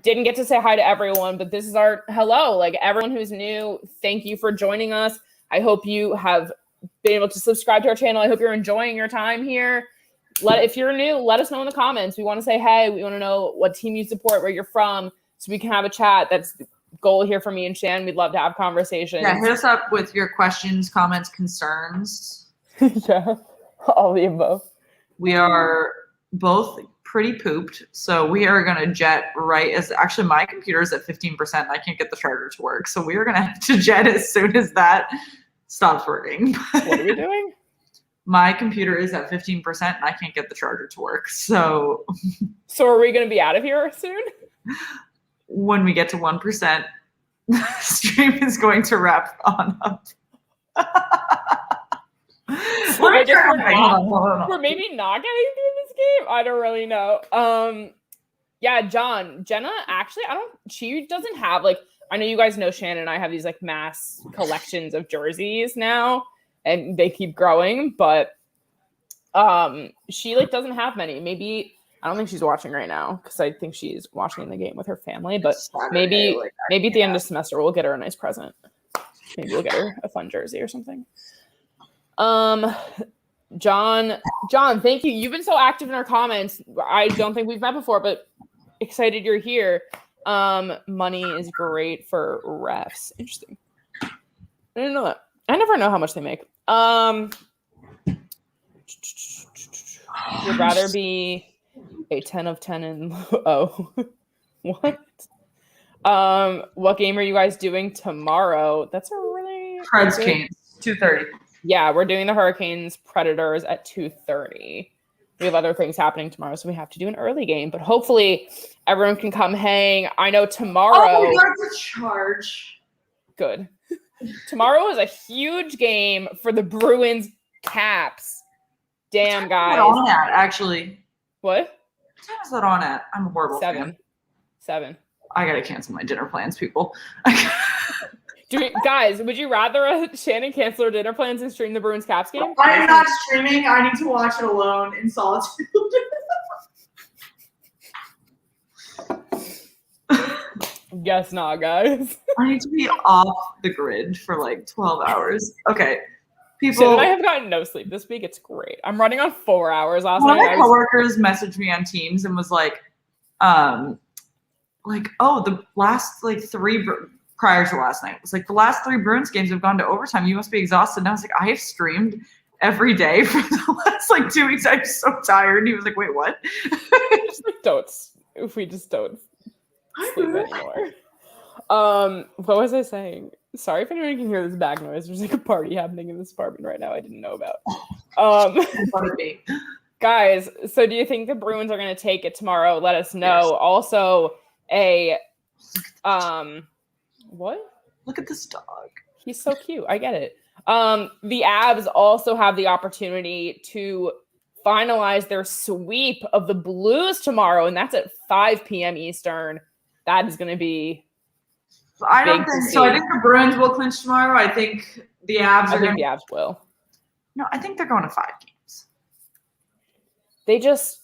Didn't get to say hi to everyone, but this is our hello. Everyone who's new, thank you for joining us. I hope you have been able to subscribe to our channel. I hope you're enjoying your time here. If you're new, let us know in the comments. We want to say hey. We want to know what team you support, where you're from, so we can have a chat. That's the goal here for me and Shan. We'd love to have conversations. Yeah, hit us up with your questions, comments, concerns. Yeah, all the above. We are both pretty pooped, so we are going to jet right as actually my computer is at 15% and I can't get the charger to work, so we are going to have to jet as soon as that stops working. What are we doing? My computer is at 15% and I can't get the charger to work, so are we going to be out of here soon? When we get to 1%, the stream is going to wrap on up. We're maybe not getting through this game. I don't really know. Yeah, Jenna, actually, she doesn't have I know you guys know Shannon and I have these mass collections of jerseys now, and they keep growing, but she doesn't have many. Maybe I don't think she's watching right now because I think she's watching the game with her family, but maybe at the end of the semester we'll get her a nice present. Maybe we'll get her a fun jersey or something. John, thank you. You've been so active in our comments. I don't think we've met before, but excited you're here. Money is great for refs. Interesting. I didn't know that. I never know how much they make. Would rather be a 10 of 10 and what? What game are you guys doing tomorrow? That's a really Preds Canes 2:30. Yeah, we're doing the Hurricanes Predators at 2:30. We have other things happening tomorrow, so we have to do an early game. But hopefully everyone can come hang. I know tomorrow. Oh, that's a charge. Good. Tomorrow is a huge game for the Bruins Caps. Damn, guys. What time is that on at, actually? What? What time is that on at? I'm a horrible fan. 7. I gotta cancel my dinner plans, people. Guys, would you rather Shannon cancel her dinner plans and stream the Bruins Caps game? I am not streaming. I need to watch it alone in solitude. Guess not, guys. I need to be off the grid for 12 hours. Okay. People. Shannon and I have gotten no sleep this week. It's great. I'm running on 4 hours last night. One of my coworkers messaged me on Teams and was oh, the last 3 prior to last night. It was the last 3 Bruins games have gone to overtime. You must be exhausted. And I was like, I have streamed every day for the last 2 weeks. I'm so tired. And he was like, wait, what? We just don't sleep anymore. What was I saying? Sorry if anyone can hear this back noise. There's a party happening in this apartment right now I didn't know about. Guys, so do you think the Bruins are going to take it tomorrow? Let us know. Yes. Also, what? Look at this dog. He's so cute. I get it. The Abs also have the opportunity to finalize their sweep of the Blues tomorrow, and that's at 5 p.m. Eastern. That is going to be I don't think so. I think the Bruins will clinch tomorrow. I think the Abs are the Abs will. No, I think they're going to 5 games.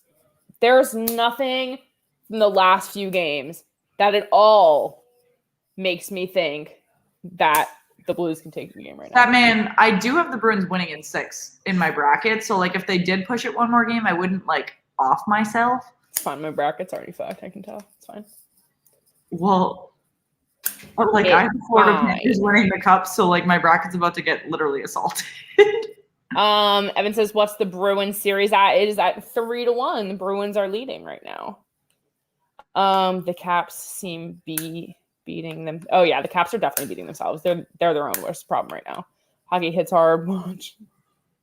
There's nothing from the last few games that at all makes me think that the Blues can take the game right now. I do have the Bruins winning in 6 in my bracket. So if they did push it one more game, I wouldn't off myself. It's fine. My bracket's already fucked. I can tell. It's fine. Well, I have the Florida Panthers winning the cup, so my bracket's about to get literally assaulted. Evan says, "What's the Bruins series at?" It is at 3-1. The Bruins are leading right now. The Caps seem be beating them. Oh yeah, the Caps are definitely beating themselves. They're their own worst problem right now. Hockey hits hard.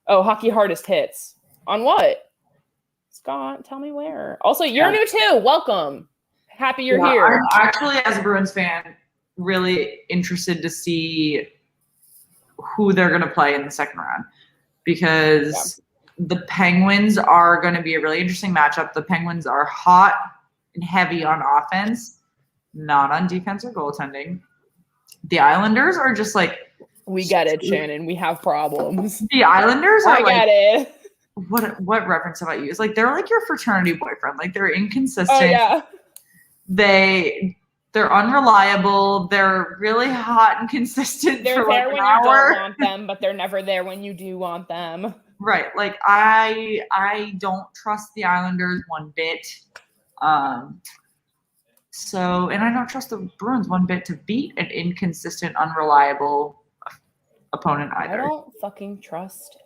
Oh, hockey hardest hits on what? Scott, tell me where. Also, you're new too. Welcome. Happy you're here. I'm actually, as a Bruins fan, really interested to see who they're going to play in the second round because the Penguins are going to be a really interesting matchup. The Penguins are hot and heavy on offense, not on defense or goaltending. The Islanders are just like, we get it, Shannon. We have problems. The Islanders are I get it. What reference have I used? Like, they're like your fraternity boyfriend. Like, they're inconsistent. Oh, yeah. They're unreliable. They're really hot and consistent. They're for there like when an you hour. don't want them, but they're never there when you do want them. Right. Like, I don't trust the Islanders one bit. So, and I don't trust the Bruins one bit to beat an inconsistent, unreliable opponent either. I don't fucking trust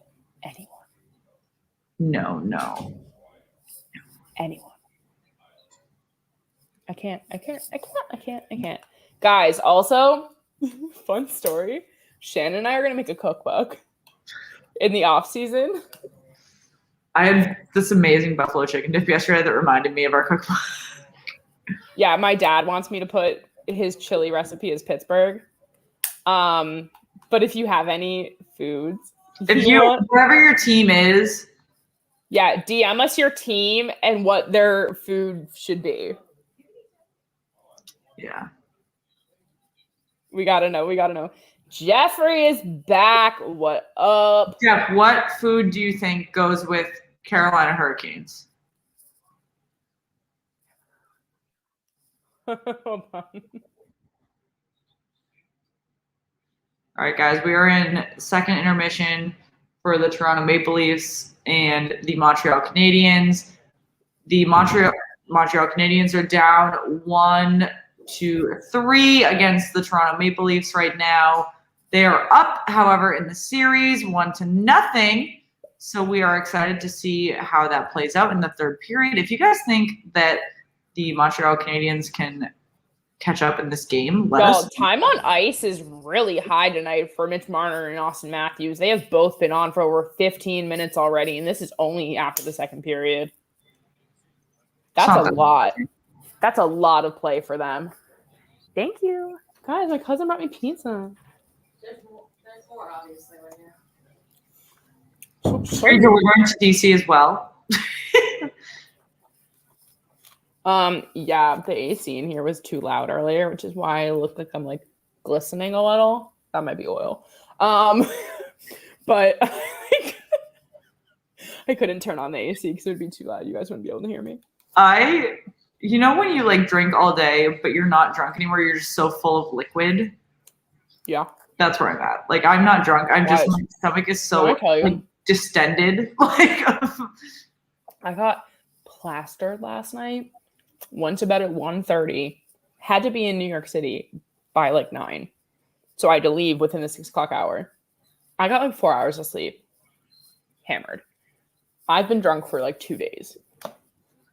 anyone. No. Anyone. I can't. Guys, also, fun story. Shannon and I are going to make a cookbook in the off season. I had this amazing buffalo chicken dip yesterday that reminded me of our cookbook. Yeah, my dad wants me to put his chili recipe as Pittsburgh. But if you have any foods, wherever your team is, yeah, DM us your team and what their food should be. Yeah. We gotta know. Jeffrey is back. What up? Jeff, what food do you think goes with Carolina Hurricanes? Hold on. All right, guys, we are in second intermission for the Toronto Maple Leafs and the Montreal Canadiens. The Montreal Canadiens are down 1-3 against the Toronto Maple Leafs right now. They are up, however, in the series 1-0. So we are excited to see how that plays out in the third period. If you guys think that the Montreal Canadiens can catch up in this game, let us know. Time on ice is really high tonight for Mitch Marner and Austin Matthews. They have both been on for over 15 minutes already, and this is only after the second period. That's a lot. That's a lot of play for them. Thank you. Guys, my cousin brought me pizza. There's more obviously right now. We're going to DC as well. Yeah, the AC in here was too loud earlier, which is why I look like I'm like glistening a little. That might be oil. But I couldn't turn on the AC because it would be too loud. You guys wouldn't be able to hear me. You know when you like drink all day, but you're not drunk anymore, you're just so full of liquid? Yeah. That's where I'm at. Like, I'm not drunk. I'm just, my stomach is so like, distended. Like, I got plastered last night. Went to bed at 1:30. Had to be in New York City by like 9. So I had to leave within the 6 o'clock hour. I got like 4 hours of sleep. Hammered. I've been drunk for like 2 days.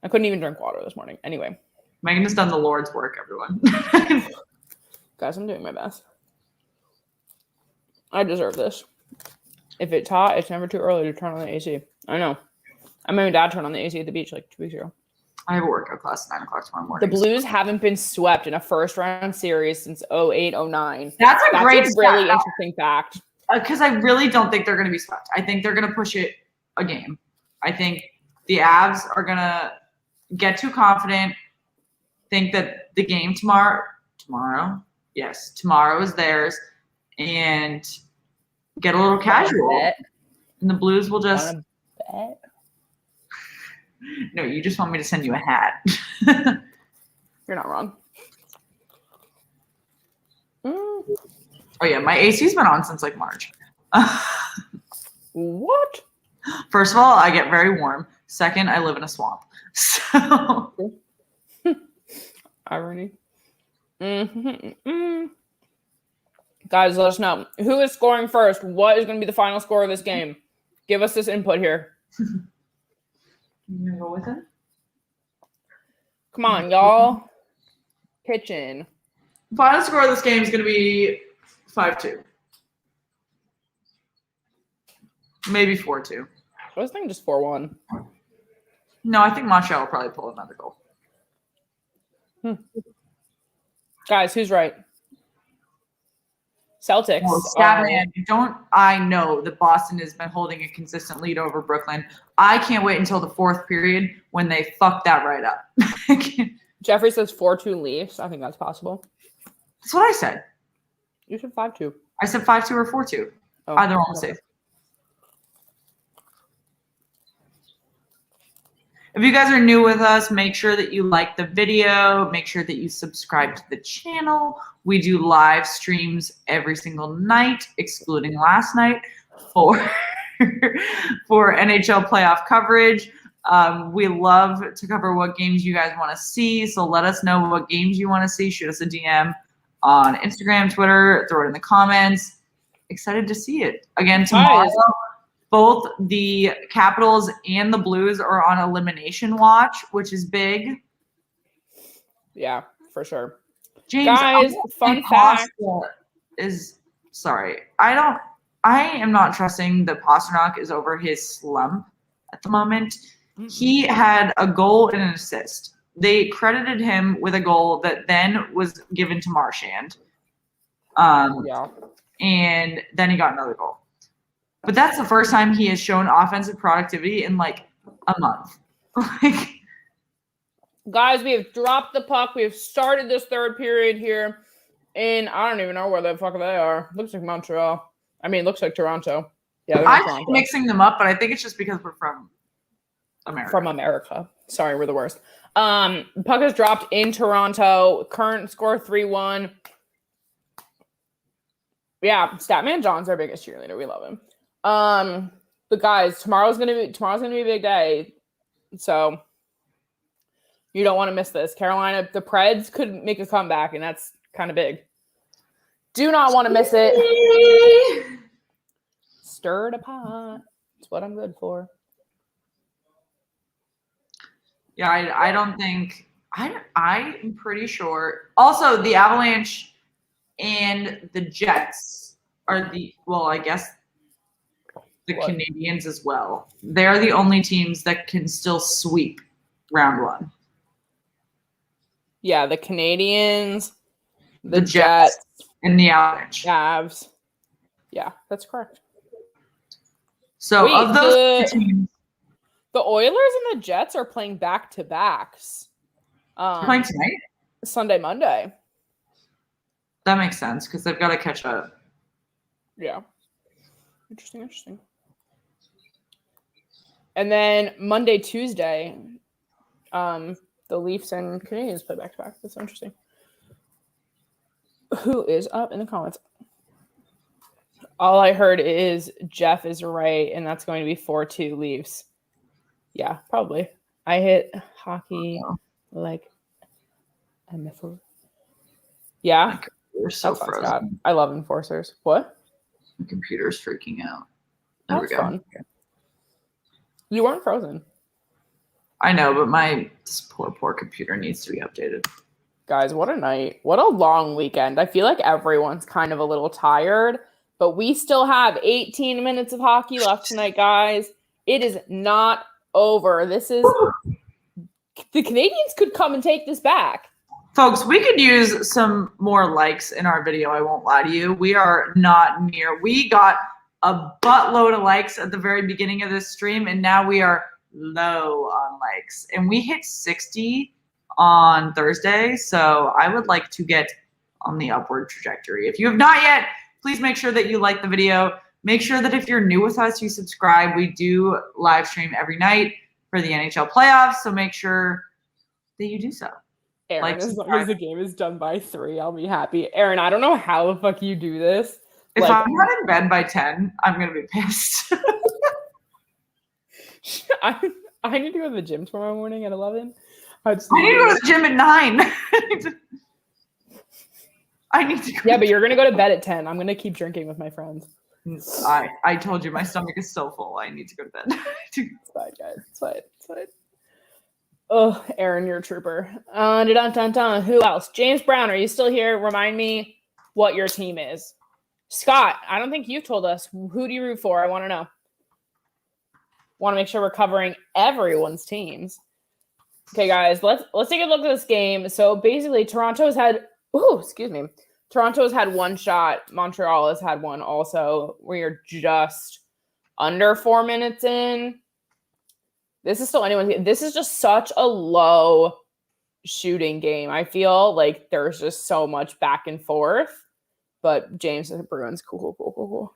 I couldn't even drink water this morning. Anyway. Megan has done the Lord's work, everyone. Guys, I'm doing my best. I deserve this. If it's hot, it's never too early to turn on the AC. I know. I made my dad turn on the AC at the beach like 2 weeks ago. I have a workout class at 9 o'clock tomorrow morning. The Blues haven't been swept in a first-round series since 2008-09. That's a great really interesting fact. Because I really don't think they're going to be swept. I think they're going to push it a game. I think the Avs are going to get too confident, think that the game tomorrow is theirs, and get a little casual. And the Blues will just... Bet? No, you just want me to send you a hat. You're not wrong. Oh, yeah, my AC's been on since like March. What? First of all, I get very warm. Second, I live in a swamp. So... Irony. Guys, let us know. Who is scoring first? What is going to be the final score of this game? Give us this input here. You gonna go with it? Come on, y'all. Kitchen. Final score of this game is going to be 5-2. Maybe 4-2. I was thinking just 4-1. No, I think Montreal will probably pull another goal. Guys, who's right? Celtics. Well, Statman, don't I know that Boston has been holding a consistent lead over Brooklyn. I can't wait until the fourth period when they fuck that right up. Jeffrey says 4-2 Leafs. I think that's possible. That's what I said. You said 5-2. I said 5-2 or 4-2. Oh, Either one was safe. If you guys are new with us, make sure that you like the video. Make sure that you subscribe to the channel. We do live streams every single night, excluding last night, for NHL playoff coverage. We love to cover what games you guys want to see. So let us know what games you want to see. Shoot us a DM on Instagram, Twitter, throw it in the comments. Excited to see it. Again, tomorrow, both the Capitals and the Blues are on elimination watch, which is big. Yeah, for sure. James, guys, fun fact I am not trusting that Pasternak is over his slump at the moment. Mm-hmm. He had a goal and an assist. They credited him with a goal that then was given to Marchand. And then he got another goal. But that's the first time he has shown offensive productivity in like a month. Guys, we have dropped the puck. We have started this third period here. And I don't even know where the fuck they are. Looks like Montreal. I mean, it looks like Toronto. Yeah, I'm mixing them up, but I think it's just because we're from America. From America. Sorry, we're the worst. Puck is dropped in Toronto. Current score 3-1. Yeah, Statman John's our biggest cheerleader. We love him. But guys, tomorrow's gonna be a big day. So you don't want to miss this. Carolina, the Preds could make a comeback, and that's kind of big. Do not want to miss it. Stir the pot. That's what I'm good for. Yeah, I don't think I'm pretty sure. Also, the Avalanche and the Jets are the Canadiens as well. They're the only teams that can still sweep round one. Yeah, the Canadiens, the Jets, and the Avalanche. Habs. Yeah, that's correct. So of those teams, the Oilers and the Jets are playing back-to-backs. Playing tonight? Sunday, Monday. That makes sense because they've got to catch up. Yeah. Interesting. And then Monday, Tuesday, the Leafs and Canadiens play back-to-back. That's interesting. Who is up in the comments? All I heard is Jeff is right, and that's going to be 4-2 Leafs. Yeah, probably. I hit hockey like a missile. Yeah. You're so frozen. God. I love enforcers. What? The computer's freaking out. There we go. Fun. You weren't frozen. I know, but this poor computer needs to be updated. Guys, what a night. What a long weekend. I feel like everyone's kind of a little tired, but we still have 18 minutes of hockey left tonight, guys. It is not over. The Canadiens could come and take this back. Folks, we could use some more likes in our video. I won't lie to you. We are not near. We got a buttload of likes at the very beginning of this stream, and now we are low on likes. And we hit 60 on Thursday, so I would like to get on the upward trajectory. If you have not yet, please make sure that you like the video. Make sure that if you're new with us, you subscribe. We do live stream every night for the NHL playoffs, so make sure that you do so. Aaron, as long as the game is done by 3, I'll be happy. Aaron, I don't know how the fuck you do this. If I'm not in bed by 10, I'm going to be pissed. I need to go to the gym tomorrow morning at 11. I need to go to the gym at 9. I need to go. Yeah, but you're going to go to bed at 10. I'm going to keep drinking with my friends. I told you, my stomach is so full. I need to go to bed. It's fine, guys. It's fine. Oh, Aaron, you're a trooper. Who else? James Brown, are you still here? Remind me what your team is. Scott, I don't think you've told us. Who do you root for? I want to know. Want to make sure we're covering everyone's teams. Okay, guys, let's take a look at this game. So basically, Toronto's had one shot. Montreal has had one also. We're just under 4 minutes in. This is still anyone's. This is just such a low shooting game. I feel like there's just so much back and forth. But James and Bruins, cool.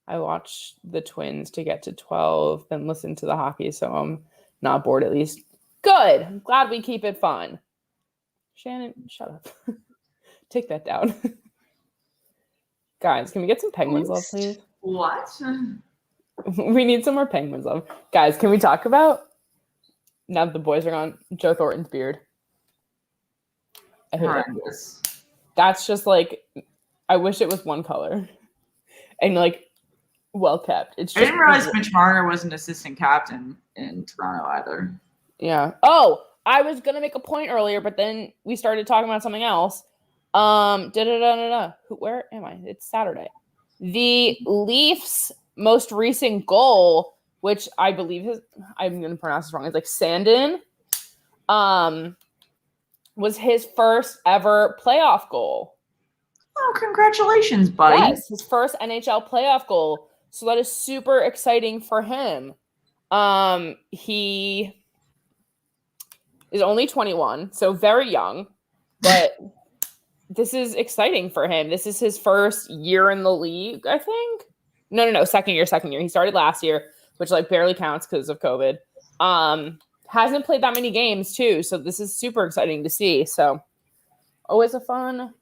I watched the Twins to get to 12, then listen to the hockey, so I'm not bored at least. Good. I'm glad we keep it fun. Shannon, shut up. Take that down. Guys, can we get some Penguins love, please? What? We need some more Penguins love. Guys, can we talk about, now that the boys are gone, Joe Thornton's beard? I hate it. That's just like, I wish it was one color. And like, well kept. It's just, I didn't realize Mitch Marner was an assistant captain in Toronto either. Yeah. Oh, I was gonna make a point earlier, but then we started talking about something else. Where am I? It's Saturday. The Leafs' most recent goal, which I believe is, I'm gonna pronounce this wrong, it's like Sandin, was his first ever playoff goal. Oh, congratulations, buddy. Yes, his first NHL playoff goal. So that is super exciting for him. He is only 21, so very young, but this is exciting for him. This is his first year in the league, I think. No, second year. He started last year, which like barely counts because of COVID. Hasn't played that many games too, so this is super exciting to see. So always a fun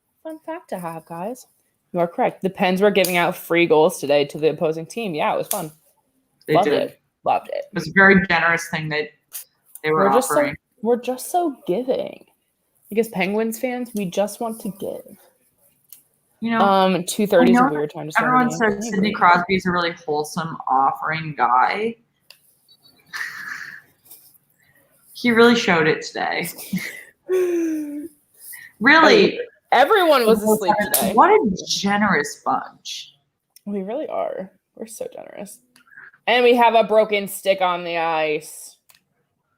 fact to have, guys. You are correct. The Pens were giving out free goals today to the opposing team. Yeah, it was fun. Loved it. It was a very generous thing that they were offering. We're just so giving. Because Penguins fans, we just want to give. You know, 2:30 is a weird time to start. Everyone says Sidney Crosby is a really wholesome, offering guy. He really showed it today. Really. Everyone was asleep today. What a generous bunch. We really are. We're so generous. And we have a broken stick on the ice.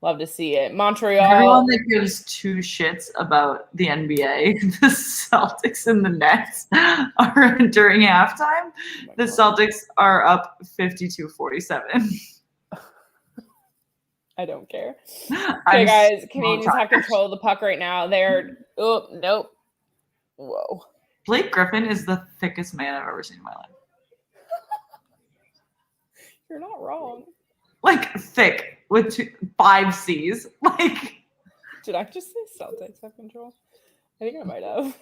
Love to see it. Montreal. Everyone that gives two shits about the NBA, the Celtics and the Nets are during halftime. The Celtics are up 52-47. I don't care. Okay, guys. Canadians have control of the puck right now. Nope. Whoa. Blake Griffin is the thickest man I've ever seen in my life. You're not wrong. Like thick with 5 C's. Like, did I just say Celtics have control? I think I might have.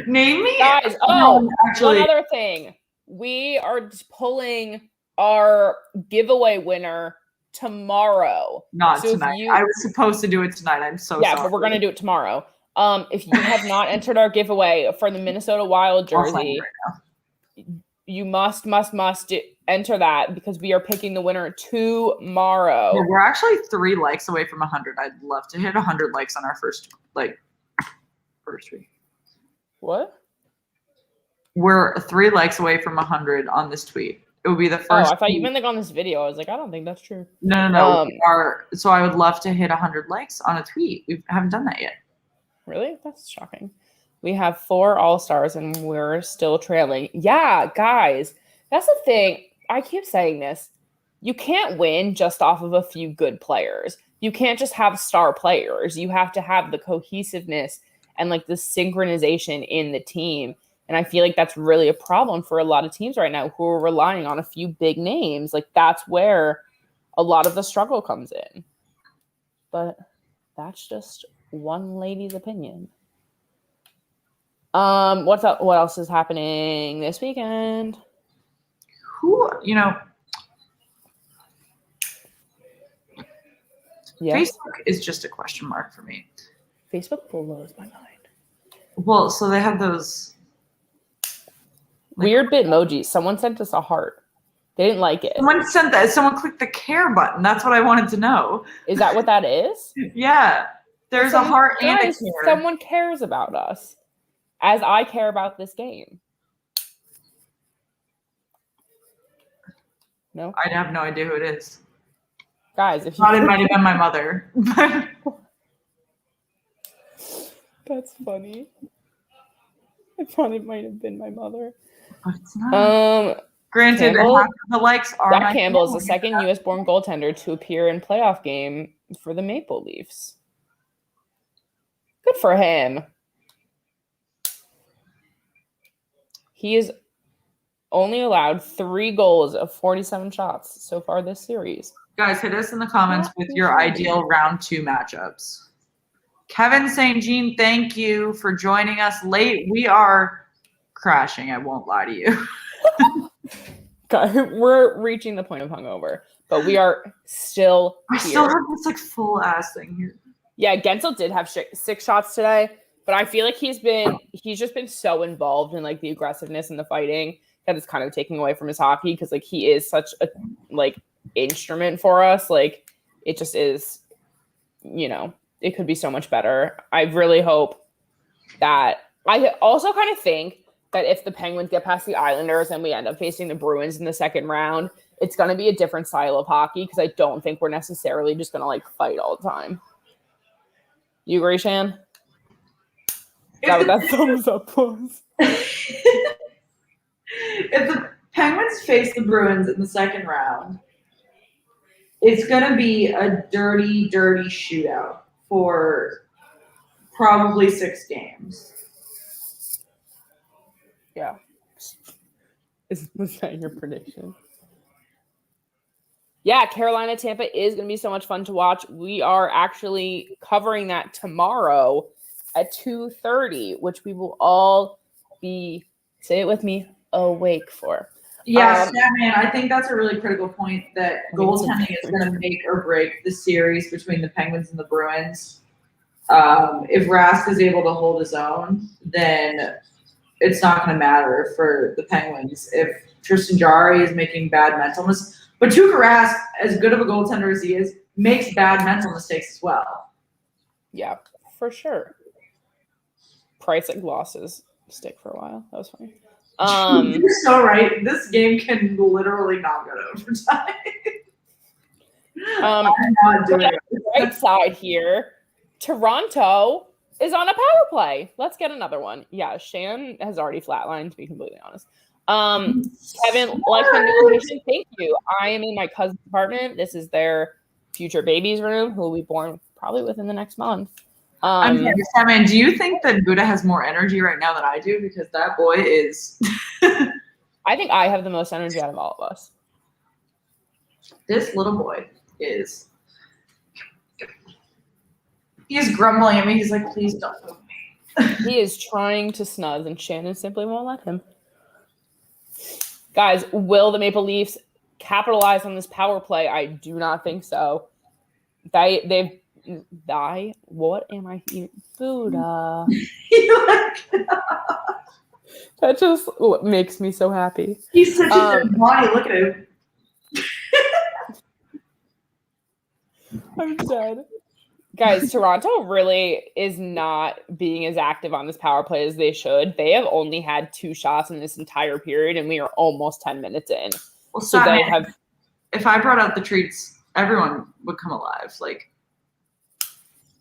Name me, guys. One other thing. We are pulling our giveaway winner tomorrow. Not tonight. I was supposed to do it tonight. I'm so sorry. Yeah, but we're gonna do it tomorrow. If you have not entered our giveaway for the Minnesota Wild jersey, you must enter that because we are picking the winner tomorrow. Yeah, we're actually 3 likes away from 100. I'd love to hit 100 likes on our first week. What? We're 3 likes away from 100 on this tweet. It would be the first. Oh, I thought you meant like on this video. I was like, I don't think that's true. No. So I would love to hit 100 likes on a tweet. We haven't done that yet. Really? That's shocking. We have 4 All-Stars and we're still trailing. Yeah, guys, that's the thing. I keep saying this. You can't win just off of a few good players. You can't just have star players. You have to have the cohesiveness and like the synchronization in the team. And I feel like that's really a problem for a lot of teams right now who are relying on a few big names. Like that's where a lot of the struggle comes in. But that's just one lady's opinion. What's up? What else is happening this weekend? Facebook is just a question mark for me. Facebook blows my mind. Well, so they have those weird Bitmojis. Someone sent us a heart. They didn't like it. Someone sent that. Someone clicked the care button. That's what I wanted to know. Is that what that is? Yeah. There's a heart and a care. Someone cares about us. As I care about this game. No? I have no idea who it is. Guys, if you Thought it might have been my mother. That's funny. I thought it might have been my mother. But it's not. Granted, Campbell, half of the likes are Jack my Campbell is the family. second U.S.-born goaltender to appear in playoff game for the Maple Leafs. Good for him. He is only allowed 3 goals of 47 shots so far this series. Guys, hit us in the comments with your ideal round 2 matchups. Kevin St. Jean, thank you for joining us late. We are crashing, I won't lie to you. God, we're reaching the point of hungover, but we are still I here. still have this like full ass thing here. Yeah, Gensel did have 6 shots today, but I feel like he's just been so involved in like the aggressiveness and the fighting that it's kind of taking away from his hockey because like he is such a like instrument for us. Like it just is, it could be so much better. I really hope that I also kind of think that if the Penguins get past the Islanders and we end up facing the Bruins in the second round, it's going to be a different style of hockey because I don't think we're necessarily just going to like fight all the time. You agree, Shan? Is that what that thumbs up was? If the Penguins face the Bruins in the second round, it's going to be a dirty, dirty shootout for probably 6 games. Yeah. Was that your prediction? Yeah, Carolina Tampa is going to be so much fun to watch. We are actually covering that tomorrow at 2:30, which we will all be, say it with me, awake for. Yeah, man, I think that's a really critical point that goaltending is going to make or break the series between the Penguins and the Bruins. If Rask is able to hold his own, then it's not going to matter for the Penguins. If Tristan Jarry is making bad mental mistakes, but Tuukka Rask, as good of a goaltender as he is, makes bad mental mistakes as well. Yeah, for sure. Price like losses stick for a while. That was funny. You're so right. This game can literally not go to overtime. I'm not doing it. Right side here, Toronto is on a power play. Let's get another one. Yeah, Shan has already flatlined, to be completely honest. Kevin, like my new location, thank you. I am in my cousin's apartment. This is their future baby's room, who will be born probably within the next month. I'm sorry, Simon, do you think that Buddha has more energy right now than I do? Because that boy is... I think I have the most energy out of all of us. This little boy is... He's grumbling at me. He's like, please don't move me. He is trying to snuzz, and Shannon simply won't let him. Guys, will the Maple Leafs capitalize on this power play? I do not think so. What am I eating? Buddha. That just makes me so happy. He's such a good body. Look at him. I'm dead. Guys, Toronto really is not being as active on this power play as they should. They have only had 2 shots in this entire period, and we are almost 10 minutes in. Well, so they have. If I brought out the treats, everyone would come alive. Like,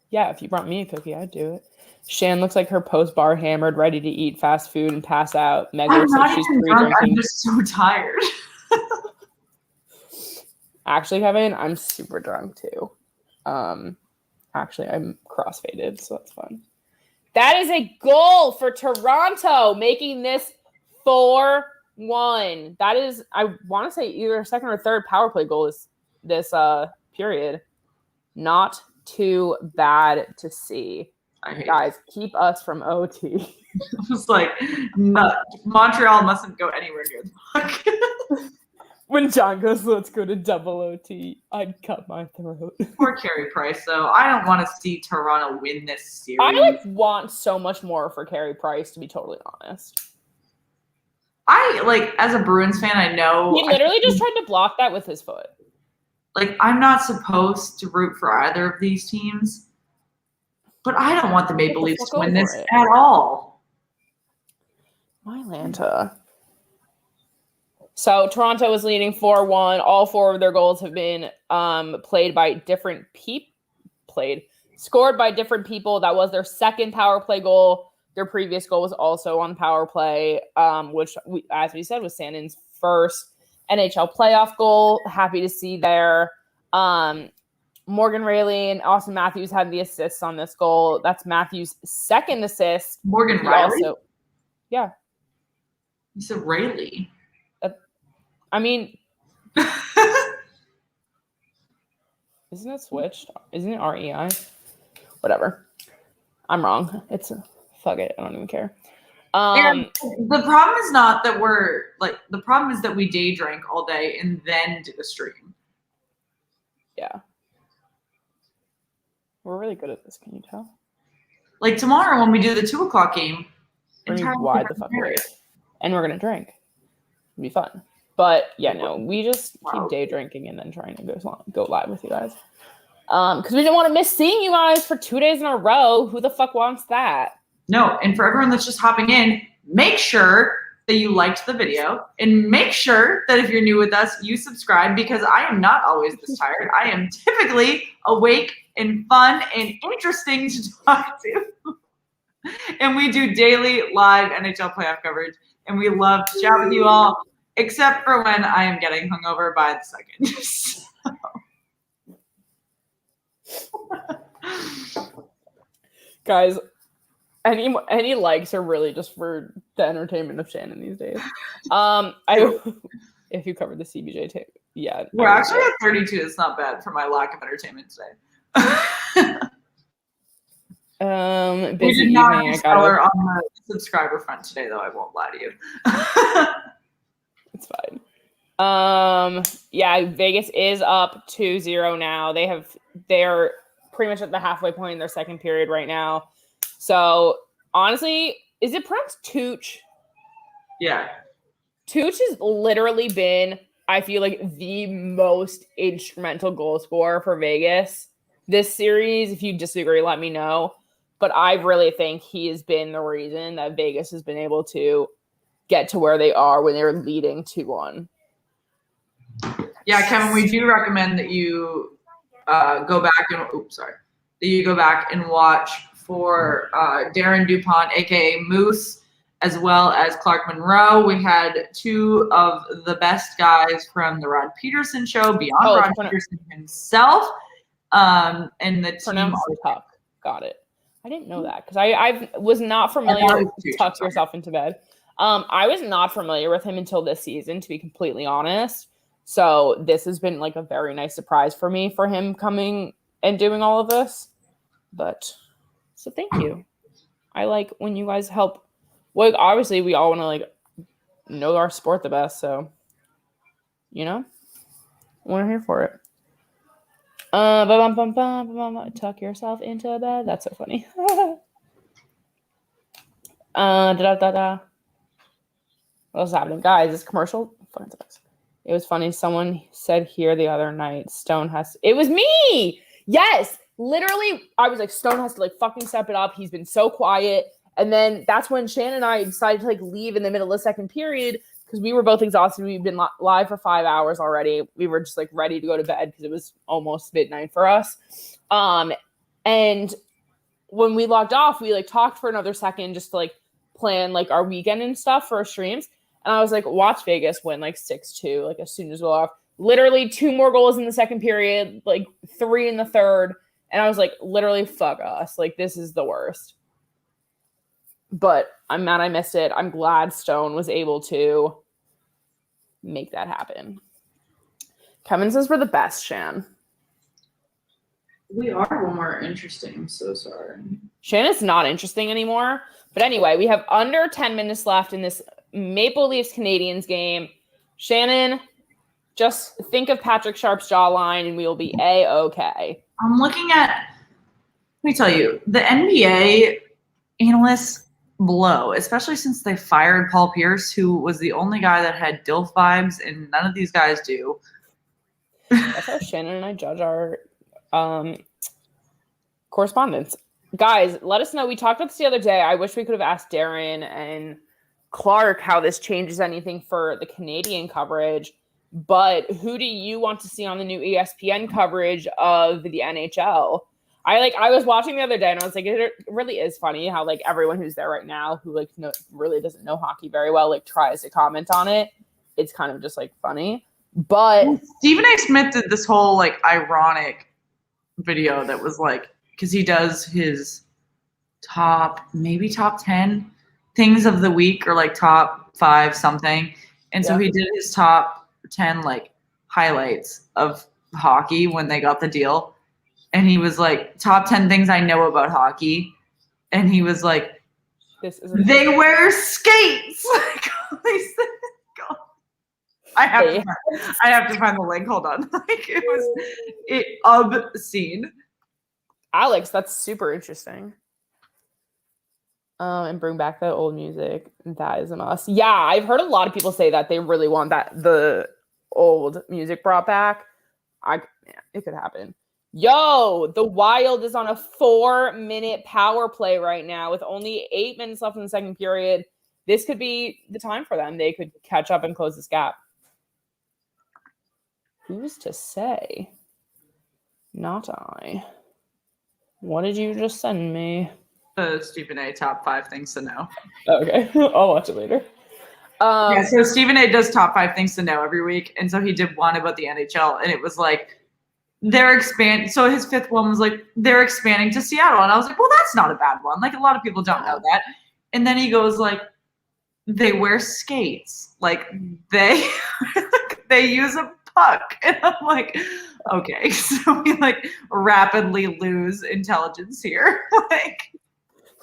yeah, if you brought me a cookie, I'd do it. Shan looks like her post-bar hammered, ready to eat fast food and pass out. Meg looks like she's pre-drinking. I'm just so tired. Actually, Kevin, I'm super drunk too. Actually, I'm crossfaded, so that's fun. That is a goal for Toronto, making this 4-1. That is, I want to say, either a second or third power play goal this period. Not too bad to see. Guys, keep us from OT. It was like, Montreal mustn't go anywhere near the puck. When John goes, let's go to double OT, I'd cut my throat. Poor Carey Price, though. I don't want to see Toronto win this series. I want so much more for Carey Price, to be totally honest. As a Bruins fan, I know. He literally just tried to block that with his foot. I'm not supposed to root for either of these teams, but I don't want the Maple Leafs to win this at all. Mylanta. So Toronto is leading 4-1. All 4 of their goals have been scored by different people. That was their second power play goal. Their previous goal was also on power play, which, as we said, was Sandin's first NHL playoff goal. Happy to see there. Morgan Raley and Austin Matthews had the assists on this goal. That's Matthews' second assist. Morgan Riley? Yeah. You said Raley. I mean, isn't it switched? Isn't it REI? Whatever. I'm wrong. Fuck it. I don't even care. And the problem is not that the problem is that we day drank all day and then did a stream. Yeah. We're really good at this. Can you tell? Like tomorrow when we do the 2:00 game, we're going to be wide the fuck awake. And we're going to drink. It'll be fun. But yeah, no, we just keep day drinking and then trying to go live with you guys. Because we didn't want to miss seeing you guys for 2 days in a row. Who the fuck wants that? No, and for everyone that's just hopping in, make sure that you liked the video and make sure that if you're new with us, you subscribe because I am not always this tired. I am typically awake and fun and interesting to talk to. And we do daily live NHL playoff coverage and we love to chat with you all. Except for when I am getting hungover by the second. Guys, any likes are really just for the entertainment of Shannon these days. If you covered the CBJ tape, yeah. We're actually at 32. It's not bad for my lack of entertainment today. Busy we did not evening. have color on the subscriber front today, though. I won't lie to you. It's fine. Yeah, Vegas is up 2-0 now. They're pretty much at the halfway point in their second period right now. So honestly, is it pronounced Tooch? Yeah. Tooch has literally been, I feel like, the most instrumental goal scorer for Vegas this series. If you disagree, let me know. But I really think he has been the reason that Vegas has been able to get to where they are when they're leading 2-1. Yeah, Kevin, we do recommend that you go back and watch for Darren DuPont, aka Moose, as well as Clark Monroe. We had 2 of the best guys from the Rod Peterson show, beyond Rod Peterson himself, and the team. Tuck. Got it. I didn't know that because I was not familiar with Tuck Yourself into Bed. I was not familiar with him until this season, to be completely honest. So this has been like a very nice surprise for me for him coming and doing all of this. But so thank you. I like when you guys help. Well, obviously we all want to like know our sport the best. So, we're here for it. Tuck yourself into bed. That's so funny. What was happening? Guys, this commercial fucking sucks. It was funny. Someone said here the other night, Stone has to, it was me. Yes. Literally, I was like, Stone has to like fucking step it up. He's been so quiet. And then that's when Shannon and I decided to like leave in the middle of the second period because we were both exhausted. We've been live for 5 hours already. We were just like ready to go to bed because it was almost midnight for us. And when we logged off, we like talked for another second just to like plan like our weekend and stuff for our streams. And I was like, watch Vegas win like 6-2, like as soon as we go off. Literally 2 more goals in the second period, like 3 in the third. And I was like, literally, fuck us. Like, this is the worst. But I'm mad I missed it. I'm glad Stone was able to make that happen. Kevin says we're the best, Shan. We are when we're interesting. I'm so sorry. Shannon's not interesting anymore. But anyway, we have under 10 minutes left in this Maple Leafs Canadiens game. Shannon, just think of Patrick Sharp's jawline and we will be A-okay. I'm looking at, let me tell you, the NBA analysts blow, especially since they fired Paul Pierce, who was the only guy that had DILF vibes, and none of these guys do. That's how Shannon and I judge our correspondence. Guys, let us know. We talked about this the other day. I wish we could have asked Darren and Clark how this changes anything for the Canadian coverage, but who do you want to see on the new ESPN coverage of the NHL? I was watching the other day and I was like, it really is funny how like everyone who's there right now who like really doesn't know hockey very well like tries to comment on it. It's kind of just like funny. But Stephen A. Smith did this whole like ironic video that was like, because he does his top 10 things of the week or like top 5 something. And so he did his top 10 like highlights of hockey when they got the deal. And he was like, top 10 things I know about hockey. And he was like, they wear skates. I have to find the link. Hold on. Like it obscene. Alex, that's super interesting. And bring back that old music. That is a must. Yeah, I've heard a lot of people say that they really want the old music brought back. It could happen. Yo, the Wild is on a 4-minute power play right now with only 8 minutes left in the second period. This could be the time for them. They could catch up and close this gap. Who's to say? Not I. What did you just send me? The Stephen A. top 5 things to know. Okay, I'll watch it later. So Stephen A. does top 5 things to know every week. And so he did one about the NHL. And it was like, they're expanding. So his 5th one was like, they're expanding to Seattle. And I was like, well, that's not a bad one. Like a lot of people don't know that. And then he goes like, they wear skates. Like they use a puck. And I'm like, okay. So we like rapidly lose intelligence here. Like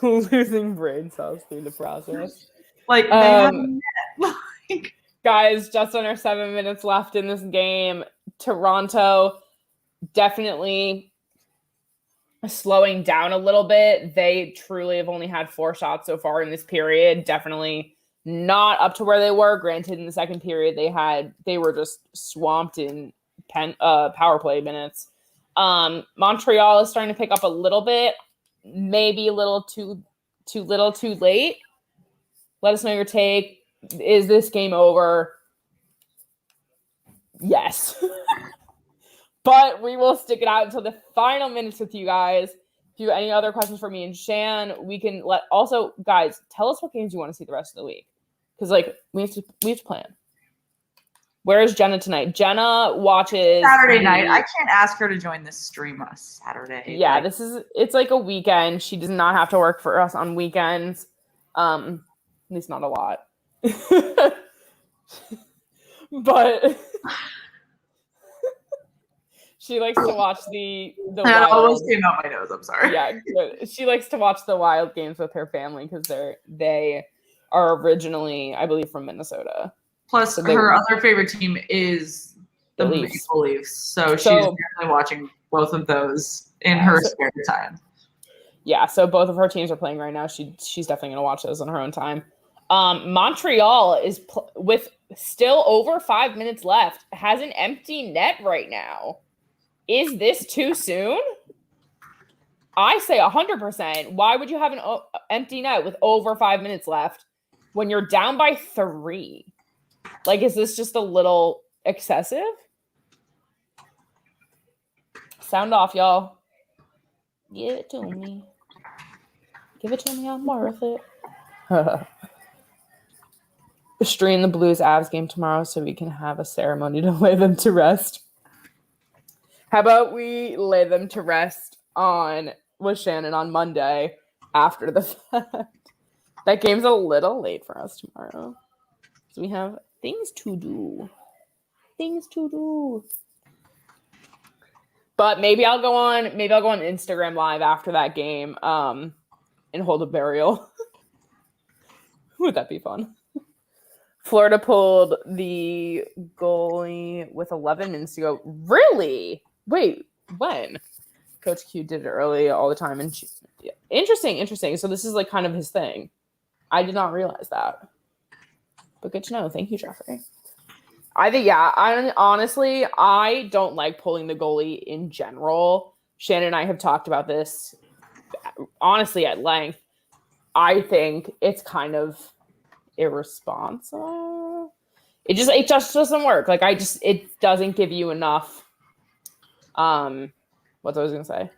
losing brain cells through the process. Like, they have like guys, just under 7 minutes left in this game. Toronto definitely slowing down a little bit. They truly have only had 4 shots so far in this period. Definitely not up to where they were. Granted, in the second period, they were just swamped in power play minutes. Montreal is starting to pick up a little bit, maybe a little too little, too late. Let us know your take. Is this game over? Yes. But we will stick it out until the final minutes with you guys. If you have any other questions for me and Shan, we can also, guys, tell us what games you want to see the rest of the week. Because like we have to plan. Where is Jenna tonight? Jenna watches Saturday night. I can't ask her to join this stream on a Saturday. Yeah, it's like a weekend. She does not have to work for us on weekends. At least not a lot. But she likes to watch the That almost came out my nose. I'm sorry. Yeah, she likes to watch the Wild games with her family because they are originally, I believe, from Minnesota. Plus, her other favorite team is the Maple Leafs. So she's definitely watching both of those in her spare time. Yeah, so both of her teams are playing right now. She's definitely going to watch those on her own time. Montreal is with still over 5 minutes left, has an empty net right now. Is this too soon? I say 100%. Why would you have an empty net with over 5 minutes left when you're down by 3? Like, is this just a little excessive? Sound off, y'all. Give it to me. Give it to me. I'm worth it. Stream the Blues Avs game tomorrow so we can have a ceremony to lay them to rest. How about we lay them to rest with Shannon on Monday after the fact? That game's a little late for us tomorrow. So we have things to do. But maybe I'll go on Instagram Live after that game and hold a burial. Would that be fun? Florida pulled the goalie with 11 minutes to go. Really? Wait, when? Coach Q did it early all the time. And interesting. So this is like kind of his thing. I did not realize that. But good to know. Thank you, Jeffrey. Honestly, I don't like pulling the goalie in general. Shannon and I have talked about this, honestly, at length. I think it's kind of irresponsible. It just doesn't work. Like it doesn't give you enough. What was I gonna say?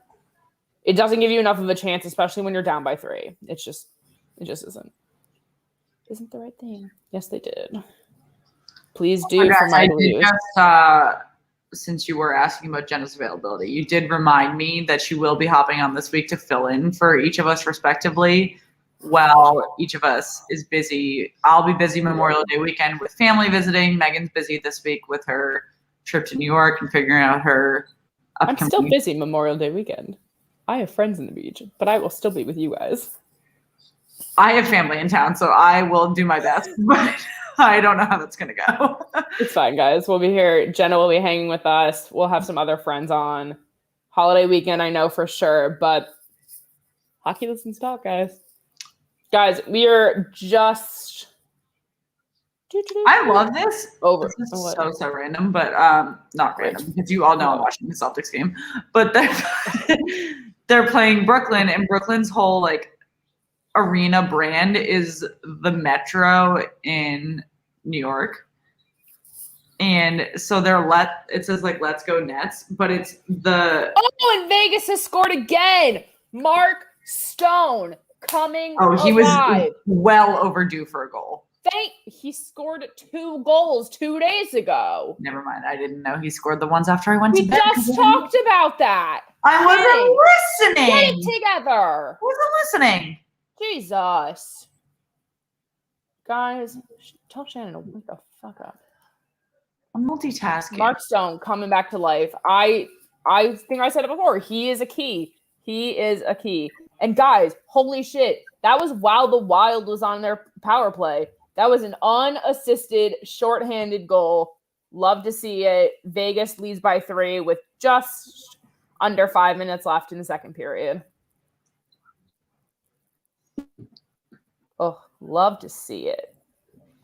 It doesn't give you enough of a chance, especially when you're down by 3. It just isn't the right thing. Yes, they did. Please do for my Blues. Since you were asking about Jenna's availability, you did remind me that she will be hopping on this week to fill in for each of us respectively. While each of us is busy, I'll be busy Memorial Day weekend with family visiting. Megan's busy this week with her trip to New York and figuring out her upcoming. I'm still busy Memorial Day weekend. I have friends in the beach, but I will still be with you guys. I have family in town, so I will do my best, but I don't know how that's going to go. It's fine, guys. We'll be here. Jenna will be hanging with us. We'll have some other friends on. Holiday weekend, I know for sure, but hockey doesn't stop, guys. Guys, we are just... I love this. Over. This is so random, but not random, because you all know I'm watching the Celtics game. But they're playing Brooklyn, and Brooklyn's whole, like, arena brand is the Metro in New York. And so it says like let's go Nets, but it's the and Vegas has scored again. Mark Stone coming he alive. Was well overdue for a goal. He scored 2 goals 2 days ago. Never mind. I didn't know he scored the ones after I went to bed. We just talked about that. I wasn't listening. Get it together. I wasn't listening. Jesus. Guys, tell Shannon to wake the fuck up. I'm multitasking. Mark Stone coming back to life. I think I said it before. He is a key. And guys, holy shit. That was while the Wild was on their power play. That was an unassisted, shorthanded goal. Love to see it. Vegas leads by 3 with just under 5 minutes left in the second period. Oh, love to see it.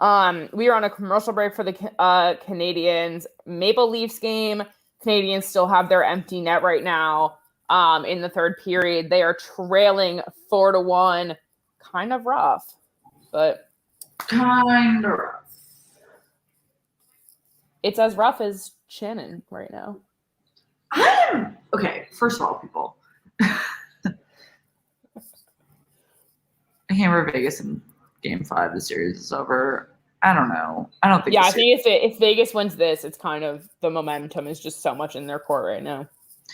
We are on a commercial break for the Canadiens. Maple Leafs game. Canadiens still have their empty net right now. In the third period, they are trailing 4-1. Kind of rough, but kind of rough. It's as rough as Shannon right now. Okay, first of all, people. Hammer Vegas in Game 5. The series is over. I don't know. I don't think. Yeah, I think if Vegas wins this, it's kind of the momentum is just so much in their court right now.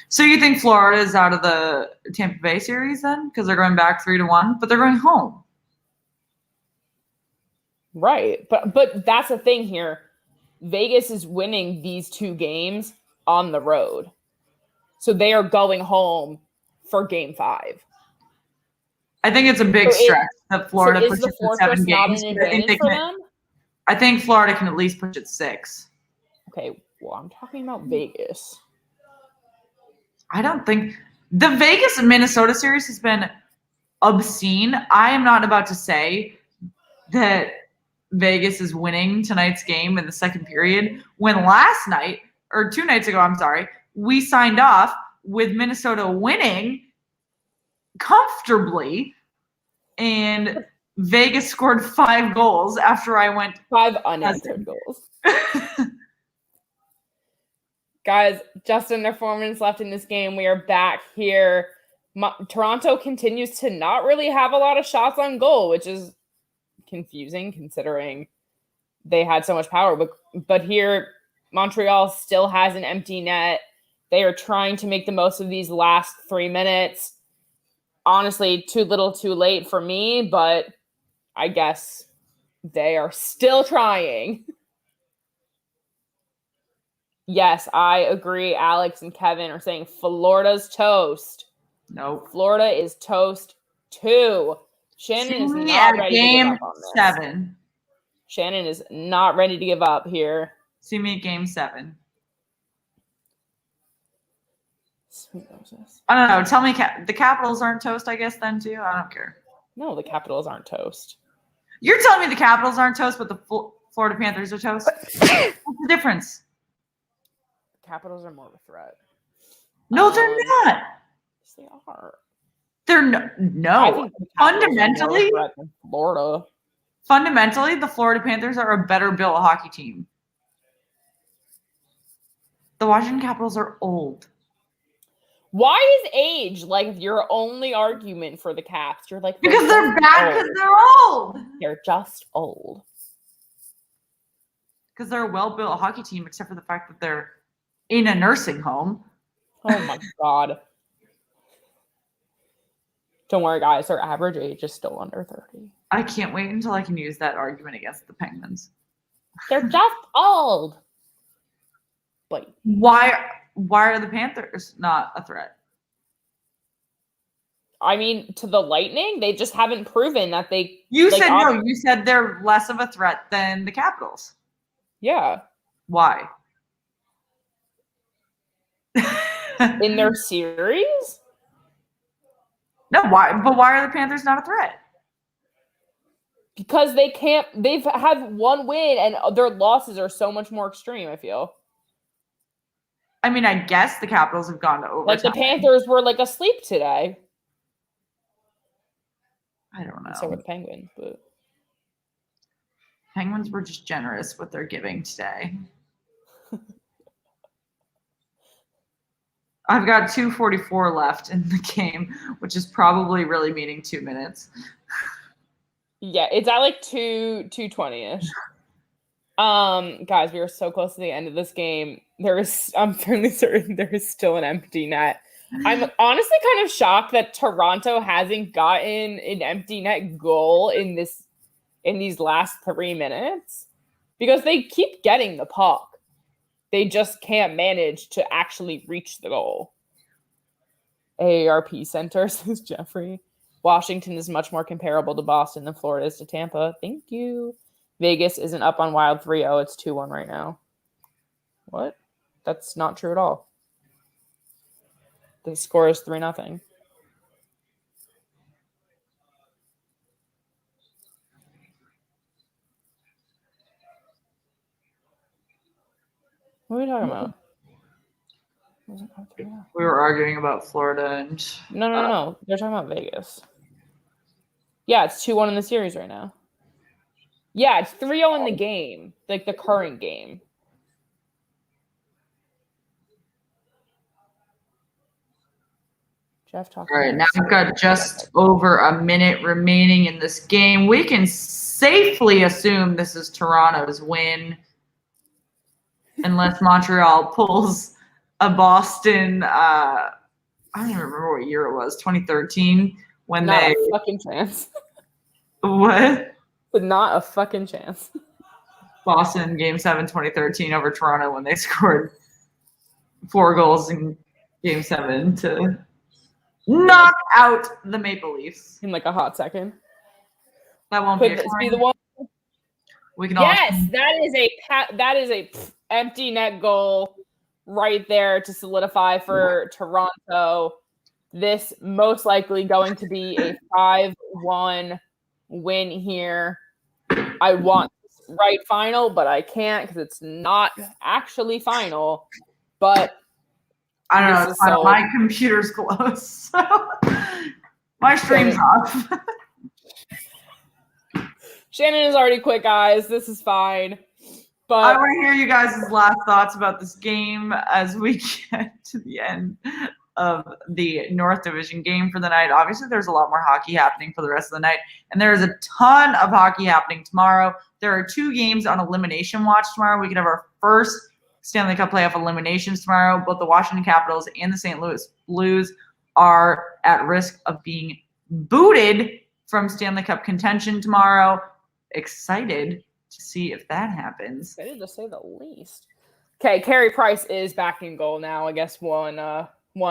So you think Florida is out of the Tampa Bay series then? Because they're going back 3-1, but they're going home. Right. But that's the thing here. Vegas is winning these 2 games on the road. So they are going home for Game 5. I think it's a big stretch that Florida pushes to 7 games. I think Florida can at least push it 6. Okay, well, I'm talking about Vegas. I don't think the Vegas Minnesota series has been obscene. I am not about to say that Vegas is winning tonight's game in the second period when last night, or 2 nights ago, I'm sorry, we signed off with Minnesota winning comfortably, and Vegas scored 5 goals after I went 5 unanswered goals. Guys, just under 4 minutes left in this game. We are back here. Toronto continues to not really have a lot of shots on goal, which is confusing considering they had so much power. But here, Montreal still has an empty net. They are trying to make the most of these last 3 minutes. Honestly, too little, too late for me, but I guess they are still trying. Yes, I agree. Alex and Kevin are saying Florida's toast. No. Florida is toast too. Shannon is not ready to give up on this. Game 7. Shannon is not ready to give up here. See me at Game 7. Sweet Moses. I don't know. Tell me the Capitals aren't toast, I guess, then, too? I don't care. No, the Capitals aren't toast. You're telling me the Capitals aren't toast, but the Florida Panthers are toast? What's the difference? The Capitals are more of a threat. No, they're not. Yes, they are. They're no. I think the Capitals Fundamentally, are more of a threat than Florida. Fundamentally, the Florida Panthers are a better built hockey team. The Washington Capitals are old. Why is age like your only argument for the Caps? You're like, because they're bad because they're old. They're just old. Because they're a well-built hockey team, except for the fact that they're in a nursing home. Oh my God. Don't worry, guys. Their average age is still under 30. I can't wait until I can use that argument against the Penguins. They're just old. But why are the Panthers not a threat? I mean, to the Lightning, they just haven't proven that they. You said no. You said they're less of a threat than the Capitals. Yeah. Why? In their series? No, why? But why are the Panthers not a threat? Because they can't. They've had one win, and their losses are so much more extreme. I feel. I mean, I guess the Capitals have gone to overtime. Like the Panthers were like asleep today. I don't know. So were the Penguins, but Penguins were just generous with their giving today. I've got 2:44 left in the game, which is probably really meaning 2 minutes. Yeah, it's at like 2:20ish. Guys, we are so close to the end of this game. I'm fairly certain there is still an empty net. I'm honestly kind of shocked that Toronto hasn't gotten an empty net goal in these last 3 minutes because they keep getting the puck. They just can't manage to actually reach the goal. AARP Center, says Jeffrey. Washington is much more comparable to Boston than Florida is to Tampa. Thank you. Vegas isn't up on Wild 3-0. It's 2-1 right now. What? That's not true at all. The score is 3-0. What are we talking about? We were arguing about Florida and... No. They're talking about Vegas. Yeah, it's 2-1 in the series right now. Yeah, it's 3-0 in the game. Like the current game. Jeff talking. All right, now we've got just over a minute remaining in this game. We can safely assume this is Toronto's win. Unless Montreal pulls a Boston, I don't even remember what year it was, 2013, when Not they... a fucking chance. What? But not a fucking chance. Boston, Game 7, 2013 over Toronto when they scored 4 goals in Game 7 to knock out the Maple Leafs. In like a hot second. That won't Could this be the one? We can Yes, that is a empty net goal right there to solidify for Toronto. This most likely going to be a 5-1 win here. I want right final, but I can't because it's not actually final. But I don't know. So my computer's close, so my stream's off. Shannon is already quit, guys. This is fine. But I want to hear you guys' last thoughts about this game as we get to the end of the North Division game for the night. Obviously, there's a lot more hockey happening for the rest of the night, and there is a ton of hockey happening tomorrow. There are 2 games on elimination watch tomorrow. We can have our first Stanley Cup playoff eliminations tomorrow. Both the Washington Capitals and the St. Louis Blues are at risk of being booted from Stanley Cup contention tomorrow. Excited to see if that happens. Excited to say the least. Okay, Carey Price is back in goal now. I guess one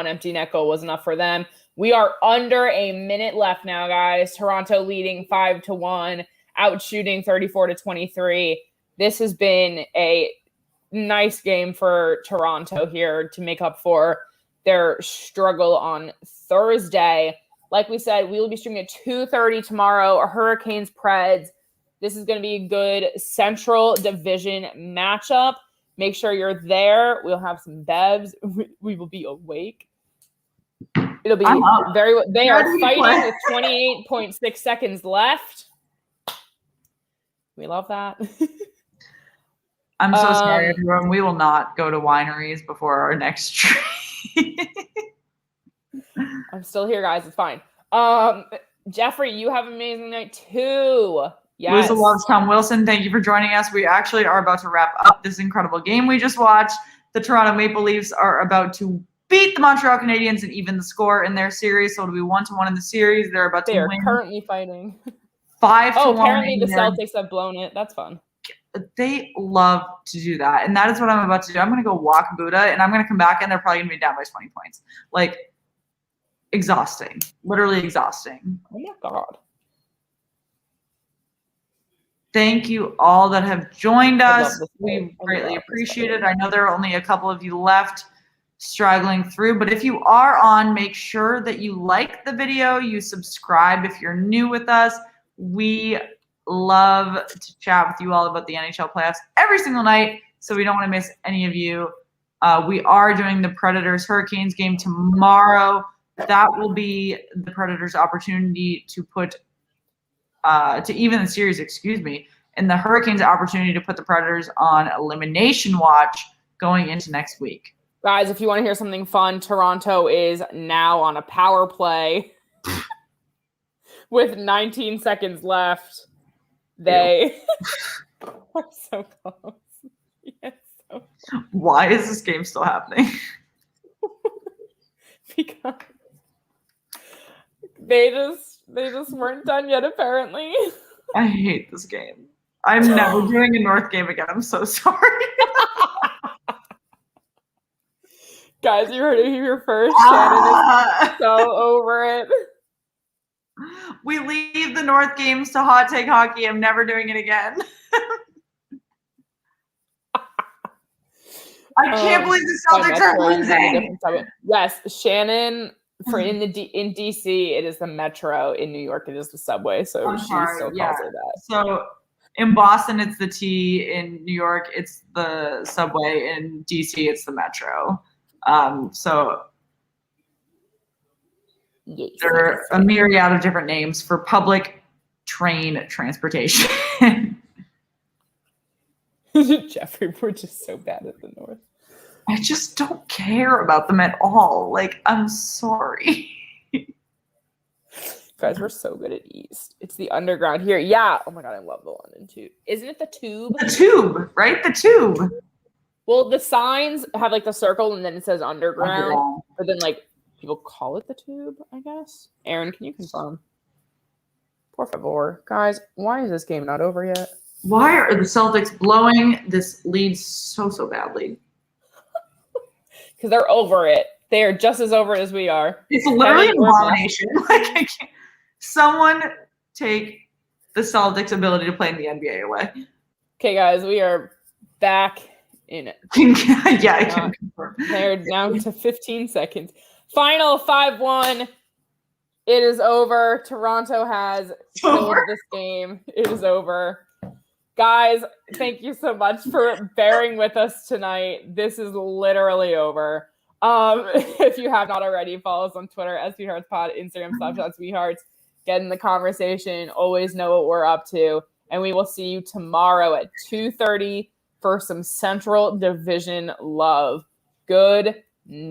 empty net goal was enough for them. We are under a minute left now, guys. Toronto leading 5-1, out shooting 34-23. This has been a nice game for Toronto here to make up for their struggle on Thursday. Like we said, we will be streaming at 2:30 tomorrow. Hurricanes Preds. This is going to be a good Central Division matchup. Make sure you're there. We'll have some bevs. We will be awake. It'll be very. They are fighting with 28.6 seconds left. We love that. I'm so sorry, everyone. We will not go to wineries before our next trip. I'm still here, guys. It's fine. Jeffrey, you have an amazing night too. Yes. Lisa loves Tom Wilson. Thank you for joining us. We actually are about to wrap up this incredible game we just watched. The Toronto Maple Leafs are about to beat the Montreal Canadiens and even the score in their series. So it'll be 1-1 in the series. They're about to win. They are currently fighting. 5-1. Oh, apparently the Celtics have blown it. That's fun. They love to do that. And that is what I'm about to do. I'm going to go walk Buddha, and I'm going to come back, and they're probably going to be down by 20 points. Like, exhausting. Literally exhausting. Oh, my God. Thank you all that have joined us. We We greatly appreciate it. I know there are only a couple of you left struggling through, but if you are on, make sure that you like the video, you subscribe if you're new with us. We love to chat with you all about the NHL playoffs every single night, so we don't want to miss any of you. We are doing the Predators Hurricanes game tomorrow. That will be the Predators' opportunity to put to even the series, and the Hurricanes' opportunity to put the Predators on elimination watch going into next week. Guys, if you want to hear something fun, Toronto is now on a power play with 19 seconds left. They are so close. Yes, so close. Why is this game still happening? Because they just weren't done yet, apparently. I hate this game. I'm never doing a North game again. I'm so sorry. Guys, you heard it here first. Shannon is so over it. We leave the North games to Hot Take Hockey. I'm never doing it again. I can't believe the Celtics are losing. Yes, Shannon in DC, it is the Metro. In New York, it is the subway. So she still calls it that. So in Boston, it's the T. In New York, it's the subway. In DC, it's the Metro. So yes, there are a myriad of different names for public train transportation. Jeffrey, we're just so bad at the North. I just don't care about them at all. Like, I'm sorry. Guys, we're so good at East. It's the underground here. Yeah. Oh my God, I love the London Tube. Isn't it the Tube? The Tube, right? The Tube. Well, the signs have like the circle and then it says underground. But then like people call it the Tube, I guess. Aaron, can you confirm? Por favor. Guys, why is this game not over yet? Why are the Celtics blowing this lead so badly? Because they're over it. They are just as over it as we are. It's literally an abomination. Like, I can't. Someone take the Celtics' ability to play in the NBA away. Okay, guys, we are back in it. Yeah, I can confirm. They're down to 15 seconds. Final 5-1. It is over. Toronto has killed this game. It is over. Guys, thank you so much for bearing with us tonight. This is literally over. If you have not already, follow us on Twitter at SweetheartsPod, Instagram /Sweethearts. Get in the conversation. Always know what we're up to. And we will see you tomorrow at 2:30 for some Central Division love. Good